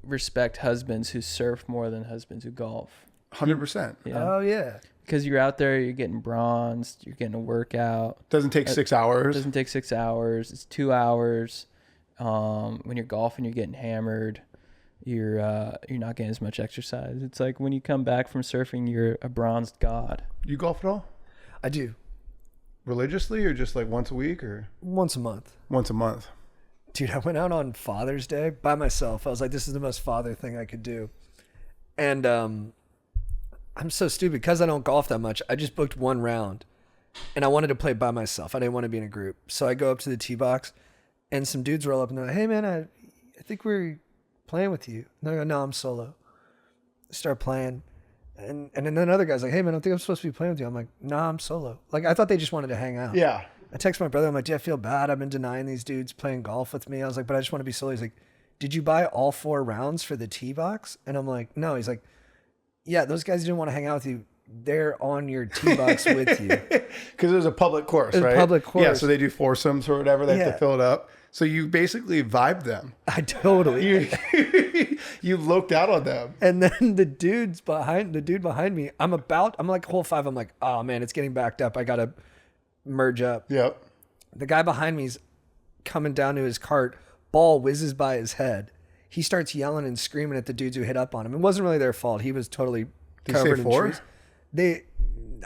respect husbands who surf more than husbands who golf.
100%.
Yeah.
Oh yeah.
Because you're out there, you're getting bronzed, you're getting a workout.
Doesn't take 6
It
hours.
doesn't take 6 hours. It's 2 hours. When you're golfing, you're getting hammered. You're not getting as much exercise. It's like when you come back from surfing, you're a bronzed god.
You golf at all?
I do.
Religiously or just like once a week or
Once a month.
once a month?
Dude, I went out on Father's Day by myself. I was like, this is the most father thing I could do. And I'm so stupid because I don't golf that much. I just booked one round and I wanted to play by myself. I didn't want to be in a group. So I go up to the tee box and some dudes roll up and they're like, hey man, I think we're playing with you. And I go, no, I'm solo. Start playing. And then another guy's like, hey man, I think I'm supposed to be playing with you. I'm like, nah, I'm solo. Like I thought they just wanted to hang out.
Yeah.
I text my brother. I'm like, do I feel bad? I've been denying these dudes playing golf with me. I was like, but I just want to be solo. He's like, did you buy all 4 rounds for the tee box? And I'm like, no. He's like, yeah, those guys didn't want to hang out with you. They're on your tee box with you.
Because it was a public course,
It was a
right?
public
Yeah,
course.
so they do foursomes or whatever. They have
Yeah.
to fill it up. So you basically vibed them.
I totally.
You looked out on them.
And then the dude behind me, I'm like hole 5. I'm like, oh man, it's getting backed up. I got to merge up.
Yep.
The guy behind me's coming down to his cart. Ball whizzes by his head. He starts yelling and screaming at the dudes who hit up on him. It wasn't really their fault. He was totally
Did you
covered
say
in
4?
trees.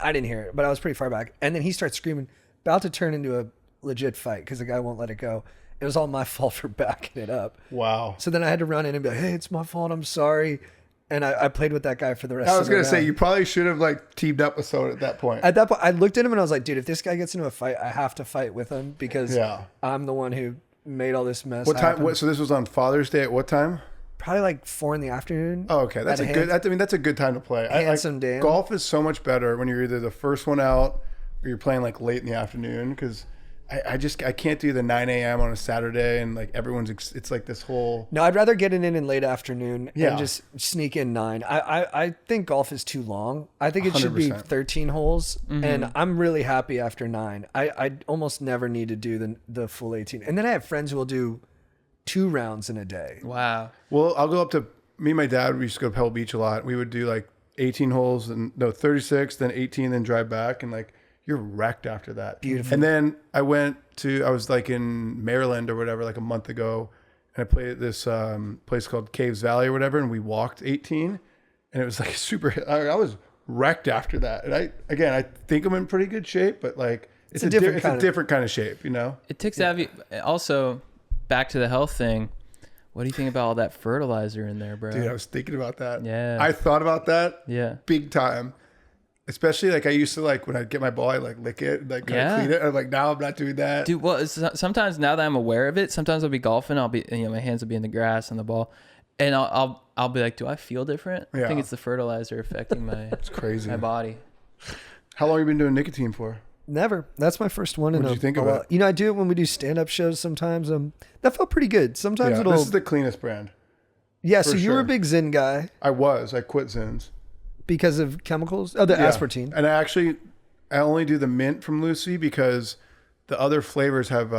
I didn't hear it, but I was pretty far back. And then he starts screaming, about to turn into a legit fight because the guy won't let it go. It was all my fault for backing it up.
Wow.
So then I had to run in and be like, hey, it's my fault. I'm sorry. And I played with that guy for the rest
I
of
was
the
going to say,
round.
you probably should have like teamed up with someone at that point.
At that point, I looked at him and I was like, dude, if this guy gets into a fight, I have to fight with him because
Yeah.
I'm the one who made all this mess
What time?
happen.
So this was on Father's Day at what time?
Probably like 4 PM.
Oh, okay. That's
At
a good. That's a good time to play.
Handsome Dan.
Golf is so much better when you're either the first one out or you're playing like late in the afternoon because I can't do the 9 a.m. on a Saturday and like it's like this whole.
No, I'd rather get it in late afternoon
Yeah.
and just sneak in 9. I think golf is too long. I think it should be
100%.
13 holes, and I'm really happy after 9. I almost never need to do the full 18. And then I have friends who will do 2 rounds in a day.
Wow.
Well, I'll go up to me and my dad. We used to go to Pebble Beach a lot. We would do like 18 holes and 36, then 18, then drive back, and like you're wrecked after that.
Beautiful.
And then I was like in Maryland or whatever, like a month ago, and I played at this place called Caves Valley or whatever, and we walked 18, and it was like super. I was wrecked after that, and I think I'm in pretty good shape, but like it's a different kind of shape, you know.
It takes also back to the health thing. What do you think about all that fertilizer in there, bro?
Dude, I was thinking about that.
Yeah.
I thought about that.
Yeah.
Big time. Especially like I used to like when I'd get my ball, I like lick it and like kind of clean it. I'm like, now I'm not doing that.
Dude, well, sometimes now that I'm aware of it, sometimes I'll be golfing. I'll be, my hands will be in the grass on the ball, and I'll be like, do I feel different? I
Yeah.
think it's the fertilizer affecting my
It's crazy.
my body.
How long have you been doing nicotine for?
Never. That's my first one.
What'd you think of it?
You know, I do it when we do stand-up shows sometimes. That felt pretty good. Sometimes
Yeah, this is the cleanest brand.
Yeah, so
for
you were a
sure.
big Zen guy
I quit Zins.
because of chemicals? Oh, the
Yeah.
aspartame.
And I only do the mint from Lucy because the other flavors have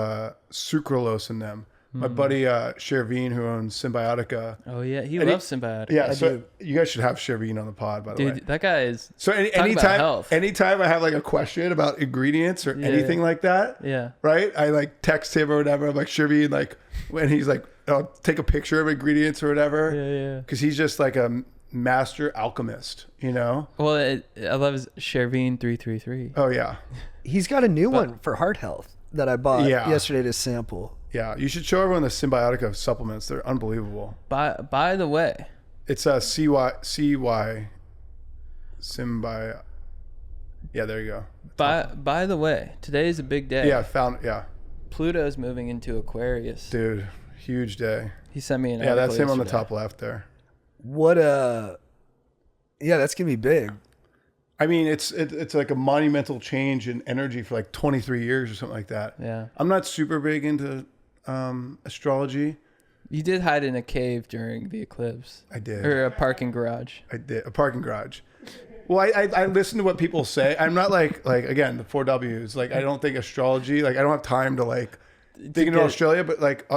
sucralose in them. My buddy Shervine, who owns Symbiotica.
Oh yeah, he
And
loves Symbiotic.
Yeah, so you guys should have Shervine on the pod, by the way.
Dude, that guy is.
So
talk about
anytime,
health.
anytime I have like a question about ingredients or anything like that,
Yeah.
right? I like text him or whatever. I'm like, Shervine, like when he's like, I'll take a picture of ingredients or whatever.
Yeah.
Because he's just like a master alchemist, you know?
Well, I love his Shervine 333.
Oh yeah.
He's got a new one for heart health that I bought
Yeah.
yesterday to sample.
Yeah. You should show everyone the Symbiotica supplements. They're unbelievable.
By the way,
It's a CY Symbi. Yeah, there you go.
by the way, today is a big day.
Yeah.
Pluto's moving into Aquarius.
Dude, huge day.
He sent me an
Yeah, that's
article
him on the
yesterday.
top left there.
What yeah, that's gonna be big.
I mean, it's like a monumental change in energy for like 23 years or something like that.
Yeah.
I'm not super big into astrology.
You did hide in a cave during the eclipse.
I did.
Or a parking garage.
I did. A parking garage. Well, I listen to what people say. I'm not like again, the 4 W's. Like, I don't think astrology, like I don't have time to like think into Australia, but like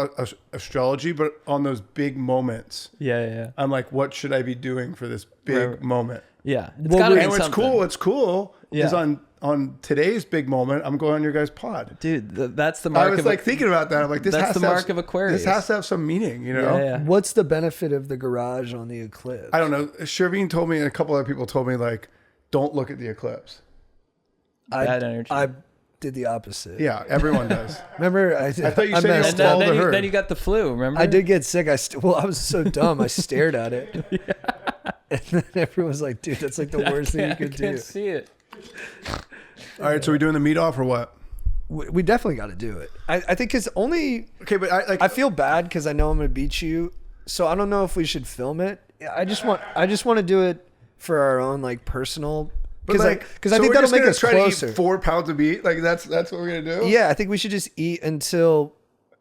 astrology, but on those big moments.
Yeah.
I'm like, what should I be doing for this big moment?
Yeah. It's
Well,
gotta be
and what's
something.
cool is
Yeah.
on today's big moment, I'm going on your guys' pod.
Dude, that's the mark
I was
of
like thinking about that. I'm like, this
that's
has
the
to
mark
have,
of Aquarius.
This has to have some meaning, you know?
Yeah.
What's the benefit of the garage on the eclipse?
I don't know. Shervine told me, and a couple other people told me, like, don't look at the eclipse.
Bad energy.
I did the opposite.
Yeah, everyone does.
Remember,
I thought you said you
messed
were
And
all the herd.
then you got the flu, remember?
I did get sick. I was so dumb. I stared at it. And then everyone's like, dude, that's like the worst thing you could
I
do.
can't see it.
All right, so we doing the meet off or what?
We definitely got to do it. I think because only
Okay, but
I feel bad because I know I'm going to beat you. So I don't know if we should film it. I just want to do it for our own like personal. Because I think that'll make us closer.
To eat 4 pounds of meat, like that's what we're gonna do.
Yeah, I think we should just eat until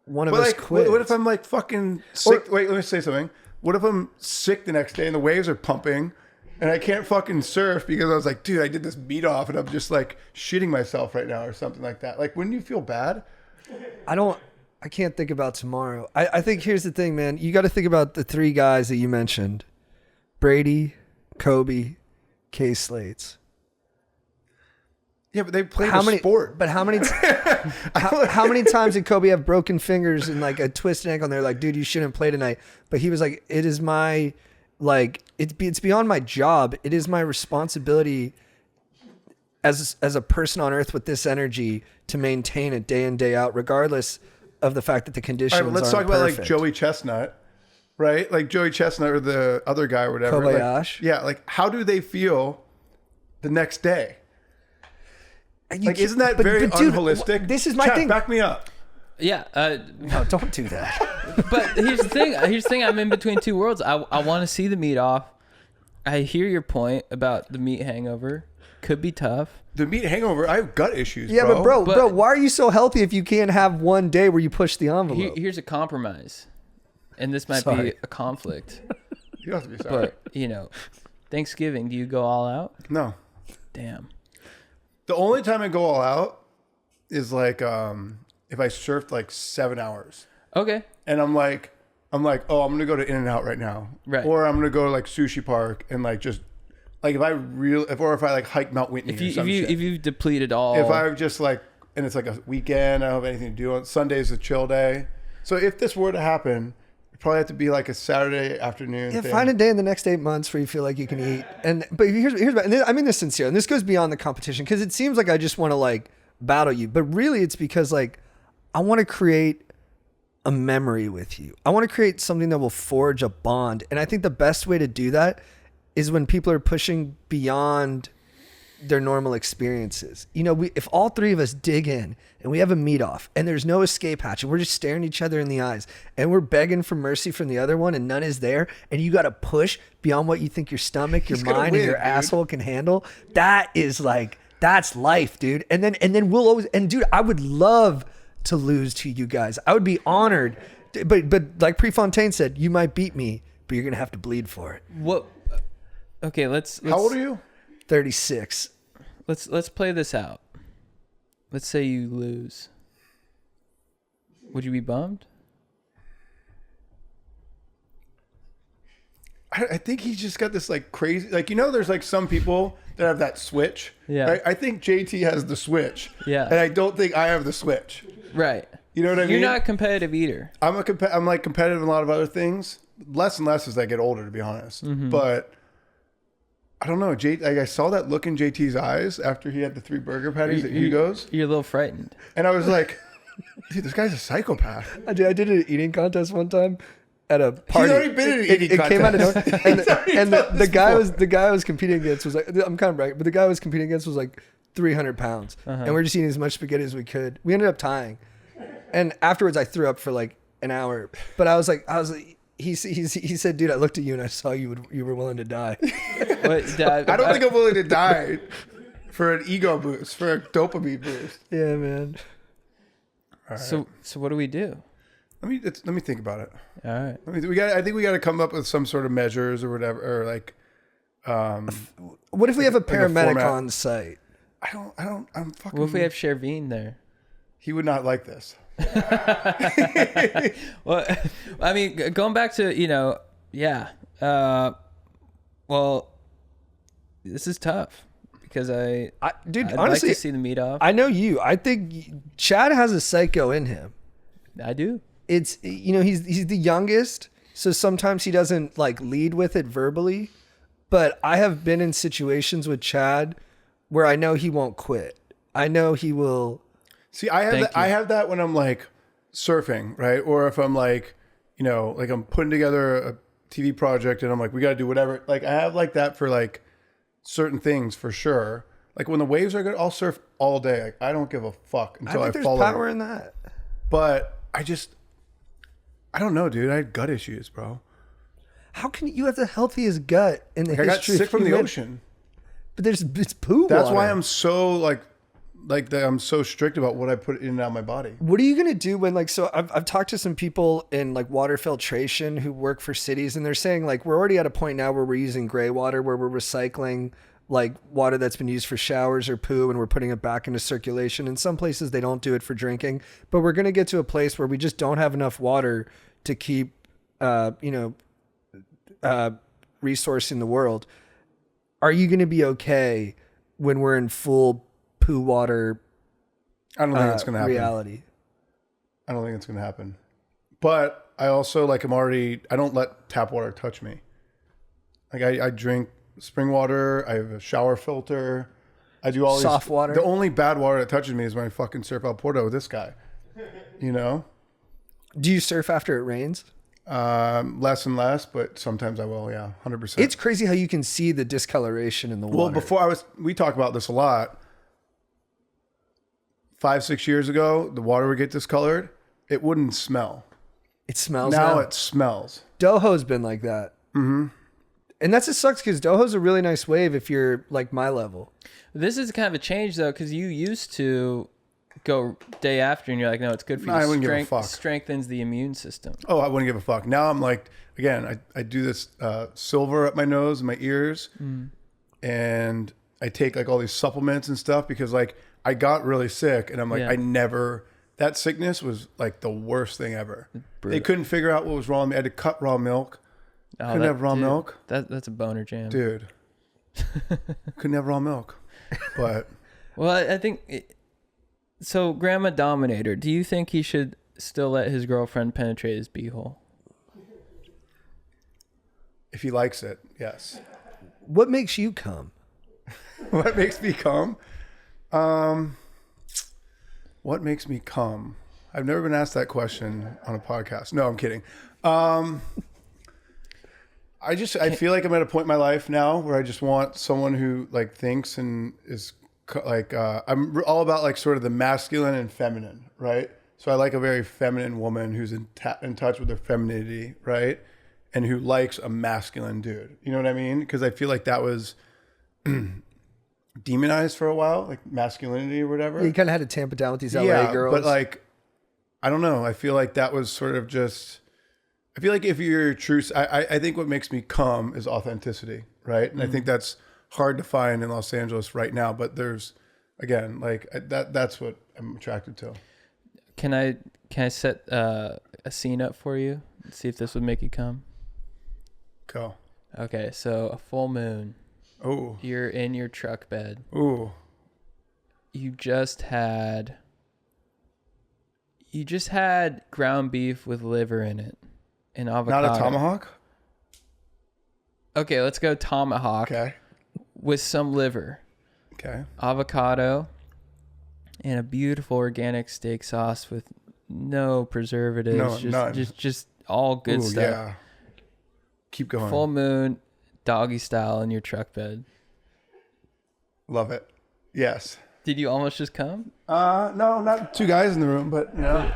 one of
But
us
like,
quits.
what if I'm like fucking sick? Wait, let me say something. What if I'm sick the next day and the waves are pumping, and I can't fucking surf because I was like, dude, I did this meet off and I'm just like shitting myself right now or something like that. Like, wouldn't you feel bad?
I can't think about tomorrow. I think here's the thing, man. You got to think about the 3 guys that you mentioned: Brady, Kobe, K. Slates.
Yeah, but they played
How
a
many?
sport.
But how many? how many times did Kobe have broken fingers and like a twisted ankle? And they're like, dude, you shouldn't play tonight. But he was like, it is my like it's beyond my job. It is my responsibility as a person on earth with this energy to maintain it day in, day out, regardless of the fact that the conditions
All right, let's talk
aren't
about
perfect.
like Joey Chestnut, right? Like Joey Chestnut or the other guy or whatever.
Kobayashi?
Like, yeah, like how do they feel the next day?
And you
Like,
can't-
isn't that
but
very
dude,
unholistic?
This is my
Chat,
thing.
Back me up.
Yeah.
No, don't do that.
But here's the thing. I'm in between 2 worlds. I want to see the meat off. I hear your point about the meat hangover. Could be tough.
The meat hangover. I have gut issues.
Yeah, but
bro,
bro, why are you so healthy if you can't have one day where you push the envelope?
Here's a compromise. And this might
Sorry.
be a conflict.
you don't have to be sorry.
But, Thanksgiving, do you go all out?
No.
Damn.
The only time I go all out is like if I surfed like 7 hours
Okay.
and I'm like, oh, I'm gonna go to In-N-Out right now,
Right.
Or I'm gonna go to like Sushi Park and like just like if I like hike Mount Whitney
If
or some shit.
if you've depleted all,
If I've just like, and it's like a weekend, I don't have anything to do. On Sunday's a chill day. So if this were to happen, it'd probably have to be like a Saturday afternoon.
Yeah,
thing.
find a day in the next 8 months where you feel like you can eat. But here's and I mean this sincere, and this goes beyond the competition because it seems like I just want to like battle you, but really it's because like I want to create a memory with you. I want to create something that will forge a bond, and I think the best way to do that is when people are pushing beyond their normal experiences. If all 3 of us dig in and we have a meet off and there's no escape hatch and we're just staring each other in the eyes and we're begging for mercy from the other one and none is there and you got to push beyond what you think your stomach, your
He's gonna
mind,
win,
and your
dude.
asshole can handle, that is like, that's life, dude. And then we'll always, and dude, I would love to lose to you guys. I would be honored. But like Prefontaine said, you might beat me, but you're going to have to bleed for it.
what? Okay, let's.
How old are you?
36.
Let's play this out. Let's say you lose. Would you be bummed?
I think he's just got this like crazy, like, there's like some people that have that switch.
Yeah.
Right? I think JT has the switch.
Yeah.
And I don't think I have the switch.
Right.
You know what I mean?
You're not a competitive eater.
I'm like competitive in a lot of other things. Less and less as I get older, to be honest.
Mm-hmm.
But I don't know. I saw that look in JT's eyes after he had the 3 burger patties at Hugo's,
You're a little frightened.
and I was like, dude, this guy's a psychopath.
I did an eating contest one time at a party.
already been in an eating
It came out of
contest.
nowhere. And
done
the
this
guy
before.
I was competing against was like, I'm kind of bragging, but the guy I was competing against was like 300 pounds. And we're just eating as much spaghetti as we could. We ended up tying. And afterwards I threw up for like an hour. But I was like, he said, dude, I looked at you and I saw you were willing to die.
I don't think I'm willing to die for an ego boost, for a dopamine boost.
Yeah, man.
All right.
So what do we do?
let me think about it.
All right.
I think we got to come up with some sort of measures or whatever, or like
What if we have a paramedic
format.
on site?
I'm fucking.
What if we have Shervine there?
He would not like this.
Well, I mean, going back to, yeah. Well, this is tough because I'd
honestly,
like to see the meet off.
I know you. I think Chad has a psycho in him.
I do.
It's, he's the youngest, so sometimes he doesn't like lead with it verbally. But I have been in situations with Chad where I know he won't quit. I know he will.
See, I have that when I'm like surfing, right? Or if I'm like, like I'm putting together a TV project and I'm like, we got to do whatever. Like I have like that for like certain things for sure. Like when the waves are good, I'll surf all day. Like I don't give a fuck until I
think
follow.
there's power in that.
But I don't know, dude. I had gut issues, bro.
How can you have the healthiest gut in the
Like I got
history of
sick from the
human-
ocean.
But it's poo
That's
water.
why I'm so like I'm so strict about what I put in and out of my body.
What are you going to do when so I've talked to some people in like water filtration who work for cities, and they're saying like we're already at a point now where we're using gray water, where we're recycling like water that's been used for showers or poo, and we're putting it back into circulation. In some places they don't do it for drinking, but we're going to get to a place where we just don't have enough water to keep resourcing the world. Are you going to be okay when we're in full poo water
I don't think it's going to happen.
reality?
I don't think it's going to happen. But I also I don't let tap water touch me. Like I drink spring water. I have a shower filter. I do all
Soft
these,
water.
The only bad water that touches me is when I fucking surf out Porto with this guy.
Do you surf after it rains?
Less and less, but sometimes I will. Yeah, 100%.
It's crazy how you can see the discoloration in the water.
Well, before we talk about this a lot. 5-6 years ago, the water would get discolored. It wouldn't smell.
It smells
Now it smells.
Doho's been like that. Mm-hmm. And that's just sucks because Doho's a really nice wave if you're like my level.
This is kind of a change though, because you used to go day after and you're like, no, it's good for you.
I wouldn't give a fuck.
Strengthens the immune system.
Oh, I wouldn't give a fuck. Now I'm like, again, I do this silver up my nose and my ears, and I take like all these supplements and stuff because like I got really sick and I'm like, that sickness was like the worst thing ever. They couldn't figure out what was wrong with me. I had to cut raw milk. Couldn't have raw milk.
That's a boner jam.
Dude. Couldn't have raw milk. But.
Well, I think... So, Grandma Dominator, do you think he should still let his girlfriend penetrate his beehole?
If he likes it, yes.
What makes you come?
What makes me come? What makes me come? I've never been asked that question on a podcast. No, I'm kidding. I feel like I'm at a point in my life now where I just want someone who like thinks and is like, I'm all about like sort of the masculine and feminine, right? So I like a very feminine woman who's in touch with her femininity, right? And who likes a masculine dude. You know what I mean? Because I feel like that was demonized for a while, like masculinity or whatever.
Yeah, you kind of had to tamp it down with these LA girls.
But like, I don't know. I feel like that was sort of just, I feel like if you're true, I think what makes me come is authenticity, right? And I think that's hard to find in Los Angeles right now. But there's, again, like that's what I'm attracted to.
Can I set a scene up for you? See if this would make you come.
Go.
Okay, so a full moon.
Oh.
You're in your truck bed.
Ooh.
You just had ground beef with liver in it and avocado.
Not a tomahawk?
Okay, let's go tomahawk.
Okay.
With some liver.
Okay.
Avocado and a beautiful organic steak sauce with no preservatives.
None.
Just all good stuff.
Yeah. Keep going.
Full moon, doggy style in your truck bed.
Love it. Yes.
Did you almost just come?
No, not two guys in the room, but you know,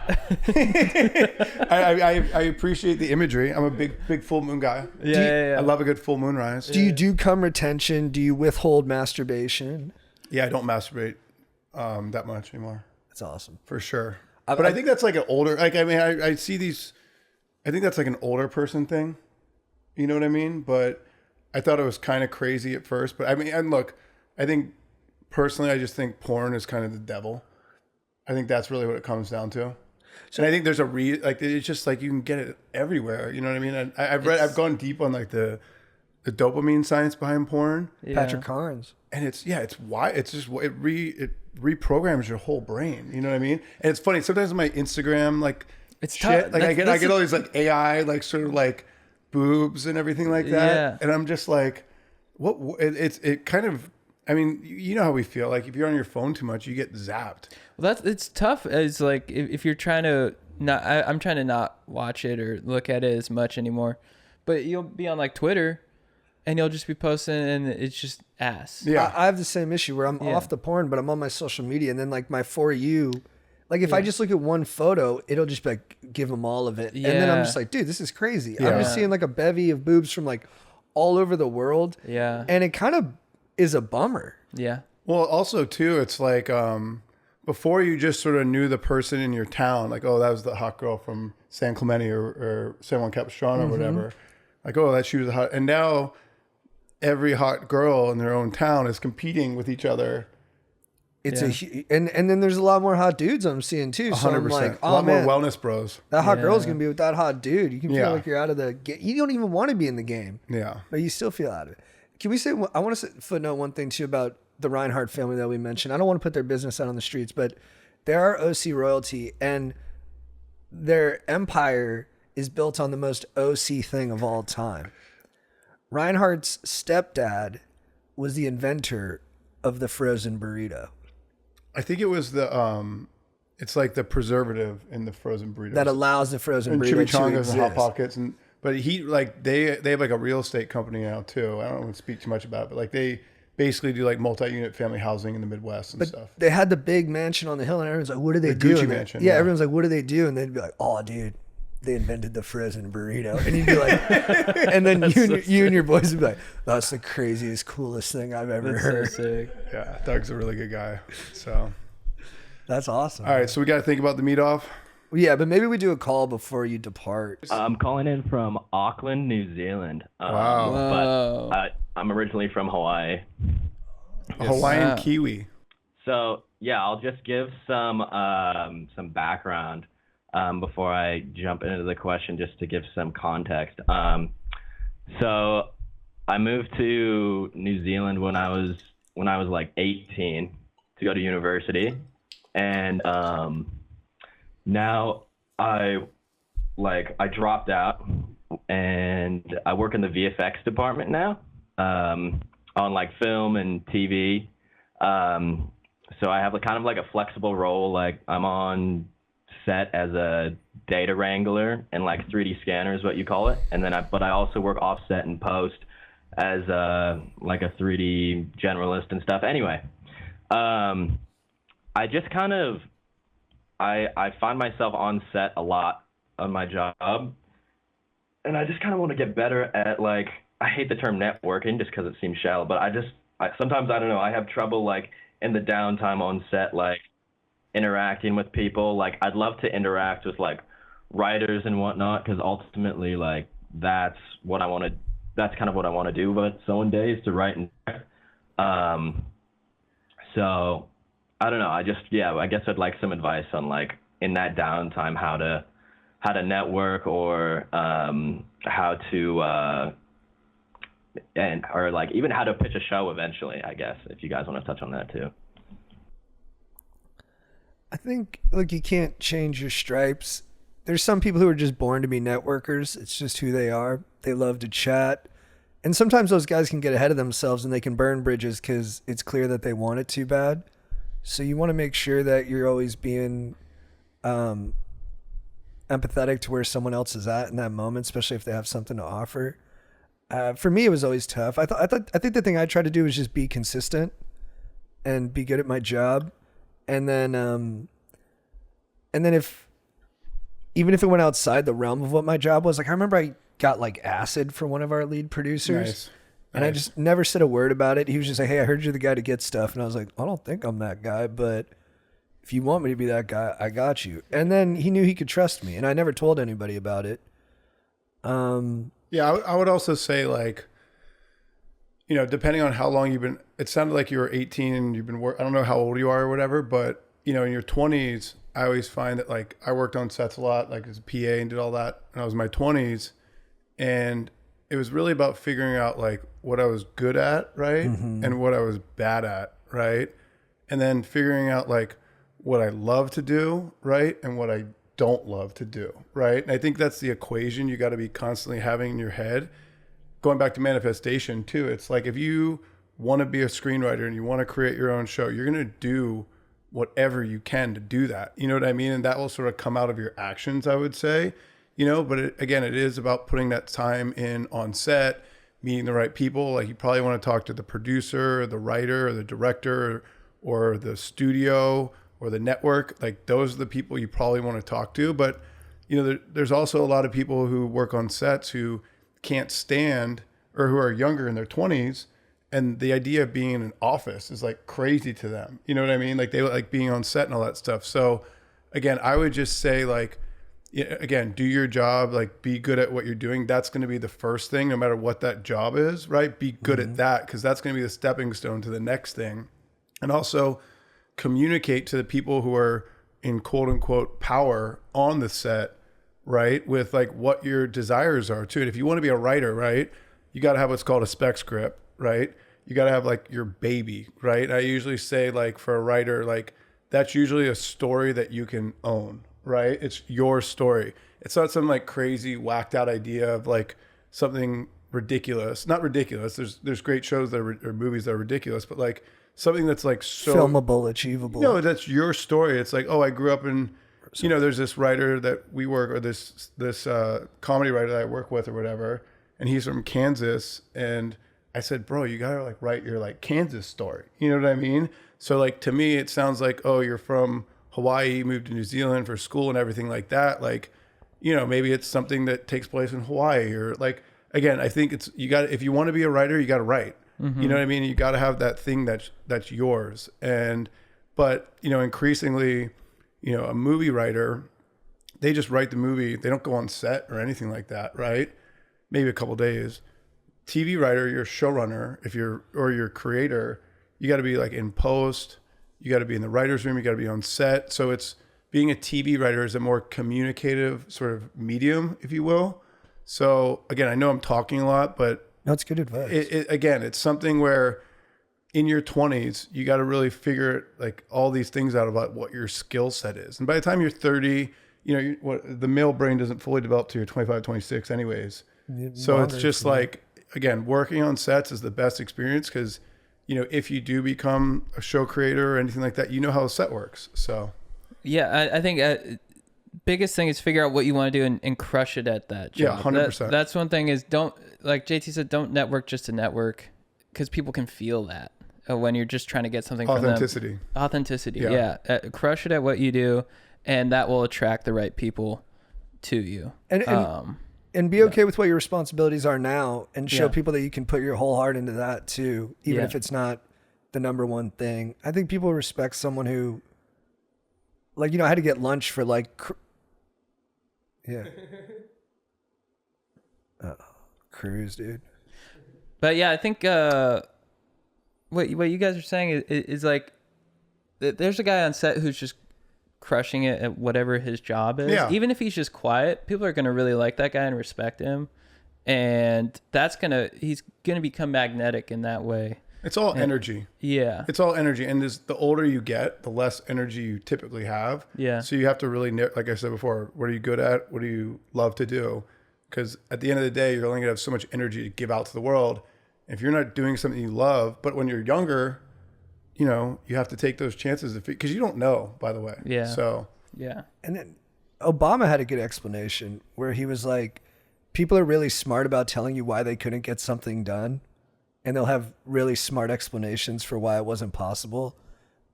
I appreciate the imagery. I'm a big full moon guy.
Yeah.
I love a good full moon rise.
Do you do cum retention? Do you withhold masturbation?
Yeah, I don't masturbate that much anymore.
That's awesome.
For sure. But I think that's like an older, like, I mean, I see these, I think that's like an older person thing. You know what I mean? But I thought it was kind of crazy at first, but I mean, and look, I think personally, I just think porn is kind of the devil. I think that's really what it comes down to. So, and I think there's like, it's just like, you can get it everywhere. You know what I mean? And I've gone deep on like the dopamine science behind porn.
Yeah.
Patrick Carnes.
And it's why it reprograms your whole brain. You know what I mean? And it's funny. Sometimes on my Instagram, like
It's
shit,
tough.
like I get all these like AI, like sort of like boobs and everything like that.
Yeah.
And I'm just like, it kind of, I mean, you know how we feel. Like if you're on your phone too much, you get zapped.
Well, it's tough. It's like if you're trying to not, I'm trying to not watch it or look at it as much anymore. But you'll be on like Twitter, and you'll just be posting, and it's just ass.
Yeah,
I have the same issue where I'm off the porn, but I'm on my social media, and then like my For You, like if I just look at one photo, it'll just be like, give them all of it. And then I'm just like, dude, this is crazy.
Yeah.
I'm just seeing like a bevy of boobs from like all over the world.
Yeah.
And it kind of is a bummer.
Yeah.
Well, also too, it's like before you just sort of knew the person in your town, like, oh, that was the hot girl from San Clemente or San Juan Capistrano or whatever. Like, oh, she was a hot, and now every hot girl in their own town is competing with each other.
It's and then there's a lot more hot dudes I'm seeing too. So
100%.
I'm like,
a lot
man,
more wellness bros.
that hot girl's gonna be with that hot dude. You can
Yeah.
feel like you're out of the game. You don't even want to be in the game,
Yeah.
but you still feel out of it. Can we say? I want to footnote one thing too about the Reinhardt family that we mentioned. I don't want to put their business out on the streets, but they are OC royalty, and their empire is built on the most OC thing of all time. Reinhardt's stepdad was the inventor of the frozen burrito.
I think it was it's like the preservative in the frozen burritos.
That allows the frozen
and
burrito to
chimichangas
exist.
and hot pockets, but he like they have like a real estate company now too. I don't want to speak too much about it, but like they basically do like multi-unit family housing in the Midwest and stuff.
They had the big mansion on the hill, and everyone's like, "What do they
The
do?"
Gucci
And
mansion,
yeah,
yeah.
everyone's like, "What do they do?" And they'd be like, "Oh, dude, they invented the frozen burrito." And you'd be like, and then you and your boys would be like, "That's the craziest, coolest thing I've ever
That's
heard."
so sick.
Yeah, Doug's a really good guy. So,
That's awesome.
all right, so we got to think about the meet off.
Yeah, but maybe we do a call before you depart.
I'm calling in from Auckland, New Zealand.
Wow.
Whoa.
But I'm originally from Hawaii.
A Hawaiian
Wow.
kiwi.
So yeah, I'll just give some background before I jump into the question, just to give some context. So I moved to New Zealand when I was like 18 to go to university, and now I dropped out and I work in the VFX department now, on like film and TV. So I have kind of like a flexible role. Like I'm on set as a data wrangler and like 3D scanner is what you call it. And then but I also work offset and post as like a 3D generalist and stuff. Anyway, I just kind of, I find myself on set a lot on my job, and I just kind of want to get better at, like, I hate the term networking just because it seems shallow, but sometimes, I don't know, I have trouble, like, in the downtime on set, like, interacting with people. Like, I'd love to interact with, like, writers and whatnot, because ultimately, like, that's kind of what I want to do, but some days to write and so I don't know. I guess I'd like some advice on, like, in that downtime, how to network, or how to or like even how to pitch a show eventually, I guess, if you guys want to touch on that too.
I think, look, you can't change your stripes. There's some people who are just born to be networkers. It's just who they are. They love to chat. And sometimes those guys can get ahead of themselves and they can burn bridges because it's clear that they want it too bad. So you want to make sure that you're always being empathetic to where someone else is at in that moment, especially if they have something to offer. For me, it was always tough. I think the thing I tried to do was just be consistent and be good at my job. And then even if it went outside the realm of what my job was, like I remember I got like acid for one of our lead producers.
Nice.
And I just never said a word about it. He was just like, "Hey, I heard you're the guy to get stuff." And I was like, "I don't think I'm that guy, but if you want me to be that guy, I got you." And then he knew he could trust me, and I never told anybody about it.
Yeah, I would also say, like, depending on how long you've been, it sounded like you were 18 and you've been I don't know how old you are or whatever, but in your 20s, I always find that like I worked on sets a lot, like as a PA and did all that when I was in my 20s. And it was really about figuring out like what I was good at, right? And what I was bad at, right? And then figuring out like what I love to do, right? And what I don't love to do, right? And I think that's the equation you got to be constantly having in your head. Going back to manifestation too, it's like if you want to be a screenwriter and you want to create your own show, you're going to do whatever you can to do that. You know what I mean? And that will sort of come out of your actions, I would say, but again, it is about putting that time in on set, meeting the right people. Like you probably want to talk to the producer or the writer or the director or the studio or the network. Like those are the people you probably want to talk to. But, there's also a lot of people who work on sets who can't stand or who are younger in their 20s. And the idea of being in an office is like crazy to them. You know what I mean? Like they like being on set and all that stuff. So again, I would just say like, again, do your job, like be good at what you're doing. That's going to be the first thing, no matter what that job is, right? Be good at that because that's going to be the stepping stone to the next thing. And also communicate to the people who are in quote unquote power on the set, right? With like what your desires are too. And if you want to be a writer, right, you got to have what's called a spec script, right? You got to have like your baby, right? I usually say like for a writer, like that's usually a story that you can own, right? It's your story. It's not some like crazy whacked out idea of like something ridiculous. Not ridiculous. There's great shows that are, or movies that are ridiculous, but like something that's like so
filmable, achievable.
No, that's your story. It's like, oh, I grew up in, there's this writer that we work, or this comedy writer that I work with or whatever, and he's from Kansas, and I said, bro, you gotta like write your like Kansas story. You know what I mean? So like to me, it sounds like, oh, you're from Hawaii, moved to New Zealand for school and everything like that. Like, maybe it's something that takes place in Hawaii or like, again, I think it's, if you want to be a writer, you got to write. You know what I mean? You got to have that thing that's yours. But increasingly, a movie writer, they just write the movie. They don't go on set or anything like that, right? Maybe a couple days. TV writer, you're a showrunner. Or you're a creator, you got to be like in post. You got to be in the writer's room. You got to be on set. So it's being a TV writer is a more communicative sort of medium, if you will. So again, I know I'm talking a lot, but
no, it's good advice.
Again, it's something where in your 20s, you got to really figure like all these things out about what your skill set is. And by the time you're 30, the male brain doesn't fully develop till you're 25, 26 anyways. So it's just like, again, working on sets is the best experience because, if you do become a show creator or anything like that, you know how a set works. So,
yeah, I think biggest thing is figure out what you want to do and crush it at that job.
Yeah, 100%.
That's one thing is like JT said, don't network just to network because people can feel that when you're just trying to get something from them. Authenticity. Yeah. Crush it at what you do and that will attract the right people to you.
And be okay with what your responsibilities are now and show people that you can put your whole heart into that too, even if it's not the number one thing. I think people respect someone who, like, I had to get lunch for like, cruise, dude.
But yeah, I think what you guys are saying is like, there's a guy on set who's just crushing it at whatever his job is.
Yeah.
Even if he's just quiet, people are going to really like that guy and respect him. And he's going to become magnetic in that way.
It's all energy.
Yeah.
It's all energy. And the older you get, the less energy you typically have.
Yeah.
So you have to really, like I said before, what are you good at? What do you love to do? Because at the end of the day, you're only going to have so much energy to give out to the world. If you're not doing something you love, but when you're younger, you have to take those chances because you don't know, by the way.
Yeah.
So,
yeah.
And then Obama had a good explanation where he was like, people are really smart about telling you why they couldn't get something done. And they'll have really smart explanations for why it wasn't possible.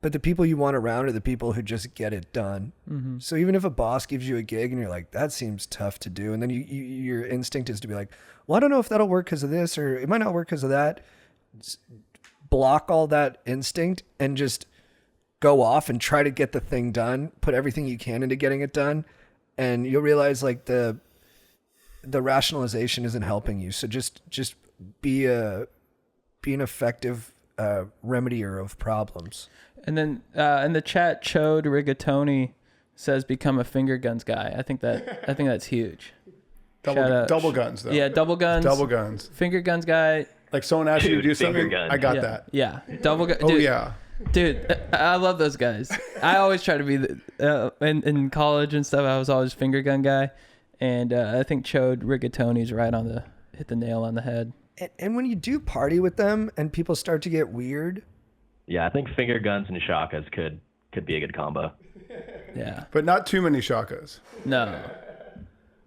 But the people you want around are the people who just get it done. Mm-hmm. So even if a boss gives you a gig and you're like, that seems tough to do. And then your instinct is to be like, well, I don't know if that'll work because of this, or it might not work because of that. Block all that instinct and just go off and try to get the thing done. Put everything you can into getting it done. And you'll realize like the rationalization isn't helping you. So just be be an effective remedier of problems.
And then in the chat, Chode Rigatoni says become a finger guns guy. I think that's huge. Shout out.
Double guns though.
Yeah, double guns.
Double guns.
Finger guns guy.
Like someone asked you to do
finger
something.
guns.
I got
Yeah,
that.
yeah. Double gun.
Oh
Dude,
yeah.
dude, I love those guys. I always try to be in college and stuff. I was always finger gun guy, and I think Chode Rigatoni's hit the nail on the head.
And when you do party with them and people start to get weird,
Yeah, I think finger guns and shakas could be a good combo.
Yeah.
But not too many shakas.
No.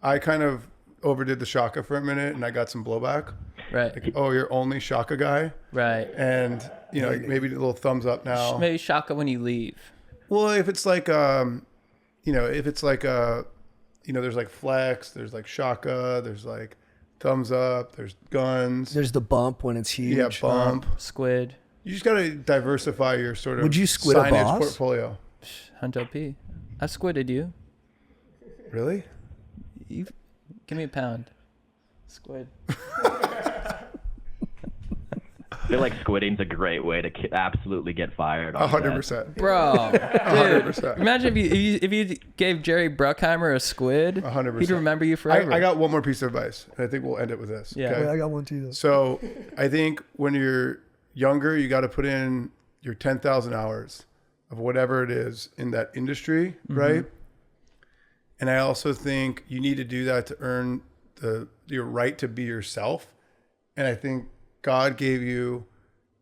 I kind of overdid the shaka for a minute, and I got some blowback.
Right.
Like, oh, you're only shaka guy,
Right.
and like maybe a little thumbs up now.
Maybe shaka when you leave.
Well, if it's like if it's like there's like flex, there's like shaka, there's like thumbs up, there's guns.
there's the bump when it's huge.
Yeah, bump.
Squid.
You just gotta diversify your sort of
Would you squid a
signage
boss?
portfolio.
Hunto P. I squidded you.
Really?
Give me a pound. Squid.
I feel like squidding's a great way to absolutely get fired. on set.
100%.
Bro, dude,
100%.
imagine if you gave Jerry Bruckheimer a squid.
100%.
He'd remember you forever.
I got one more piece of advice, and I think we'll end it with this.
Yeah.
okay?
Wait, I got one too. Though.
So I think when you're younger, you got to put in your 10,000 hours of whatever it is in that industry, right? And I also think you need to do that to earn your right to be yourself. And I think God gave you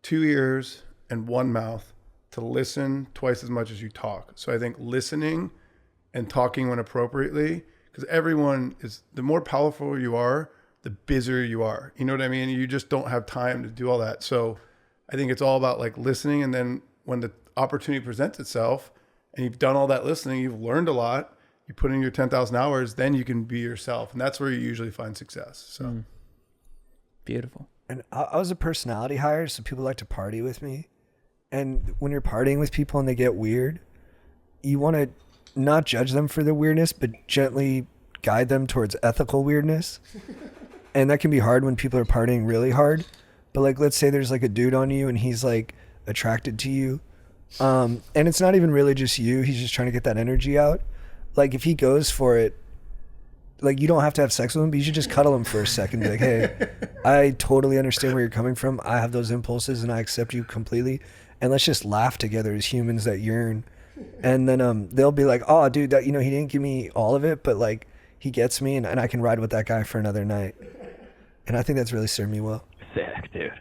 2 ears and 1 mouth to listen twice as much as you talk. So I think listening and talking when appropriately, because everyone is, the more powerful you are, the busier you are. You know what I mean? You just don't have time to do all that. So I think it's all about like listening. And then when the opportunity presents itself and you've done all that listening, you've learned a lot, you put in your 10,000 hours, then you can be yourself. And that's where you usually find success. So
Beautiful.
And I was a personality hire, so people like to party with me. And when you're partying with people and they get weird, you want to not judge them for their weirdness, but gently guide them towards ethical weirdness. And that can be hard when people are partying really hard. But like, let's say there's like a dude on you and he's like attracted to you. And it's not even really just you. He's just trying to get that energy out. Like if he goes for it, like you don't have to have sex with him, but you should just cuddle him for a second. Be like, hey, I totally understand where you're coming from. I have those impulses and I accept you completely. And let's just laugh together as humans that yearn. And then they'll be like, oh, dude, that he didn't give me all of it, but like he gets me and I can ride with that guy for another night. And I think that's really served me well.
Sick, dude.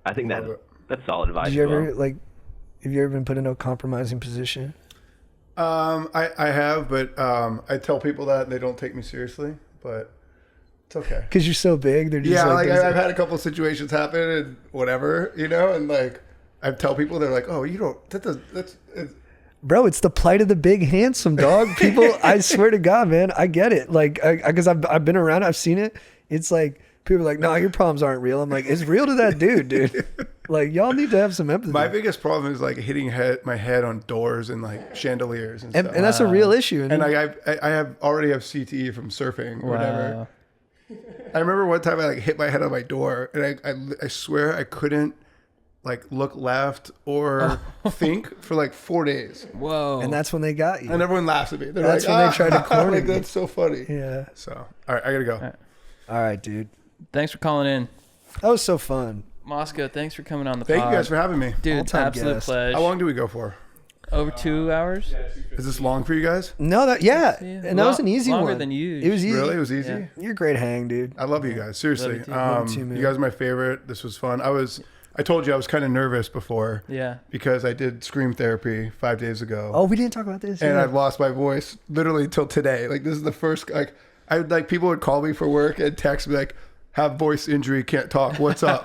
I think that's solid advice.
Did you
as well.
ever have you ever been put in a compromising position?
I have, but I tell people that and they don't take me seriously, but it's okay.
Because you're so big, they're just
I've had a couple of situations happen and whatever, and like I tell people, they're like, oh, you don't, that's
bro, it's the plight of the big handsome dog. People, I swear to God, man, I get it. Like, because I've been around, I've seen it. It's like people are like, no, your problems aren't real. I'm like, it's real to that dude. Like, y'all need to have some empathy.
my biggest problem is like hitting my head on doors and like chandeliers and stuff.
And that's a real issue.
And I already have CTE from surfing or whatever. I remember one time I like hit my head on my door and I swear I couldn't like look left or think for like 4 days.
Whoa.
And that's when they got you.
And everyone laughs at me. They're
That's
like,
when they tried to corner
like,
you.
that's so funny.
Yeah.
So, all right, I gotta go.
All right, dude.
Thanks for calling in.
That was so fun.
Mosko, thanks for coming on the
Thank
pod.
you guys for having me.
Dude,
All-time
absolute
guest.
pleasure.
How long do we go for?
Over 2 hours?
Is this long for you guys?
No, and that was an easy
longer
one.
than you.
It was easy.
Really? It was easy?
Yeah.
You're a great hang, dude.
I love you guys. Seriously.
Love you too.
Love you too, man.
You guys are my favorite. This was fun. I told you I was kind of nervous before.
Yeah.
Because I did scream therapy 5 days ago.
Oh, we didn't talk about this.
And
yeah.
I've lost my voice literally till today. Like this is the first, people would call me for work and text me like, have voice injury, can't talk, what's up?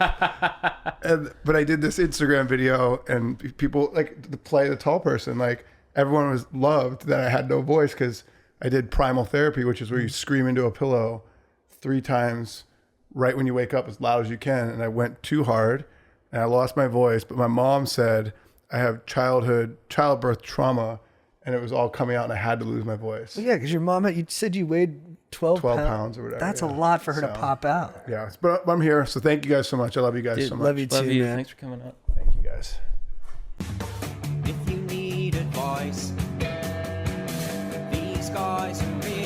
But I did this Instagram video and people like to play the tall person. Like everyone was loved that I had no voice because I did primal therapy, which is where you scream into a pillow 3 times right when you wake up as loud as you can. And I went too hard and I lost my voice. But my mom said I have childbirth trauma and it was all coming out, and I had to lose my voice.
Well, yeah, because your mom, you said you weighed 12
pounds or whatever.
That's
yeah.
a lot for her to
So,
pop out.
Yeah, but I'm here, so thank you guys so much. I love you guys so much.
Love you too,
Love you.
man.
Thanks for coming up.
Thank you guys.
If you need advice, these guys are real.